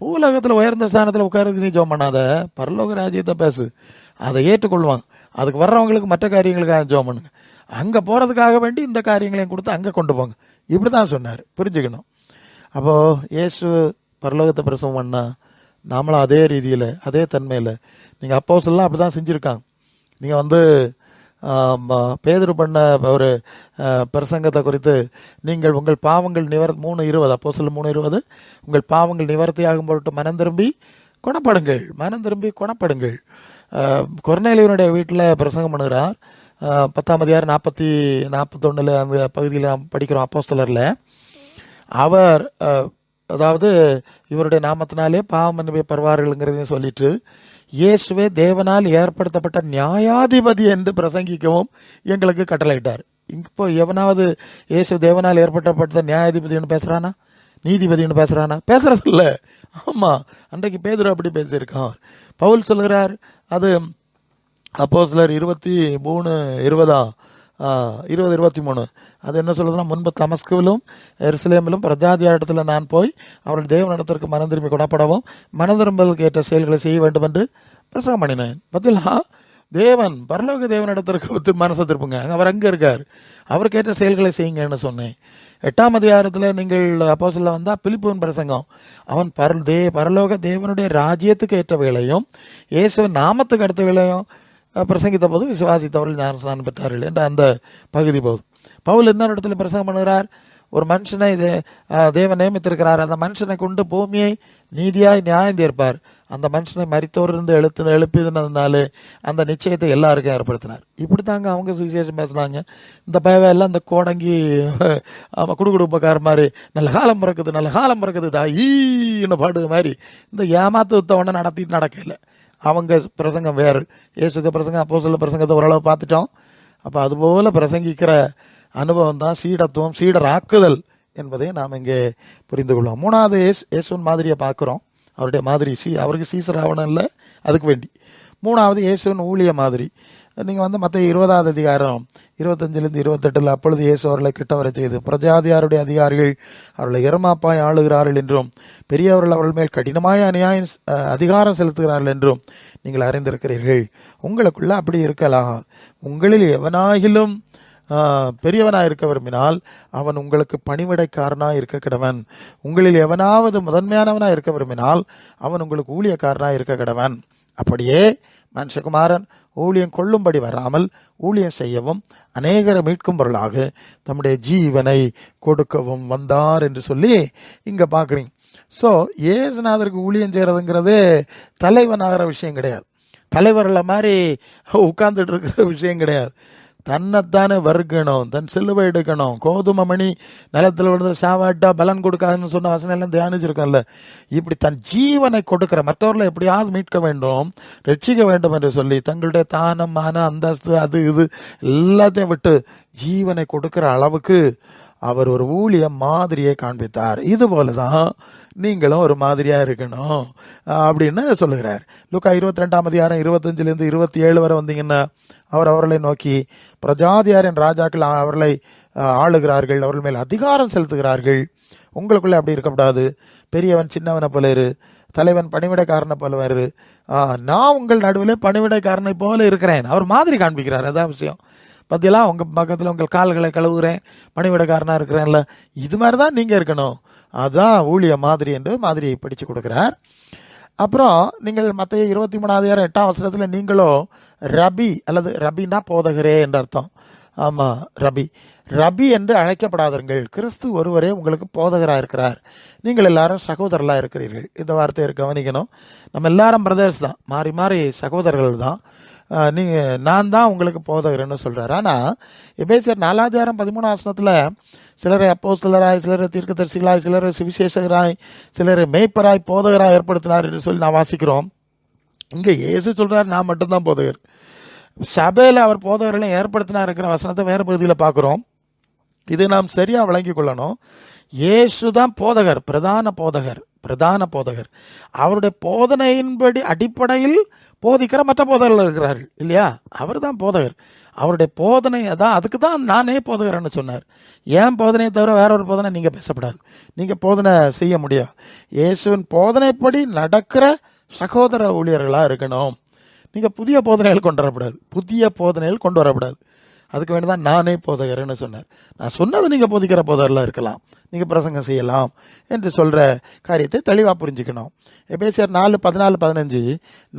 A: பூலோகத்தில் உயர்ந்த ஸ்தானத்தில் உட்காரதுக்கு நீ ஜோம் பண்ணாத, பரலோக ராஜ்யத்தை பேசு, அதை ஏற்றுக்கொள்வாங்க. அதுக்கு வர்றவங்களுக்கு மற்ற காரியங்களுக்காக ஜோம் பண்ணுங்க. அங்கே போகிறதுக்காக வேண்டி இந்த காரியங்களையும் கொடுத்து அங்கே கொண்டு போங்க. இப்படி தான் சொன்னார், புரிஞ்சுக்கணும். அப்போது இயேசு பரலோகத்தை பிரசவம் பண்ணால் நாமளும் அதே ரீதியில் அதே தன்மையில், நீங்கள் அப்போஸ்தலர்லாம் அப்படி தான் செஞ்சுருக்காங்க. நீங்கள் பேதுரு பண்ண ஒரு பிரசங்கத்தை குறித்து, நீங்கள் உங்கள் பாவங்கள் 3:20 அப்போஸ்தலர் 3:20 உங்கள் பாவங்கள் நிவர்த்தியாகும் பொருட்டு மனம் திரும்பி குணப்படுங்கள். கொர்நேலியனுடைய வீட்டில் பிரசங்கம் பண்ணுகிறார். 10:41 அந்த பகுதியில் நாம் படிக்கிறோம் அப்போஸ்தலரில். அவர் அதாவது இவருடைய நாமத்தினாலே பாவம் மன்னிப்பை பெறுவார்கள்ங்கிறதையும் சொல்லிட்டு, இயேசுவே தேவனால் ஏற்படுத்தப்பட்ட நியாயாதிபதி என்று பிரசங்கிக்கவும் எங்களுக்கு கட்டளையிட்டார். இப்போ எவனாவது இயேசு தேவனால் ஏற்படுத்தப்பட்ட நியாயாதிபதினு பேசுகிறானா, நீதிபதினு பேசுகிறானா? பேசுறது இல்லை. ஆமாம், அன்றைக்கு பேதுரு அப்படி பேசியிருக்கான். பவுல் சொல்கிறார், அது அப்போஸ்தலர் 20:23 அது என்ன சொல்லுதுன்னா, முன்பு தமஸ்குவிலும் எருசலேமிலும் பிரஜாதியாரிடத்தில் நான் போய் அவர்கள் தேவனிடத்திற்கு மனம் திரும்பி கொடப்படவும் மனம் திரும்பலுக்கு ஏற்ற செயல்களை செய்ய வேண்டும் என்று பிரசங்கம் பண்ணினேன். பார்த்தீங்களா, தேவன் பரலோக தேவனிடத்திற்கு மனசை திருப்புங்க, அவர் அங்கே இருக்கார், அவருக்கு ஏற்ற செயல்களை செய்யுங்கன்னு சொன்னேன். 8ஆம் அதிகாரத்தில் நீங்கள் அப்போஸ்தலர் வந்தால் பிலிப்புவின் பிரசங்கம், அவன் பரலோக தேவனுடைய ராஜ்யத்துக்கு ஏற்ற வேளையும் இயேசுவின் நாமத்துக்கு அடுத்த வேளையும் பிரசங்கித்த போது விசுவாசித்தவர்கள் ஞானஸ்நானம் பெற்றார்கள் என்ற அந்த பகுதி போகுது. பவுல் இன்னொரு இடத்துல பிரசங்கம் பண்ணுகிறார், ஒரு மனுஷனை தேவன் நியமித்திருக்கிறார், அந்த மனுஷனை கொண்டு பூமியை நீதியாய் நியாயம் தீர்ப்பார். அந்த மனுஷனை மரித்தோரிலிருந்து எழுப்பினதுனால அந்த நிச்சயத்தை எல்லாருக்கும் ஏற்படுத்தினார். இப்படி தாங்க அவங்க சுவிசேஷம் பேசுனாங்க. இந்த பயவெல்லாம் இந்த கோடங்கி குடுகுடுப்பக்கார மாதிரி நல்ல காலம் பிறக்குது ஈன்னு பாடுற மாதிரி இந்த ஏமாத்து வித்தவொடனே நடத்திட்டு நடக்கல. அவங்க பிரசங்கம் வேறு, இயேசுக்கு பிரசங்கம் அப்போஸ்தலர் பிரசங்கத்தை ஓரளவு பார்த்துட்டோம். அப்போ அதுபோல் பிரசங்கிக்கிற அனுபவம் தான் சீடத்துவம், சீடராக்குதல் என்பதை நாம் இங்கே புரிந்து கொள்வோம். 3வது இயேசுவின் மாதிரியை பார்க்குறோம். அவருடைய மாதிரி அவருக்கு சீசர் ஆகணும் இல்லை, அதுக்கு வேண்டி. 3வது இயேசுவின் ஊழிய மாதிரி. நீங்கள் மத்திய 20ஆவது அதிகாரம் 25-28 அப்பொழுது இயேசு அவர்களை கிட்ட வர செய்து, பிரஜாதியாருடைய அதிகாரிகள் அவர்களை இரமாப்பாய் ஆளுகிறார்கள் என்றும் பெரியவர்கள் அவர்கள் மேல் கடினமாய அதிகாரம் செலுத்துகிறார்கள் என்றும் நீங்கள் அறிந்திருக்கிறீர்கள். உங்களுக்குள்ள அப்படி இருக்கலாம். உங்களில் எவனாகிலும் பெரியவனாக இருக்க விரும்பினால் அவன் உங்களுக்கு பணிவிடைக்காரனாக இருக்க கிடவன். உங்களில் எவனாவது முதன்மையானவனாக இருக்க விரும்பினால் அவன் உங்களுக்கு ஊழியக்காரனாக இருக்க கிடவன். அப்படியே மனுஷகுமாரன் ஊழியம் கொள்ளும்படி வராமல் ஊழியம் செய்யவும் அநேகரை மீட்கும் பொருளாக தம்முடைய ஜீவனை கொடுக்கவும் வந்தார் என்று சொல்லி இங்கே பார்க்குறீங்க. ஸோ இயேசுநாதருக்கு ஊழியம் செய்கிறதுங்கிறது தலைவனாகிற விஷயம் கிடையாது, தலைவர்களை மாதிரி உட்கார்ந்துட்டு இருக்கிற விஷயம் கிடையாது. தன்னைத்தானே வறுக்கணும், தன் சிலுவை எடுக்கணும். கோதுமை மணி நிலத்தில் விழுந்து சாவாட்டா பலன் கொடுக்காதுன்னு சொன்ன வசனம் எல்லாம் தியானிச்சிருக்கோம்ல. இப்படி தன் ஜீவனை கொடுக்கிற, மற்றவர்களை எப்படியாவது மீட்க வேண்டும், ரட்சிக்க வேண்டும் என்று சொல்லி தங்களுடைய தானம் மான அந்தஸ்து அது இது எல்லாத்தையும் விட்டு ஜீவனை கொடுக்கிற அளவுக்கு அவர் ஒரு ஊழிய மாதிரியை காண்பித்தார். இது போல தான் நீங்களும் ஒரு மாதிரியாக இருக்கணும் அப்படின்னு சொல்லுகிறார். லூக்கா 22ஆம் அதிகாரம் 25-27 வரை வந்தீங்கன்னா, அவர்களை நோக்கி, பிரஜாதியாரின் ராஜாக்கள் அவர்களை ஆளுகிறார்கள், அவர்கள் மேல் அதிகாரம் செலுத்துகிறார்கள். உங்களுக்குள்ளே அப்படி இருக்கக்கூடாது. பெரியவன் சின்னவனை போல இரு, தலைவன் பணிவிடைக்காரனை போல வருது. நான் உங்கள் நடுவில் பணிவிடைக்காரனை போல இருக்கிறேன். அவர் மாதிரி காண்பிக்கிறார். அதான் விஷயம். பத்தியெல்லாம் உங்கள் பக்கத்தில் உங்கள் கால்களை கழுவுகிறேன், பணிவிடைக்காரனாக இருக்கிறேன்ல, இது மாதிரி தான் நீங்கள் இருக்கணும். அதுதான் ஊழிய மாதிரி என்று மாதிரியை படித்து கொடுக்குறார். அப்புறம் நீங்கள் மத்திய 23:8 நீங்களோ ரபி அல்லது ரபினா போதகரே என்ற அர்த்தம். ஆமாம், ரபி ரபி என்று அழைக்கப்படாதீர்கள், கிறிஸ்து ஒருவரே உங்களுக்கு போதகராக இருக்கிறார், நீங்கள் எல்லாரும் சகோதரர்களாக இருக்கிறீர்கள். இந்த வார்த்தையை கவனிக்கணும். நம்ம எல்லாரும் பிரதர்ஸ் தான், மாறி மாறி சகோதரர்கள் தான். நான் தான் உங்களுக்கு போதகர்னு சொல்கிறார். ஆனால் எபேசியர் 4:13 சிலரை அப்போஸ்தலராய், சிலரை தீர்க்கதரிசிகளாய், சிலரை சுவிசேஷகராய், சிலரை மேய்ப்பராய், போதகராய் ஏற்படுத்தினார் என்று சொல்லி நான் வாசிக்கிறோம். இங்கே இயேசு சொல்கிறார், நான் மட்டும்தான் போதகர். சபையில் அவர் போதகர்களை ஏற்படுத்தினார் இருக்கிற வசனத்தை வேறு பகுதியில் பார்க்குறோம். இது நாம் சரியாக விளங்கி கொள்ளணும். இயேசு தான் போதகர், பிரதான போதகர். அவருடைய போதனையின்படி அடிப்படையில் போதிக்கிற மற்ற போதகர்கள் இருக்கிறார்கள் இல்லையா? அவர் தான் போதகர். அவருடைய போதனை அதான், அதுக்கு தான் நானே போதகர்னு சொன்னார். ஏன் போதனையை தவிர வேற ஒரு போதனை நீங்கள் பேசப்படாது, நீங்கள் போதனை செய்ய முடியாது. இயேசுவின் போதனைப்படி நடக்கிற சகோதர ஊழியர்களாக இருக்கணும். நீங்கள் புதிய போதனைகள் கொண்டு வரக்கூடாது. அதுக்கு வேண்டி தான் நானே போதகர்னு சொன்னார். நான் சொன்னது நீங்கள் போதிக்கிற போதகர்களாக இருக்கலாம், நீங்கள் பிரசங்கம் செய்யலாம் என்று சொல்கிற காரியத்தை தெளிவாக புரிஞ்சுக்கணும். எபேசியர் 4:14-15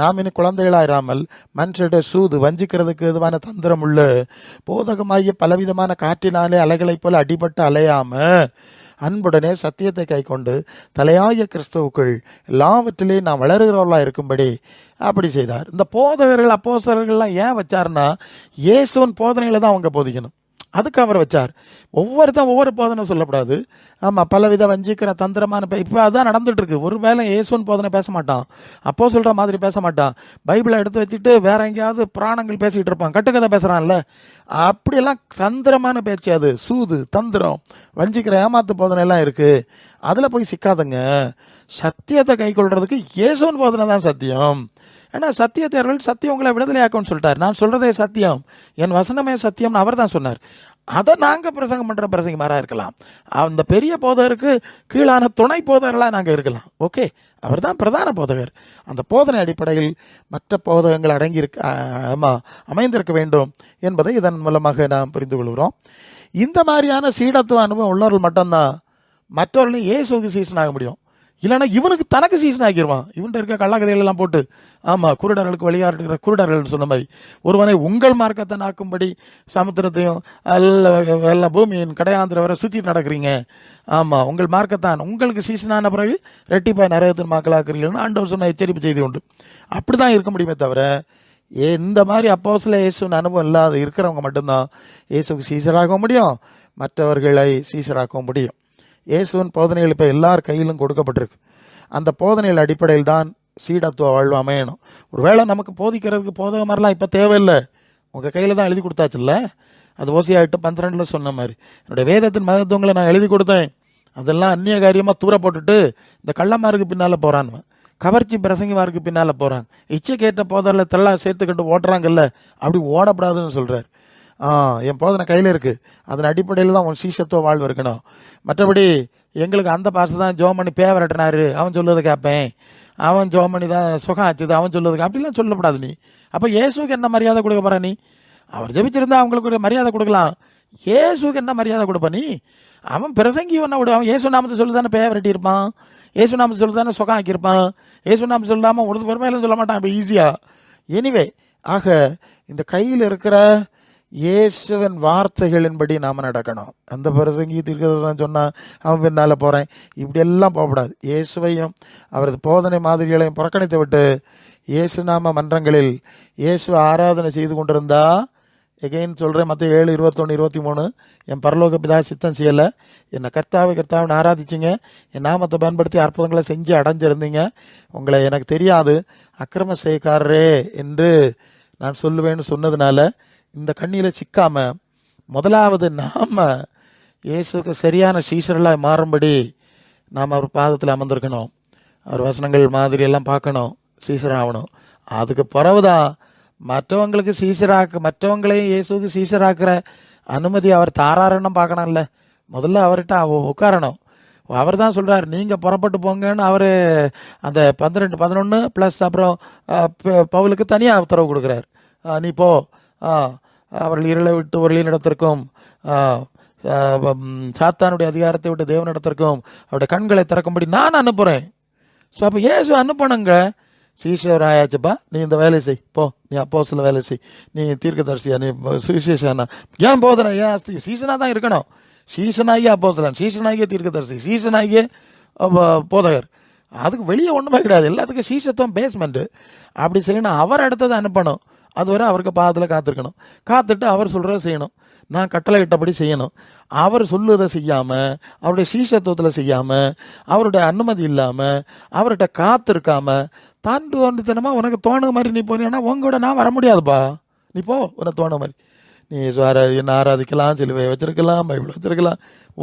A: நாம் இனி குழந்தைகளாயிராமல் மனுஷருடைய சூது வஞ்சிக்கிறதுக்கு எதுவான தந்திரம் உள்ள போதகமாகிய பலவிதமான காற்றினாலே அலைகளைப் போல அடிபட்டு அலையாம அன்புடனே சத்தியத்தை கை கொண்டு தலையாய கிறிஸ்துவுக்குள் எல்லாவற்றிலே நாம் வளருகிறவர்களாக இருக்கும்படி அப்படி செய்தார். இந்த போதகர்கள் அப்போஸ்தலர்கள்லாம் ஏன் வச்சார்னா, இயேசுவின் போதனைகளை தான் அவங்க போதிக்கணும், அதுக்கு அவர் வச்சார். ஒவ்வொருத்தன் ஒவ்வொரு போதனை சொல்லக்கூடாது. ஆமாம், பலவித வஞ்சிக்கிற தந்திரமான இப்போ அதான் நடந்துட்டு இருக்கு. ஒரு வேளை இயேசுவின் போதனை பேச மாட்டான், அப்போ சொல்கிற மாதிரி பேச மாட்டான், பைபிளை எடுத்து வச்சுட்டு வேற எங்கேயாவது புராணங்கள் பேசிக்கிட்டு இருப்பான், கட்டுக்கதை பேசுகிறான்ல, அப்படியெல்லாம் தந்திரமான பேச்சு. அது சூது, தந்திரம், வஞ்சிக்கிற ஏமாத்து போதனை எல்லாம் இருக்குது. அதில் போய் சிக்காதுங்க. சத்தியத்தை கை கொள்றதுக்கு இயேசுவின் போதனை தான் சத்தியம். ஏன்னா சத்தியத்தேர்கள் சத்தியம் உங்களை விடுதலையாக்கும்னு சொல்லிட்டார். நான் சொல்றதே சத்தியம், என் வசனமே சத்தியம்னு அவர் தான் சொன்னார். அதை நாங்கள் பிரசங்கம் பண்ணுற பிரசங்கமாராக இருக்கலாம், அந்த பெரிய போதகருக்கு கீழான துணை போதகர்களாக நாங்கள் இருக்கலாம். ஓகே, அவர் தான் பிரதான போதகர். அந்த போதனை அடிப்படையில் மற்ற போதகங்கள் அமைந்திருக்க வேண்டும் என்பதை இதன் மூலமாக நாம் புரிந்து கொள்கிறோம். இந்த மாதிரியான சீடத்துவ அனுபவம் உள்ளவர்கள் மட்டும்தான் மற்றவர்களும் இயேசுவுக்கு சீசன் ஆக முடியும். இல்லைன்னா இவனுக்கு தனக்கு சீசன் ஆக்கிடுவான். இவன்கிட்ட இருக்க கள்ளக்கதைகள் எல்லாம் போட்டு, ஆமாம், குருடர்களுக்கு வழிகாட்டுகிற குருடர்கள் சொன்ன மாதிரி, ஒருவனை உங்கள் மார்க்கத்தை நாக்கும்படி சமுத்திரத்தையும் எல்லாம் பூமியின் கடையாந்திர வரை சுற்றி நடக்கிறீங்க. ஆமாம், உங்கள் மார்க்கத்தான் உங்களுக்கு சீசனான பிறகு ரெட்டிப்பாய் நரகத்தின் மக்களாக்குறீங்கன்னு ஆண்டவர் சொன்ன எச்சரிப்பு செய்தி உண்டு. அப்படி தான் இருக்க முடியுமே தவிர, இந்த மாதிரி அப்போஸ்தல இயேசுவின் அனுபவம் இல்லாத இருக்கிறவங்க மட்டும்தான் இயேசுக்கு சீசராக முடியும், மற்றவர்களை சீசராக்க முடியும். இயேசுவின் போதனைகள் இப்போ எல்லார் கையிலும் கொடுக்கப்பட்டிருக்கு. அந்த போதனைகள் அடிப்படையில் தான் சீடத்துவ வாழ்வு அமையணும். ஒருவேளை நமக்கு போதிக்கிறதுக்கு போதக மாதிரிலாம் இப்போ தேவையில்லை, உங்கள் கையில் தான் எழுதி கொடுத்தாச்சுல்ல. அது ஓசியா 8:12 சொன்ன மாதிரி, என்னுடைய வேதத்தின் மகத்துவங்களை நான் எழுதி கொடுத்தேன், அதெல்லாம் அந்நிய காரியமாக தூர போட்டுட்டு இந்த கள்ளமாருக்கு பின்னால் போகிறான்னு, கவர்ச்சி பிரசங்கிமாருக்கு பின்னால் போகிறாங்க, இச்சை கேட்ட போதரில் தெல்லாம் சேர்த்துக்கிட்டு ஓட்டுறாங்கல்ல, அப்படி ஓடப்படாதுன்னு சொல்கிறார். என் போதனை கையில் இருக்குது, அதன் அடிப்படையில் தான் உன் சீஷத்துவ வாழ்வு இருக்கணும். மற்றபடி எங்களுக்கு அந்த பாசம் தான் ஜோமணி பேவரட்டினாரு, அவன் சொல்லுறது கேட்பேன், அவன் ஜோமணி தான் சுகம் ஆச்சுது, அவன் சொல்லுறதுக்கு அப்படிலாம் சொல்லப்படாது. நீ அப்போ இயேசுக்கு என்ன மரியாதை கொடுக்க போற? நீ அவர் ஜெபிச்சிருந்தா அவங்களுக்கு ஒரு மரியாதை கொடுக்கலாம், இயேசுக்கு என்ன மரியாதை கொடுப்ப நீ? அவன் பிரசங்கி ஒன்ன விடு, அவன் இயேசு நாமத்தை சொல்லி தானே பேவரட்டி இருப்பான், இயேசு நாமத்தை சொல்லி தானே சுகம் ஆக்கியிருப்பான், இயேசு நாமத்தை சொல்லாமல் ஒரு பொறுமையிலும் சொல்ல மாட்டான் இப்போ ஈஸியாக. எனிவே, ஆக இந்த கையில் இருக்கிற இயேசுவின் வார்த்தைகளின்படி நாம் நடக்கணும். அந்த பிரசங்கி தீர்க்கதரிசனம் சொன்னால் அவன் பின்னால் போகிறேன், இப்படியெல்லாம் போகக்கூடாது. இயேசுவையும் அவரது போதனை மாதிரிகளையும் புறக்கணித்து விட்டு இயேசு நாம மன்றங்களில் இயேசு ஆராதனை செய்து கொண்டிருந்தா, எகைன் சொல்கிறேன், மத்திய 7:21-23, என் பரலோக பிதா சித்தம் செய்யலை, என்னை கர்த்தாவை ஆராதிச்சிங்க, என் நாமத்தை பயன்படுத்தி அற்புதங்களை செஞ்சு அடைஞ்சிருந்தீங்க, உங்களை எனக்கு தெரியாது அக்கிரம செய்யக்காரரே என்று நான் சொல்லுவேன்னு சொன்னதுனால இந்த கண்ணியில் சிக்காம, முதலாவது நாம் இயேசுக்கு சரியான சீஷர்களாக மாறும்படி நாம் அவர் பாதத்தில் அமர்ந்திருக்கணும், அவர் வசனங்கள் மாதிரி எல்லாம் பார்க்கணும், சீஷராகணும். அதுக்கு பிறகுதான் மற்றவங்களுக்கு மற்றவங்களையும் இயேசுக்கு சீஷராக்குற அனுமதி அவர் தாராருன்னு பார்க்கணும்ல. முதல்ல அவர்கிட்ட உட்காரணும், அவர் தான் சொல்கிறார் நீங்கள் புறப்பட்டு போங்கன்னு. அவர் அந்த 12-11 ப்ளஸ் அப்புறம் பவுலுக்கு தனியாக உத்தரவு கொடுக்குறார். நீ போ, அவர்கள் இருளை விட்டு ஒளியினிடத்திற்கும் சாத்தானுடைய அதிகாரத்தை விட்டு தேவனிடத்திற்கும் அவருடைய கண்களை திறக்கும்படி நான் அனுப்புகிறேன். ஸோ அப்போ ஏசு அனுப்பணுங்க. சீஷர் ஆயாச்சுப்பா, நீ இந்த வேலை செய், போ, நீ அப்போஸ்தல வேலை செய், நீ தீர்க்கதரிசியா, நீ சுவிசேஷனா, ஏன் போதனா, ஏன் சீசனாக தான் இருக்கணும். சீசனாகிய அப்போஸ்தலன், சீசனாகிய தீர்க்கதரிசி, சீசனாகிய போதகர், அதுக்கு வெளியே ஒன்றுமே கிடையாது. எல்லாத்துக்கும் சீசத்துவம் பேஸ்மெண்ட்டு. அப்படி செய்யணும். அவர் அடுத்தது அனுப்பணும். அதுவரை அவருக்கு பாதத்தில் காத்திருக்கணும். காத்துட்டு அவர் சொல்கிறத செய்யணும். நான் கட்டளை இட்டபடி செய்யணும். அவர் சொல்லுறதை செய்யாமல், அவருடைய சீஷத்துவத்தில் செய்யாமல், அவருடைய அனுமதி இல்லாமல், அவர்கிட்ட காத்திருக்காமல், தான் தோண்டித்தனமாக உனக்கு தோணுற மாதிரி நீ போனீங்கன்னா உங்களோட நான் வர முடியாதுப்பா. நீ போ, உனக்கு தோண மாதிரி நீ என்ன ஆராதிக்கலாம், சிலுவை வச்சிருக்கலாம், பைபிள் வச்சிருக்கலாம்,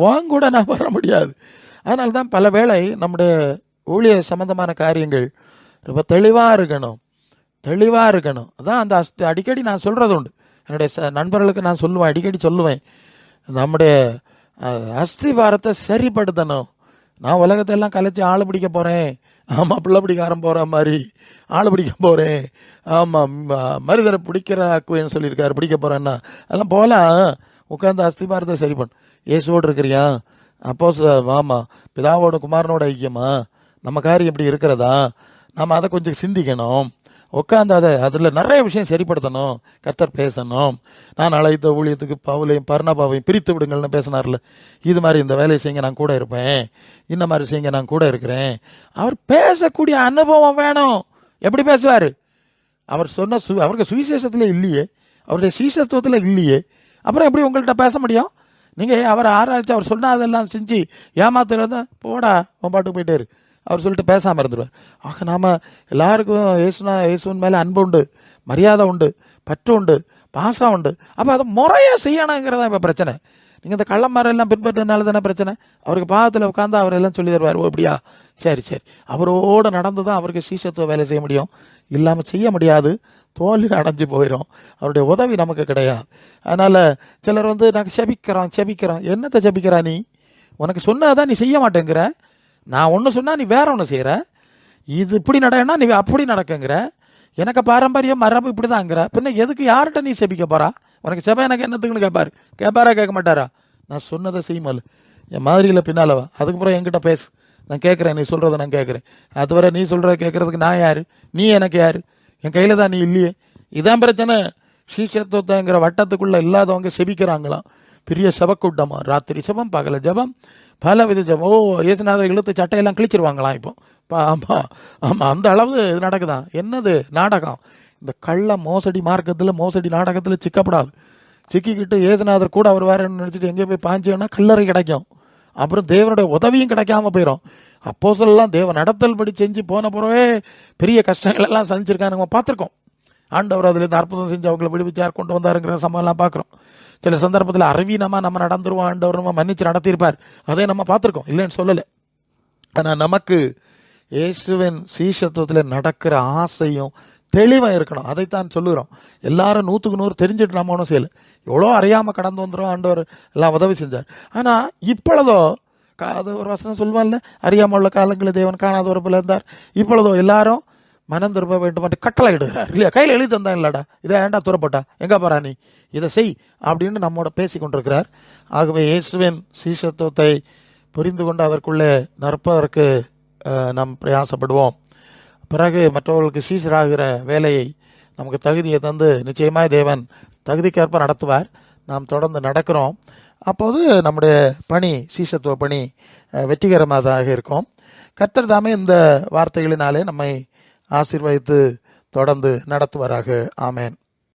A: உங்கூட நான் வர முடியாது. அதனால தான் பல வேளை நம்முடைய ஊழிய சம்பந்தமான காரியங்கள் ரொம்ப தெளிவாக இருக்கணும். அதான் அந்த அடிக்கடி நான் சொல்கிறது உண்டு. என்னுடைய நண்பர்களுக்கு நான் சொல்லுவேன், அடிக்கடி சொல்லுவேன், நம்முடைய அஸ்திவாரத்தை சரிப்படுத்தணும். நான் உலகத்தை எல்லாம் கலைச்சி ஆள் பிடிக்க போகிறேன், ஆமாம், பிள்ளை பிடிக்காரம் போகிற மாதிரி ஆள் பிடிக்க போகிறேன், ஆமாம், மனிதரை பிடிக்கிறாக்குவேன்னு சொல்லியிருக்காரு, பிடிக்க போகிறேன்னா அதெல்லாம் போகலாம். உட்காந்து அஸ்திவாரத்தை சரி பண்ணு. இயேசுவோடு இருக்கிறியா? அப்போஸ் ஆமாம், பிதாவோட குமாரனோட ஐக்கியமா, நம்ம காரியம் எப்படி இருக்கிறதா, நம்ம அதை கொஞ்சம் சிந்திக்கணும். உட்காந்து அதில் நிறைய விஷயம் சரிப்படுத்தணும். கர்த்தர் பேசணும். நான் அழைத்த ஊழியத்துக்கு பவுலையும் பர்னபாவையும் பிரித்து விடுங்கள்னு பேசினார்ல, இது மாதிரி இந்த வேலையை செய்யுங்க, நான் கூட இருப்பேன், இந்த மாதிரி செய்யுங்க, நான் கூட இருக்கிறேன். அவர் பேசக்கூடிய அனுபவம் வேணும். எப்படி பேசுவார்? அவர் சொன்ன அவருக்கு சுவிசேஷத்தில் இல்லையே, அவருடைய சீசத்துவத்தில் இல்லையே, அப்புறம் எப்படி உங்கள்கிட்ட பேச முடியும்? நீங்கள் அவரை ஆராய்ச்சி அவர் சொன்னால் அதெல்லாம் செஞ்சு ஏமாத்துறத போடா உன் பாட்டுக்கு போயிட்டே இரு அவர் சொல்லிட்டு பேசாமல் இருந்துருவார். ஆக நாம் எல்லாருக்கும் இயேசுவின் மேலே அன்பு உண்டு, மரியாதை உண்டு, பற்று உண்டு, பாசம் உண்டு. அப்போ அதை முறையாக செய்யணுங்கிறதா இப்போ பிரச்சனை. நீங்கள் இந்த கள்ளமரெல்லாம் பின்பற்றினால தானே பிரச்சனை. அவருக்கு பாகத்தில் உட்காந்து அவர் எல்லாம் சொல்லி தருவார். ஓ அப்படியா, சரி சரி, அவரோடு நடந்து தான் அவருக்கு சீசத்துவ வேலை செய்ய முடியும். இல்லாமல் செய்ய முடியாது, தோல்வி அடைஞ்சு போயிடும். அவருடைய உதவி நமக்கு கிடையாது. அதனால் சிலர் நாங்கள் செபிக்கிறோம். என்னத்தை செபிக்கிறா நீ? உனக்கு சொன்னாதான் நீ செய்ய மாட்டேங்கிற. நான் ஒன்று சொன்னால் நீ வேற ஒன்று செய்கிற. இது இப்படி நடனா நீ அப்படி நடக்குங்கிற. எனக்கு பாரம்பரியம் மரபு இப்படி தாங்கிற. பின்ன எதுக்கு யார்கிட்ட நீ செபிக்க போறா? உனக்கு செப எனக்கு என்னத்துக்குன்னு கேட்பாரா கேட்க மாட்டாரா? நான் சொன்னதை செய்யுமல், என் மாதிரியில் பின்னாலவா, அதுக்கப்புறம் என்கிட்ட பேசு, நான் கேட்குறேன், நீ சொல்கிறத நான் கேட்குறேன். அதுவரை நீ சொல்கிறத கேட்குறதுக்கு நான் யார்? நீ எனக்கு யார்? என் கையில் தான் நீ இல்லையே. இதான் பிரச்சனை. ஸ்ரீசத்துவங்கிற வட்டத்துக்குள்ளே இல்லாதவங்க செபிக்கிறாங்களாம். பெரிய செபக்கூட்டமா, ராத்திரி ஜபம், பகல ஜபம், பல வித ஜபம். ஓ இயேசுநாதர் இழுத்து சட்டையெல்லாம் கிழிச்சிருவாங்களாம் இப்போ. ஆமாம் ஆமாம், அந்த அளவு இது நடக்குதான். என்னது நாடகம்? இந்த கள்ள மோசடி மார்க்கத்தில், மோசடி நாடகத்தில் சிக்கப்படாது. சிக்கிக்கிட்டு இயேசுநாதர் கூட அவர் வேறன்னு நினச்சிட்டு எங்கே போய் பாஞ்சோன்னா கல்லறை கிடைக்கும். அப்புறம் தேவனுடைய உதவியும் கிடைக்காம போயிடும். அப்போஸ்தலர்லாம் தேவ நடத்தல் படி செஞ்சு போன பிறவே பெரிய கஷ்டங்கள் எல்லாம் சந்திச்சிருக்காங்க, நம்ம பார்த்துருக்கோம். ஆண்டவர் அதுலேருந்து அற்புதம் செஞ்சு அவங்களை விடுவிச்சார், கொண்டு வந்தாருங்கிற சம்பவம்லாம் பார்க்குறோம். சில சந்தர்ப்பத்தில் அறிவீனமாக நம்ம நடந்துருவோம், ஆண்டவர் நம்ம மன்னிச்சு நடத்தியிருப்பார், அதை நம்ம பார்த்துருக்கோம், இல்லைன்னு சொல்லலை. ஆனால் நமக்கு இயேசுவின் சீஷத்துவத்தில் நடக்கிற ஆசையும் தெளிவாக இருக்கணும். அதைத்தான் சொல்லுகிறோம். எல்லாரும் 100க்கு 100 தெரிஞ்சுட்டு நம்ம ஒன்றும் செய்யலை. எவ்வளோ அறியாமல் கடந்து வந்துடும், ஆண்டவர் எல்லாம் உதவி செஞ்சார். ஆனால் இப்பொழுதோ அது ஒரு வசனம் சொல்லுவான்ல, அறியாமல் உள்ள காலங்களில் தேவன் காணாத உறப்பில் இருந்தார். இப்பொழுதோ எல்லாரும் மனம் திரும்ப வேண்டும் என்று கட்டளை இடுகிறார் இல்லையா? கையில் எழுதி தந்தான் இல்லடா, இதை ஏண்டா துறப்பட்டா, எங்கே போறா நீ, இதை செய் அப்படின்னு நம்மோட பேசி கொண்டிருக்கிறார். ஆகவே இயேசுவின் சீஷத்துவத்தை புரிந்து கொண்டு அதற்குள்ளே நடப்பதற்கு நாம் பிரயாசப்படுவோம். பிறகு மற்றவர்களுக்கு சீஷராகிற வேலையை நமக்கு தகுதியை தந்து நிச்சயமாய் தேவன் தகுதிக்கேற்ப நடத்துவார். நாம் தொடர்ந்து நடக்கிறோம். அப்போது நம்முடைய பணி, சீஷத்துவ பணி வெற்றிகரமாக இருக்கும். கர்த்தர் தாமே இந்த வார்த்தைகளினாலே நம்மை ஆசீர்வதித்து தொடர்ந்து நடத்துவாராக. ஆமேன்.